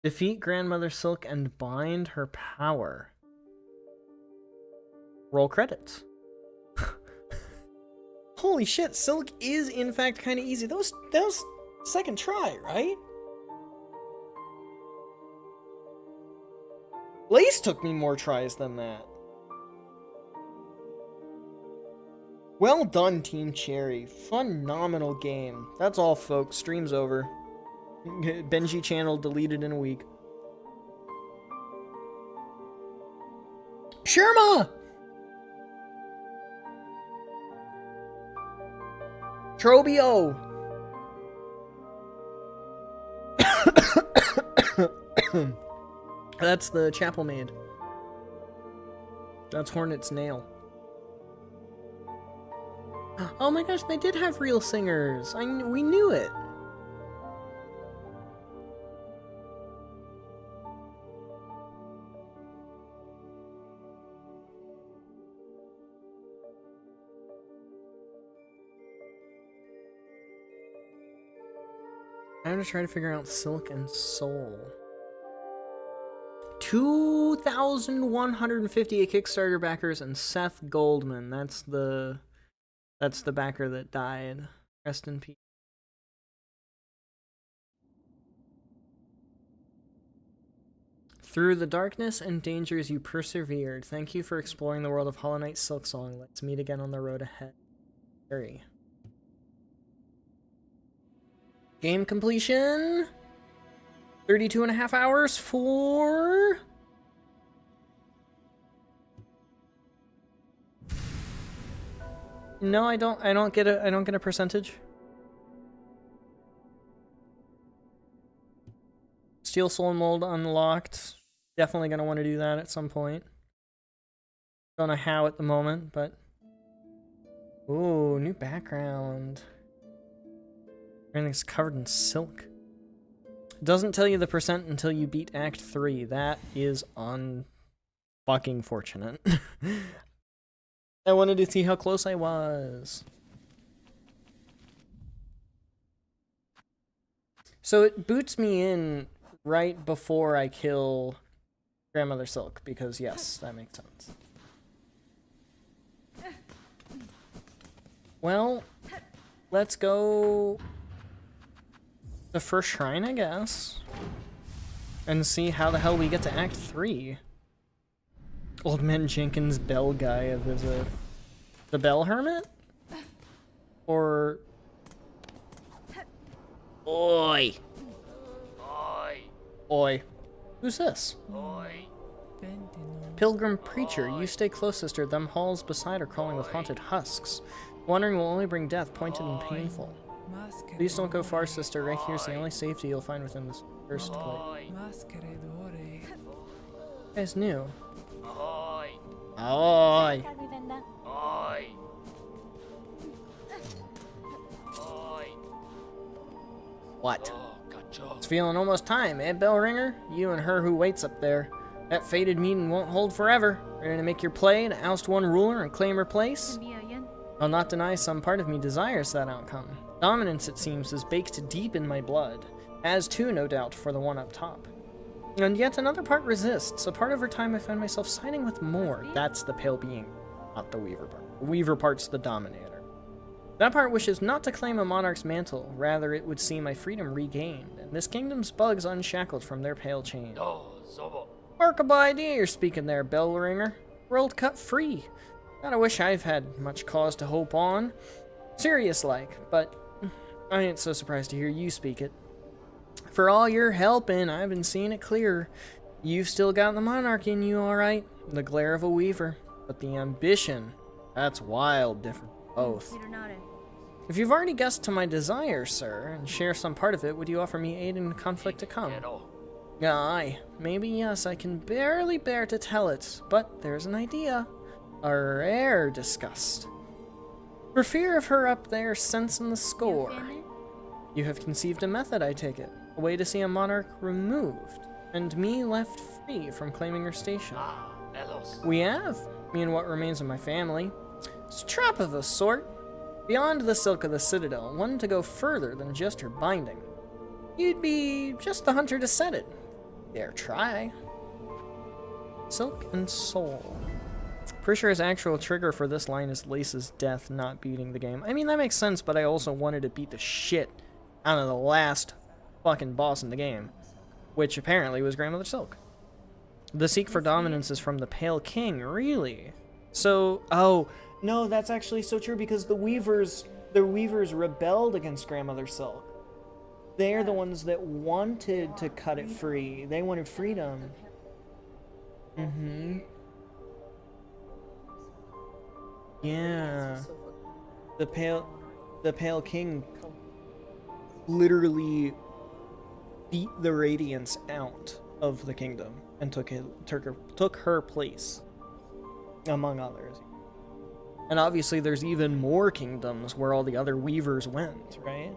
Defeat Grandmother Silk and bind her power. Roll credits. Holy shit, Silk is in fact kind of easy. That was second try, right? Lace took me more tries than that. Well done, Team Cherry. Phenomenal game. That's all, folks. Stream's over. Benji channel deleted in a week. Sherma! Trobio! That's the chapel maid. That's Hornet's nail. Oh my gosh, they did have real singers. We knew it. I have to try to figure out Silk and Soul. 2,158 Kickstarter backers and Seth Goldman. That's the backer that died. Rest in peace. Through the darkness and dangers you persevered. Thank you for exploring the world of Hollow Knight Silksong. Let's meet again on the road ahead. Harry. Game completion. 32.5 hours for... No, I don't get a percentage. Steel Soul Mold unlocked. Definitely gonna want to do that at some point. Don't know how at the moment, but... Ooh, new background. Everything's covered in silk. It doesn't tell you the percent until you beat Act 3. That is fucking fortunate. I wanted to see how close I was. So it boots me in right before I kill Grandmother Silk, because yes, that makes sense. Well, let's go the first shrine, I guess. and see how the hell we get to Act 3. Old Man Jenkins Bell guy a visit. The Bell Hermit? Or... Oi! Oi! Oi. Who's this? Oi! Pilgrim Preacher, you stay close, sister. Them halls beside are crawling with haunted husks. Wandering will only bring death, pointed and painful. Please don't go far, sister. Right here's the only safety you'll find within this cursed place. You guys knew. Oi! Oi! Oi! Oi! What? Oh, gotcha. It's feeling almost time, eh, bell ringer? You and her who waits up there. That fated meeting won't hold forever. Ready to make your play to oust one ruler and claim her place? I'll not deny some part of me desires that outcome. Dominance, it seems, is baked deep in my blood, as too, no doubt, for the one up top. And yet another part resists. A part over time I find myself siding with more. That's the pale being, not the weaver part. The weaver part's the dominator. That part wishes not to claim a monarch's mantle, rather it would see my freedom regained, and this kingdom's bugs unshackled from their pale chain. No, Zobo. Workable idea you're speaking there, bell ringer. World cut free. Kinda wish I've had much cause to hope on. Serious-like, but I ain't so surprised to hear you speak it. For all your helping, I've been seeing it clear. You've still got the monarch in you, alright. The glare of a weaver. But the ambition, that's wild different. Both. If you've already guessed to my desire, sir, and share some part of it, would you offer me aid in the conflict to come? Aye, maybe yes, I can barely bear to tell it, but there's an idea. A rare disgust. For fear of her up there sensing the score. You have conceived a method, I take it. A way to see a monarch removed, and me left free from claiming her station. We have, me and what remains of my family. It's a trap of a sort. Beyond the silk of the citadel, one to go further than just her binding. You'd be just the hunter to set it. Dare try. Silk and soul. Pretty sure his actual trigger for this line is Lace's death, not beating the game. I mean, that makes sense, but I also wanted to beat the shit out of the last fucking boss in the game, which apparently was Grandmother Silk. The seek for dominance is from the Pale King, really? So, oh, no, that's actually so true, because the Weavers rebelled against Grandmother Silk. They're the ones that wanted to cut it free. They wanted freedom. Mm-hmm. Yeah. The Pale King literally beat the Radiance out of the kingdom and took her place, among others. And obviously there's even more kingdoms where all the other weavers went, right?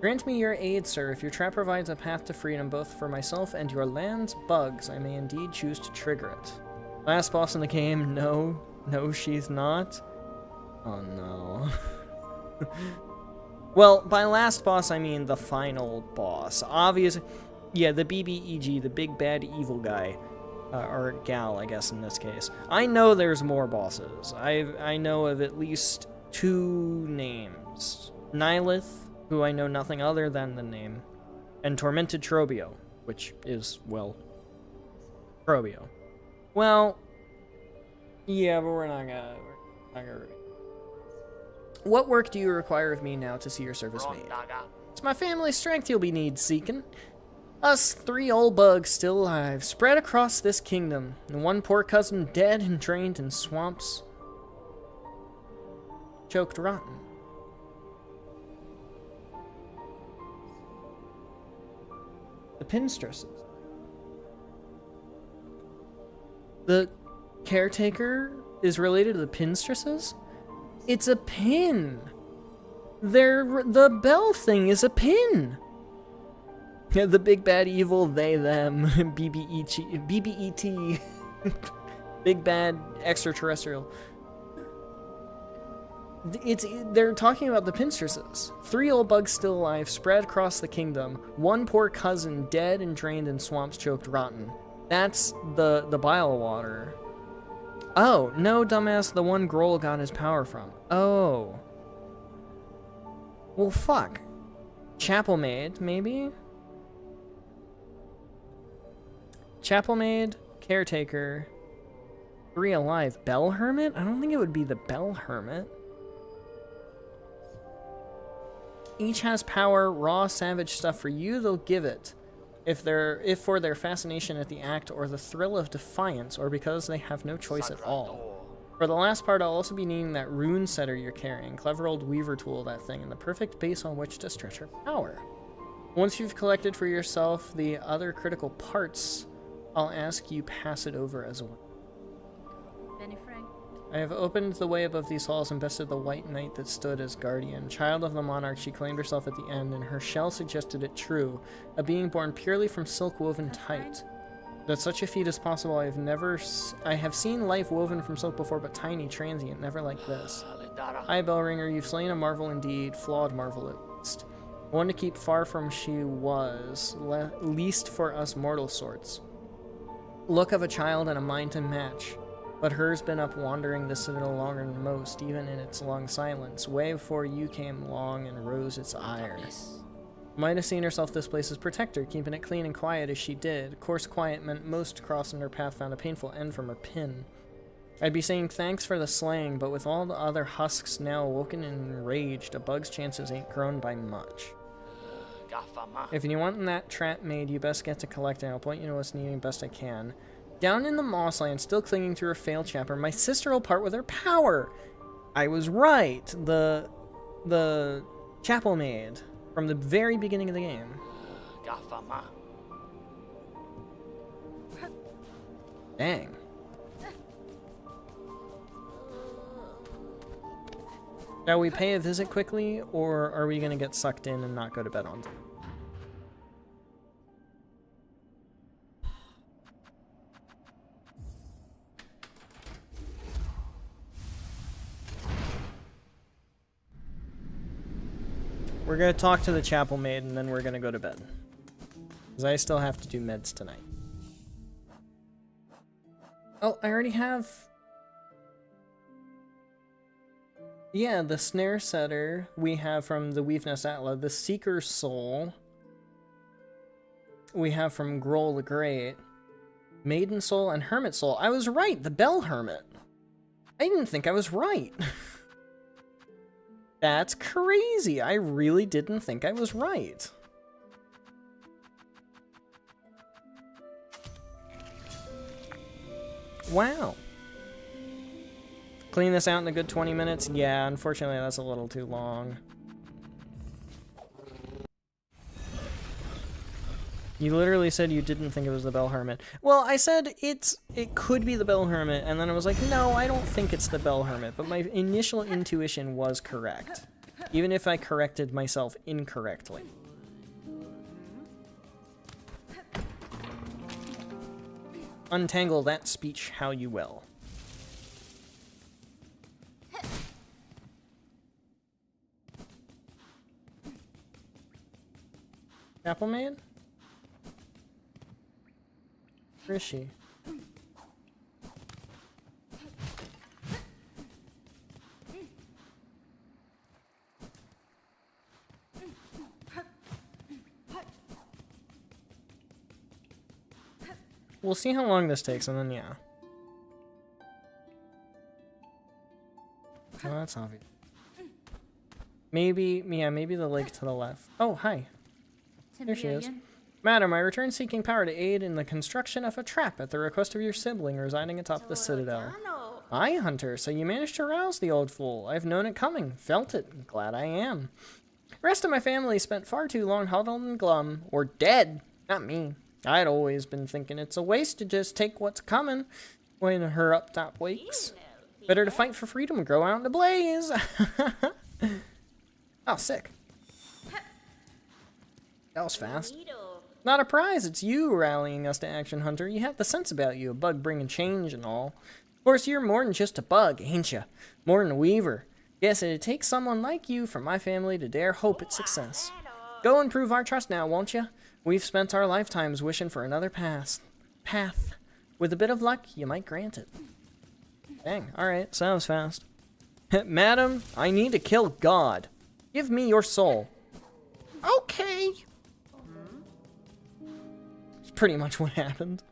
Grant me your aid, sir. If your trap provides a path to freedom both for myself and your land's bugs, I may indeed choose to trigger it. Last boss in the game, no, she's not. Oh no. Well, by last boss, I mean the final boss. Obviously, yeah, the BBEG, the big bad evil guy. Or gal, I guess, in this case. I know there's more bosses. I know of at least 2 names. Nihilith, who I know nothing other than the name, and Tormented Trobio, which is, well, Trobio. Well, yeah, but we're not gonna... What work do you require of me now to see your service made? It's my family's strength you'll be seeking. Us 3 old bugs still alive, spread across this kingdom, and one poor cousin dead and drained in swamps, choked rotten. The pinstresses. The caretaker is related to the pinstresses? It's a pin! The bell thing is a pin! Yeah, the big bad evil, they, them, BBET, big bad extraterrestrial. They're talking about the pinstresses. 3 old bugs still alive, spread across the kingdom. One poor cousin dead and drained in swamps, choked rotten. That's the bile water. Oh, no, dumbass, the one Grohl got his power from. Oh. Well, fuck. Chapel maid, maybe? Chapel maid, caretaker, 3 alive. Bell hermit? I don't think it would be the bell hermit. Each has power, raw, savage stuff. For you, they'll give it. If for their fascination at the act or the thrill of defiance, or because they have no choice at all. For the last part, I'll also be needing that rune setter you're carrying. Clever old weaver tool, that thing, and the perfect base on which to stretch her power. Once you've collected for yourself the other critical parts, I'll ask you pass it over as well. Benny Frank. I have opened the way above these halls and bested the white knight that stood as guardian. Child of the monarch, she claimed herself at the end, and her shell suggested it true, a being born purely from silk woven tight. That such a feat is possible, I have seen life woven from silk before, but tiny, transient, never like this. Hi, Bellringer, you've slain a marvel indeed, flawed marvel at least. One to keep far from she was, least for us mortal sorts. Look of a child and a mind to match. But hers been up wandering the citadel longer than most, even in its long silence, way before you came along and rose its ire. Might have seen herself this place's protector, keeping it clean and quiet as she did. Of course, quiet meant most crossing her path found a painful end from her pin. I'd be saying thanks for the slaying, but with all the other husks now awoken and enraged, a bug's chances ain't grown by much. If you want that trap made, you best get to collecting. I'll point you to what's needing best I can. Down in the Mossland, still clinging to her failed chapter, my sister will part with her power. I was right. The chapel maid from the very beginning of the game. Dang. Shall we pay a visit quickly, or are we going to get sucked in and not go to bed on time? We're going to talk to the chapel maid, and then we're going to go to bed. Because I still have to do meds tonight. Oh, I already have... Yeah, the snare setter we have from the Weaveness Atla, the Seeker's Soul we have from Grohl the Great, Maiden Soul, and Hermit Soul. I was right, the Bell Hermit. I didn't think I was right. That's crazy. I really didn't think I was right. Wow. Clean this out in a good 20 minutes? Yeah, unfortunately that's a little too long. You literally said you didn't think it was the Bell Hermit. Well, I said it could be the Bell Hermit, and then I was like, no, I don't think it's the Bell Hermit, but my initial intuition was correct. Even if I corrected myself incorrectly. Untangle that speech how you will. Chapel maid? Where is she? We'll see how long this takes, and then yeah. Oh, that's obvious. Maybe, yeah, maybe the lake to the left. Oh, hi. There she is. Madam, I return seeking power to aid in the construction of a trap at the request of your sibling residing atop the citadel. Aye, Hunter, so you managed to rouse the old fool. I've known it coming, felt it, glad I am. The rest of my family spent far too long huddled and glum, or dead, not me. I'd always been thinking it's a waste to just take what's coming when her up top wakes. Better to fight for freedom and grow out in a blaze. Oh, sick. That was fast. Not a prize, it's you rallying us to action, Hunter. You have the sense about you, a bug bringing change and all. Of course, you're more than just a bug, ain't you? More than a weaver. Yes, it'd take someone like you from my family to dare hope at success. Go and prove our trust now, won't you? We've spent our lifetimes wishing for another path. With a bit of luck, you might grant it. Dang, alright, sounds fast. Madam, I need to kill God. Give me your soul. Okay. It's pretty much what happened.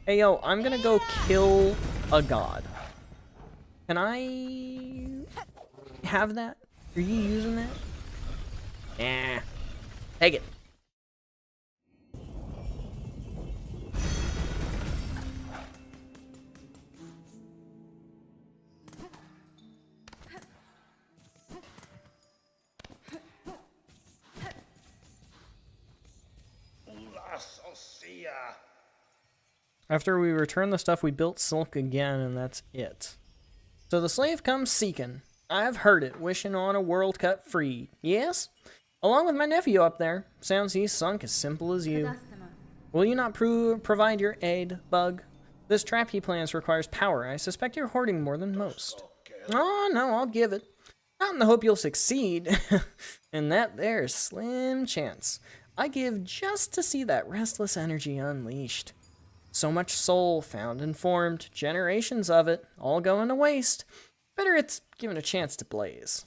Hey, yo, I'm gonna go kill a god. Can I have that? Are you using that? Yeah. Take it. After we return the stuff, we built Silk again, and that's it. So the slave comes seeking. I've heard it, wishing on a world cut free. Yes? Along with my nephew up there. Sounds he's sunk as simple as you. Will you not provide your aid, Bug? This trap he plans requires power. I suspect you're hoarding more than most. Oh, no, I'll give it. Not in the hope you'll succeed. And that there's slim chance. I give just to see that restless energy unleashed. So much soul found and formed, generations of it, all going to waste. Better it's given a chance to blaze.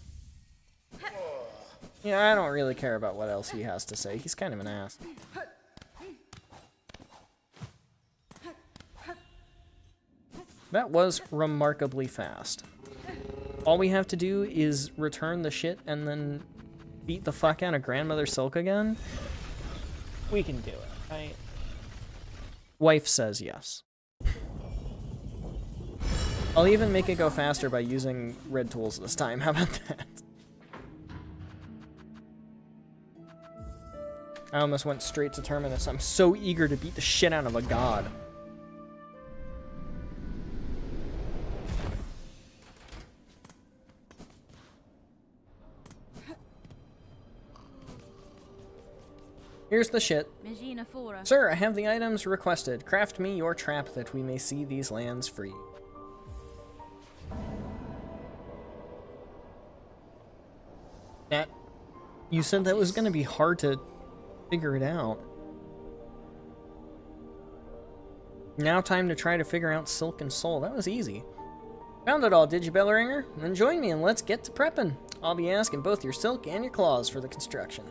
Yeah, I don't really care about what else he has to say. He's kind of an ass. That was remarkably fast. All we have to do is return the shit and then beat the fuck out of Grandmother Silk again. We can do it, right? Wife says yes. I'll even make it go faster by using red tools this time. How about that? I almost went straight to Terminus. I'm so eager to beat the shit out of a god. Here's the shit. Sir, I have the items requested. Craft me your trap that we may see these lands free. Nat, you said that was going to be hard to figure it out. Now time to try to figure out Silk and Soul. That was easy. Found it all, did you, Bellringer? Then join me and let's get to prepping. I'll be asking both your Silk and your Claws for the construction.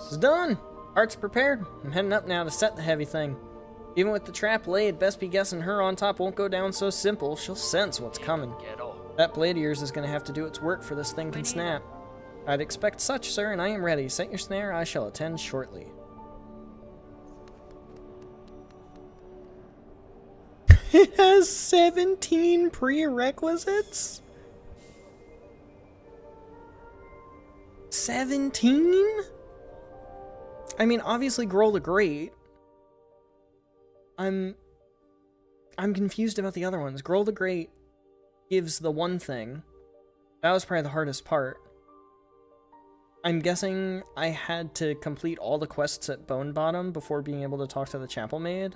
It's done! Art's prepared. I'm heading up now to set the heavy thing. Even with the trap laid, best be guessing her on top won't go down so simple. She'll sense what's coming. That blade of yours is going to have to do its work for this thing can snap. I'd expect such, sir, and I am ready. Set your snare, I shall attend shortly. It has 17 prerequisites? 17? I mean, obviously Grohl the Great. I'm confused about the other ones. Grohl the Great gives the one thing. That was probably the hardest part. I'm guessing I had to complete all the quests at Bone Bottom before being able to talk to the Chapel Maid,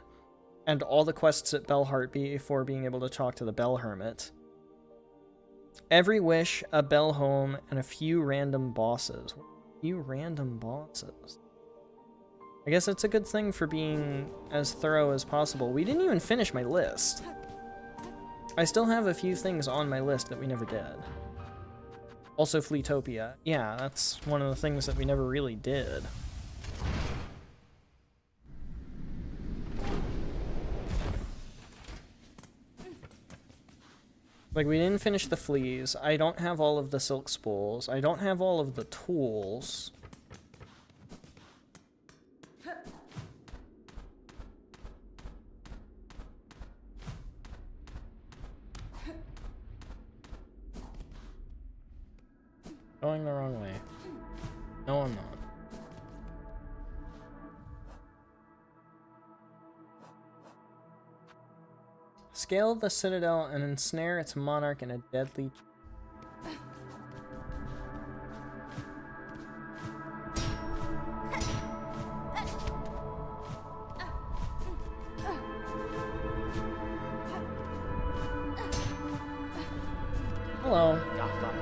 and all the quests at Bellheart before being able to talk to the Bell Hermit. Every wish, a bell home, and a few random bosses. A few random bosses. I guess it's a good thing for being as thorough as possible. We didn't even finish my list. I still have a few things on my list that we never did. Also Fleetopia. Yeah, that's one of the things that we never really did. Like, we didn't finish the fleas. I don't have all of the silk spools. I don't have all of the tools. Going the wrong way. No, I'm not. Scale the citadel and ensnare its monarch in a deadly... Hello.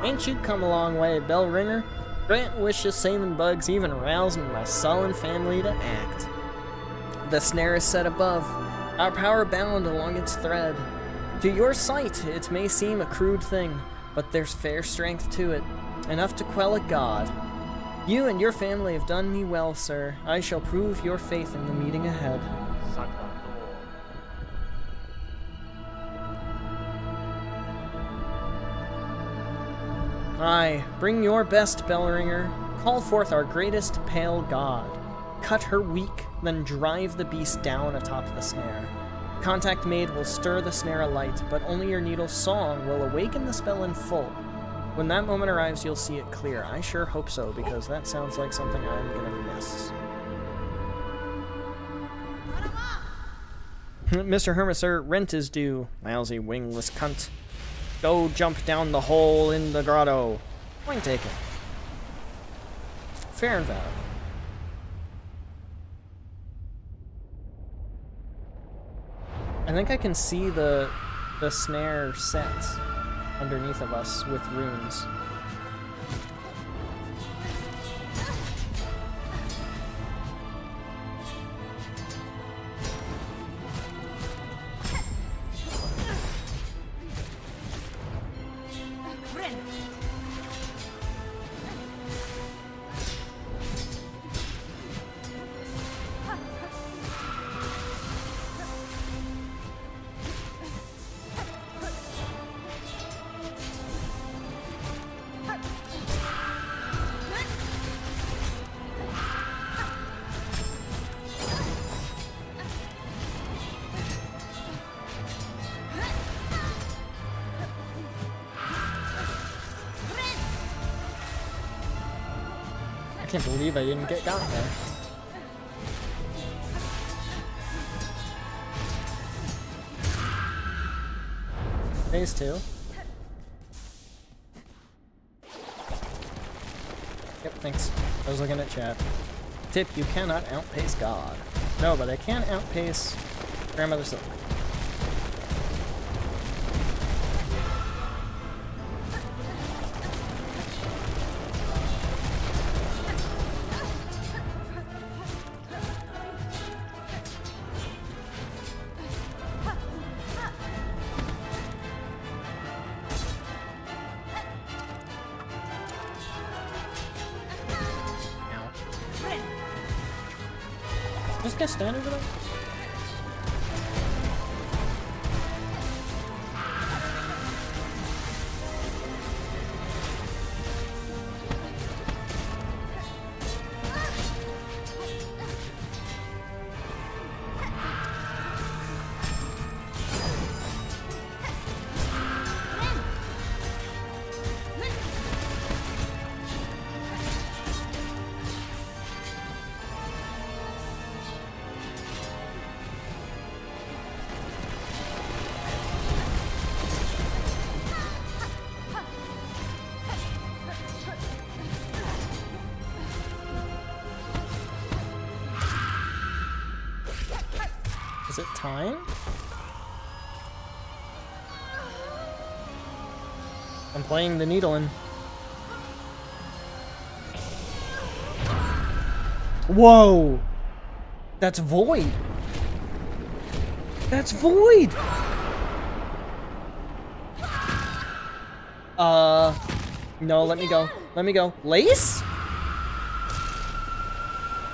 Ain't you come a long way, bell ringer? Grant wishes saving bugs, even rousing my sullen family to act. The snare is set above, our power bound along its thread. To your sight, it may seem a crude thing, but there's fair strength to it, enough to quell a god. You and your family have done me well, sir. I shall prove your faith in the meeting ahead. Aye, bring your best, Bellringer. Call forth our greatest pale god. Cut her weak, then drive the beast down atop the snare. Contact made will stir the snare alight, but only your needle's song will awaken the spell in full. When that moment arrives, you'll see it clear. I sure hope so, because that sounds like something I'm gonna miss. Mr. Hermit, sir, rent is due. Lousy wingless cunt. Go jump down the hole in the grotto. Point taken. Fair and valid. I think I can see the snare set underneath of us with runes. I can't believe I didn't get down there. Phase 2. Yep, thanks. I was looking at chat. Tip, you cannot outpace God. No, but I can outpace Grandmother Silk. Just get stand over there. Is it time? I'm playing the needling. Whoa! That's void! That's void! No, let me go. Let me go. Lace?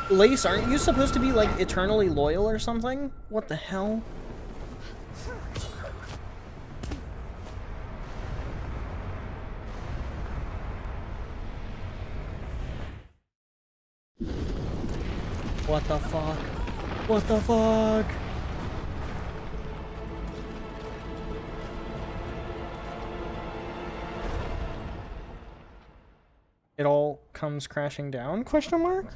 Lace, aren't you supposed to be, like, eternally loyal or something? What the hell? What the fuck? What the fuck? It all comes crashing down? Question mark?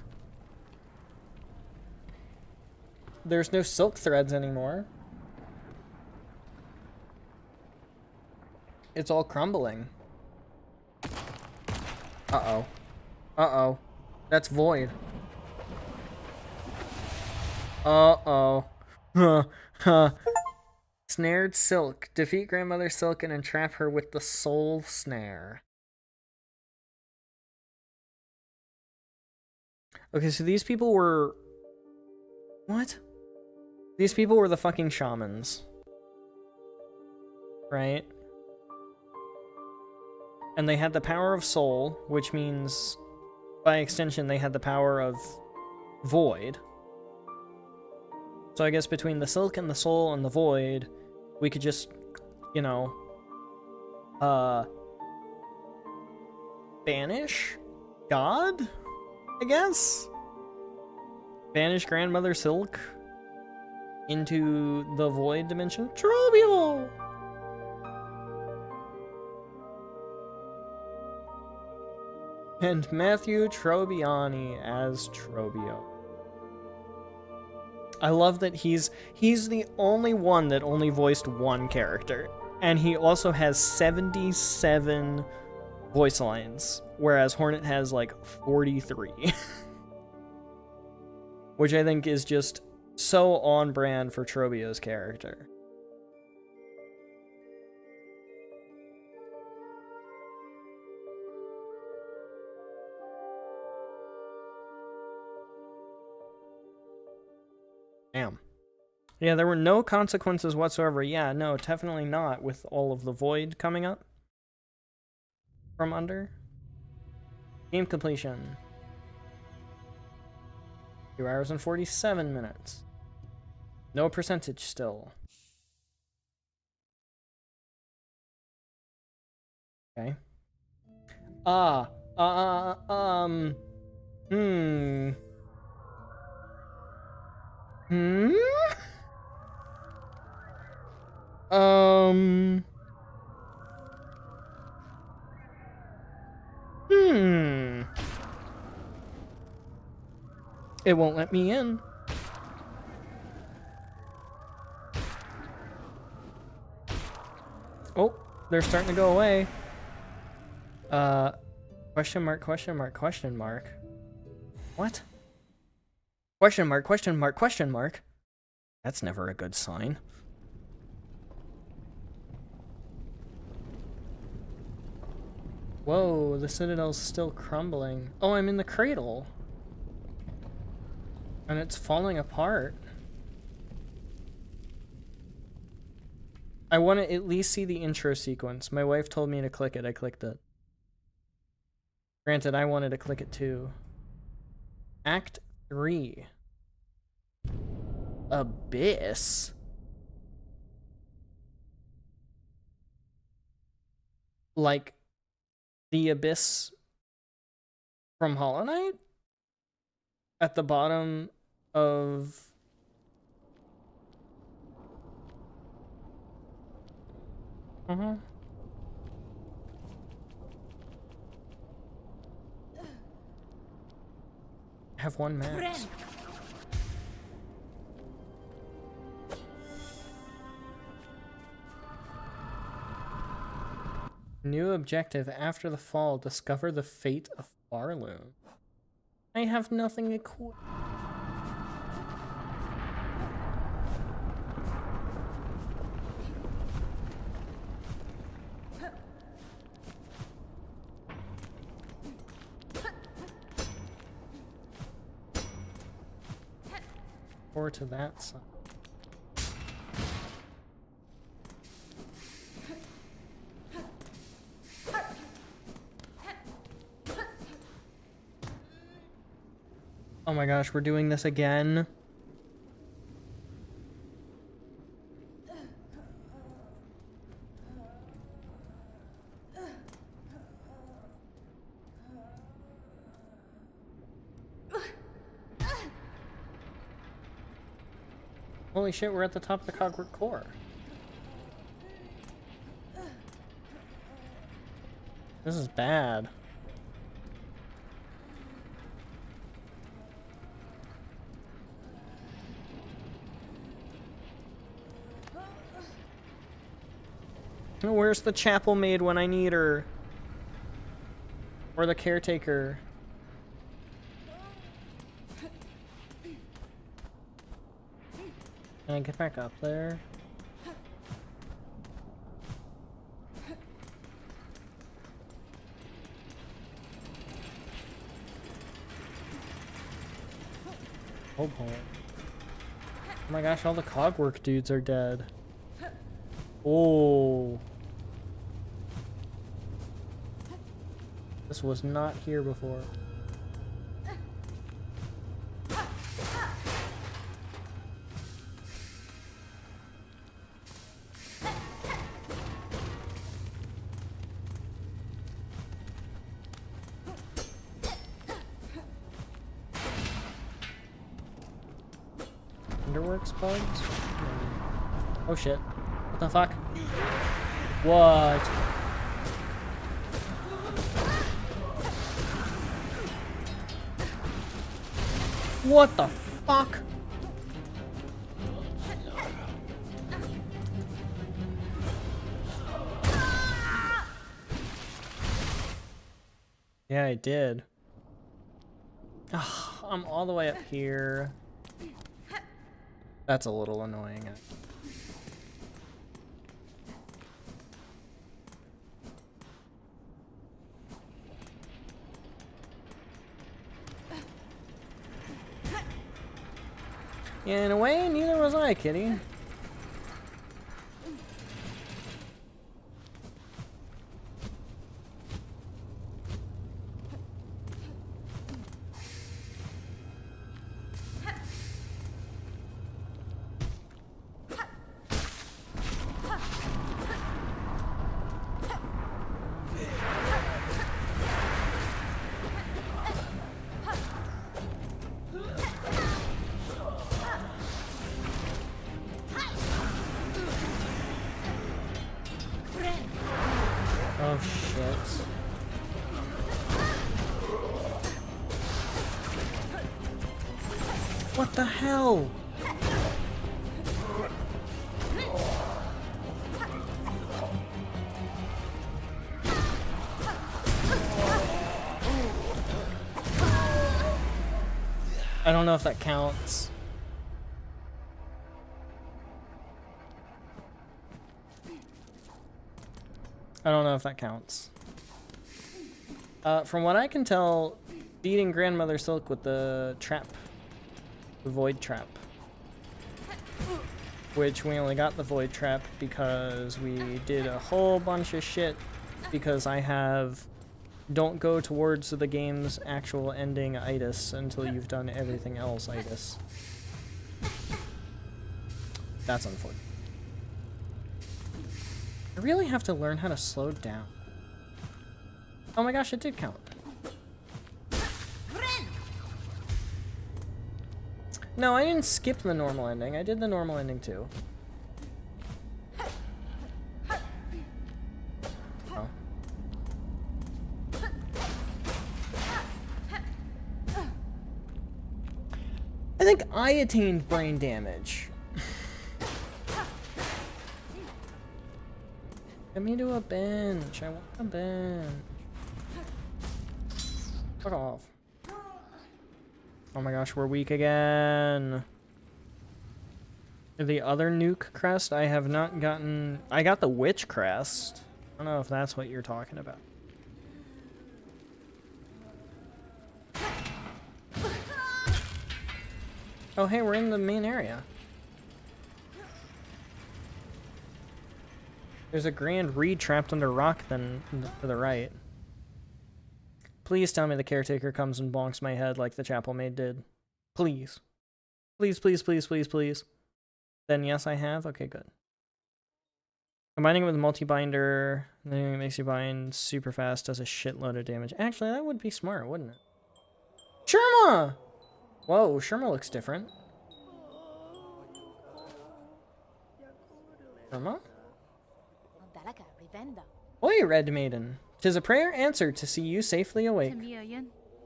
There's no silk threads anymore. It's all crumbling. Uh-oh. Uh-oh. That's void. Uh-oh. Huh. Huh. Snared Silk. Defeat Grandmother Silk and entrap her with the soul snare. Okay, so these people were... What? These people were the fucking shamans. right? And they had the power of soul, which means, by extension, they had the power of void. So I guess between the silk and the soul and the void, we could just, you know, banish God, I guess? Banish Grandmother Silk into the void dimension. Trobio! And Matthew Trobiani as Trobio. I love that he's the only one that only voiced one character. And he also has 77 voice lines, whereas Hornet has like 43. Which I think is just so on brand for Trobio's character. Damn. Yeah, there were no consequences whatsoever. Yeah, no, definitely not with all of the void coming up from under. Game completion. 2 hours and 47 minutes. No percentage still. Okay. Hmm? It won't let me in. Oh, they're starting to go away. Question mark, question mark, question mark. What? Question mark, question mark, question mark. That's never a good sign. Whoa, the Citadel's still crumbling. Oh, I'm in the cradle. And it's falling apart. I want to at least see the intro sequence. My wife told me to click it. I clicked it. Granted, I wanted to click it too. Act 3. Abyss. Like the Abyss from Hollow Knight? At the bottom of... I have one max. New objective after the fall. Discover the fate of Barloom. I have nothing equipped. Or to that side. Oh my gosh, we're doing this again. Holy shit, we're at the top of the Cogwork Core. This is bad. Where's the chapel maid when I need her? Or the caretaker? Can I get back up there? Oh boy. Oh my gosh, all the Cogwork dudes are dead. Oh. This was not here before. Underworks bugs? Oh shit. What the fuck? What? What the fuck? Yeah, I did. Ugh, I'm all the way up here. That's a little annoying. Yeah, in a way, neither was I, kitty. Oh shit. What the hell? I don't know if that counts. I don't know if that counts. From what I can tell, beating Grandmother Silk with the trap, the void trap, which we only got the void trap because we did a whole bunch of shit because I have don't go towards the game's actual ending itis until you've done everything else itis. That's unfortunate. I really have to learn how to slow down. Oh my gosh, it did count. No, I didn't skip the normal ending. I did the normal ending too. Oh. I think I attained brain damage. Get me to a bench. I want a bench. Fuck off. Oh my gosh, we're weak again. The other nuke crest, I have not gotten... I got the witch crest. I don't know if that's what you're talking about. Oh hey, we're in the main area. There's a grand reed trapped under rock then to the right. Please tell me the caretaker comes and bonks my head like the chapel maid did. Please. Please, please, please, please, please. Then yes, I have. Okay, good. Combining it with multi-binder, then it makes you bind super fast, does a shitload of damage. Actually, that would be smart, wouldn't it? Sherma! Whoa, Sherma looks different. Sherma? Oi, Red Maiden. 'Tis a prayer answered to see you safely awake.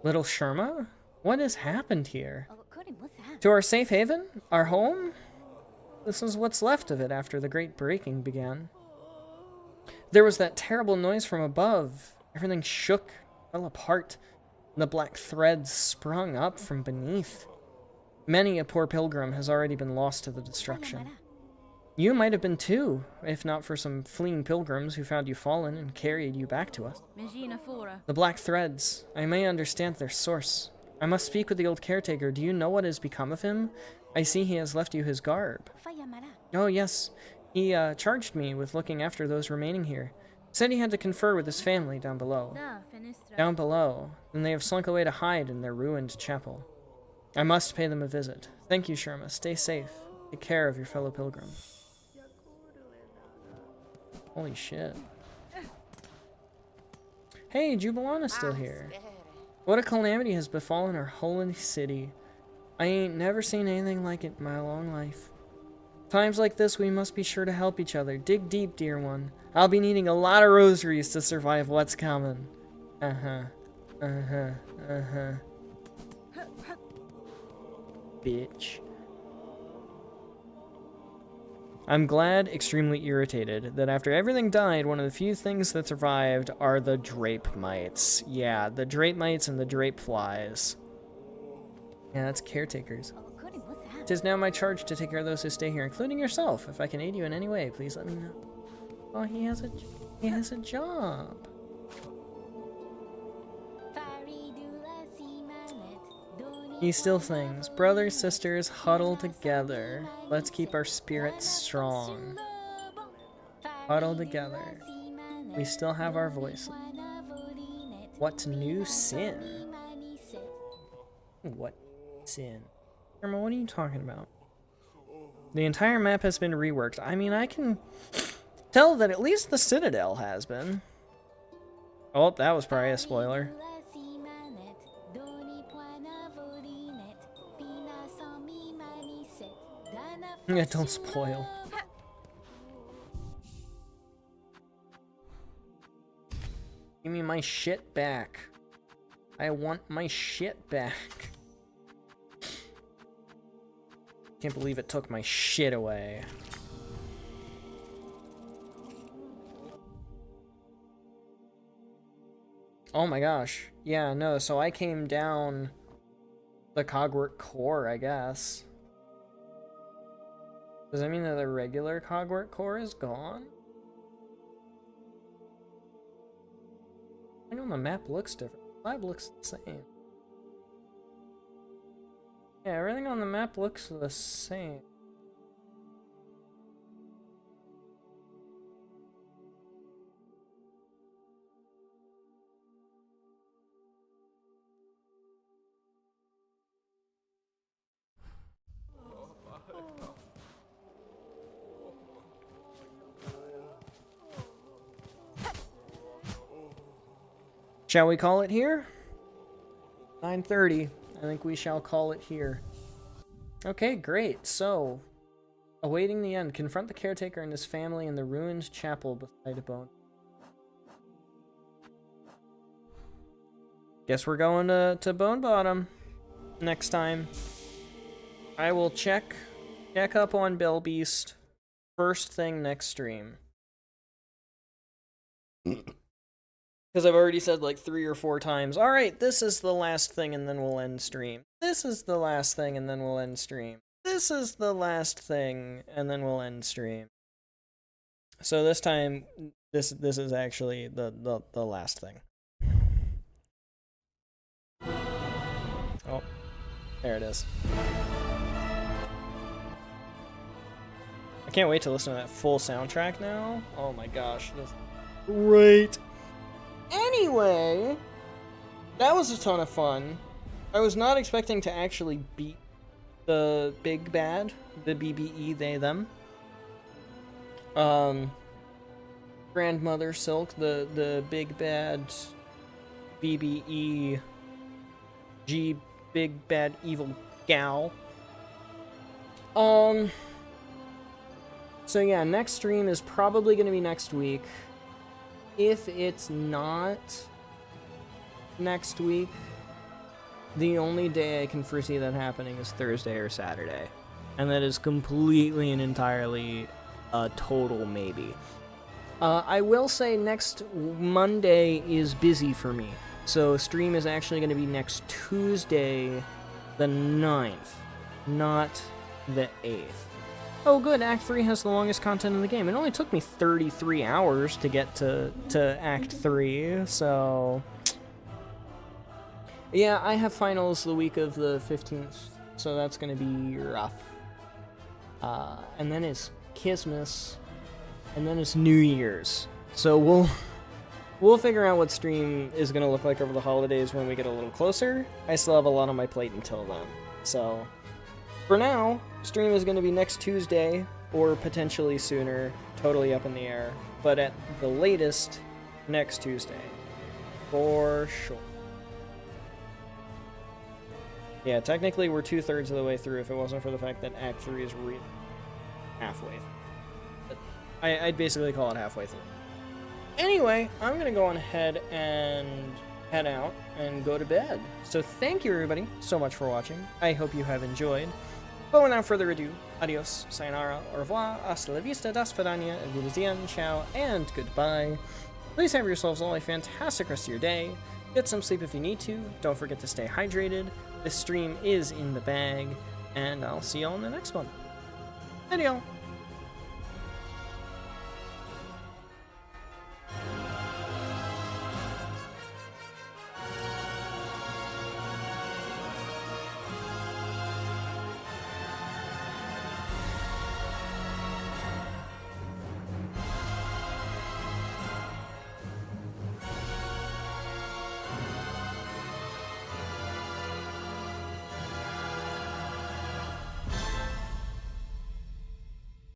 Little Sherma? What has happened here? To our safe haven? Our home? This is what's left of it after the great breaking began. There was that terrible noise from above. Everything shook, fell apart, and the black threads sprung up from beneath. Many a poor pilgrim has already been lost to the destruction. You might have been too, if not for some fleeing pilgrims who found you fallen and carried you back to us. The black threads. I may understand their source. I must speak with the old caretaker. Do you know what has become of him? I see he has left you his garb. Oh yes, He charged me with looking after those remaining here. Said he had to confer with his family down below. Down below, and they have slunk away to hide in their ruined chapel. I must pay them a visit. Thank you, Sharma. Stay safe. Take care of your fellow pilgrim. Holy shit. Hey, Jubilana's still here. What a calamity has befallen our holy city. I ain't never seen anything like it in my long life. Times like this, we must be sure to help each other. Dig deep, dear one. I'll be needing a lot of rosaries to survive what's coming. Uh-huh. Uh-huh. Uh-huh. Bitch. I'm glad, extremely irritated, that after everything died, one of the few things that survived are the drape mites. Yeah, the drape mites and the drape flies. Yeah, that's caretakers. It is now my charge to take care of those who stay here, including yourself. If I can aid you in any way, please let me know. Oh, he has a job. He still sings, brothers, sisters, huddle together. Let's keep our spirits strong. Huddle together. We still have our voices. What new sin? What sin? Irma, what are you talking about? The entire map has been reworked. I mean, I can tell that at least the Citadel has been. Oh, that was probably a spoiler. Yeah, don't spoil. Give me my shit back. I want my shit back. Can't believe it took my shit away. Oh my gosh. Yeah, no, so I came down the Cogwork core, I guess. Does that mean that the regular Cogwork core is gone? I know the map looks different. The map looks the same. Yeah, everything on the map looks the same. Shall we call it here? 9:30. I think we shall call it here. Okay, great. So, awaiting the end, confront the caretaker and his family in the ruined chapel beside a bone. Guess we're going to Bone Bottom next time. I will check up on Bell Beast first thing next stream. Because I've already said like 3 or 4 times, alright, this is the last thing and then we'll end stream. This is the last thing and then we'll end stream. This is the last thing and then we'll end stream. So this time, this is actually the last thing. Oh, there it is. I can't wait to listen to that full soundtrack now. Oh my gosh, this is great. Anyway, that was a ton of fun. I was not expecting to actually beat the big bad, the BBE, they, them. Grandmother Silk, the big bad BBE G big bad evil gal. So yeah, next stream is probably going to be next week. If it's not next week, the only day I can foresee that happening is Thursday or Saturday. And that is completely and entirely a total maybe. I will say next Monday is busy for me. So stream is actually going to be next Tuesday, the 9th, not the 8th. Oh good, Act 3 has the longest content in the game. It only took me 33 hours to get to Act 3, so... Yeah, I have finals the week of the 15th, so that's gonna be rough. And then it's Christmas, and then it's New Year's. So we'll figure out what stream is gonna look like over the holidays when we get a little closer. I still have a lot on my plate until then. So for now, stream is gonna be next Tuesday or potentially sooner, totally up in the air. But at the latest, next Tuesday, for sure. Yeah, technically we're 2/3 of the way through if it wasn't for the fact that Act 3 is really halfway through. But I'd basically call it halfway through. Anyway, I'm gonna go on ahead and head out and go to bed. So thank you everybody so much for watching. I hope you have enjoyed. But without further ado, adios, sayonara, au revoir, hasta la vista, das vidania, wiedersehen, ciao, and goodbye. Please have yourselves all a fantastic rest of your day. Get some sleep if you need to. Don't forget to stay hydrated. This stream is in the bag, and I'll see y'all in the next one. Adios.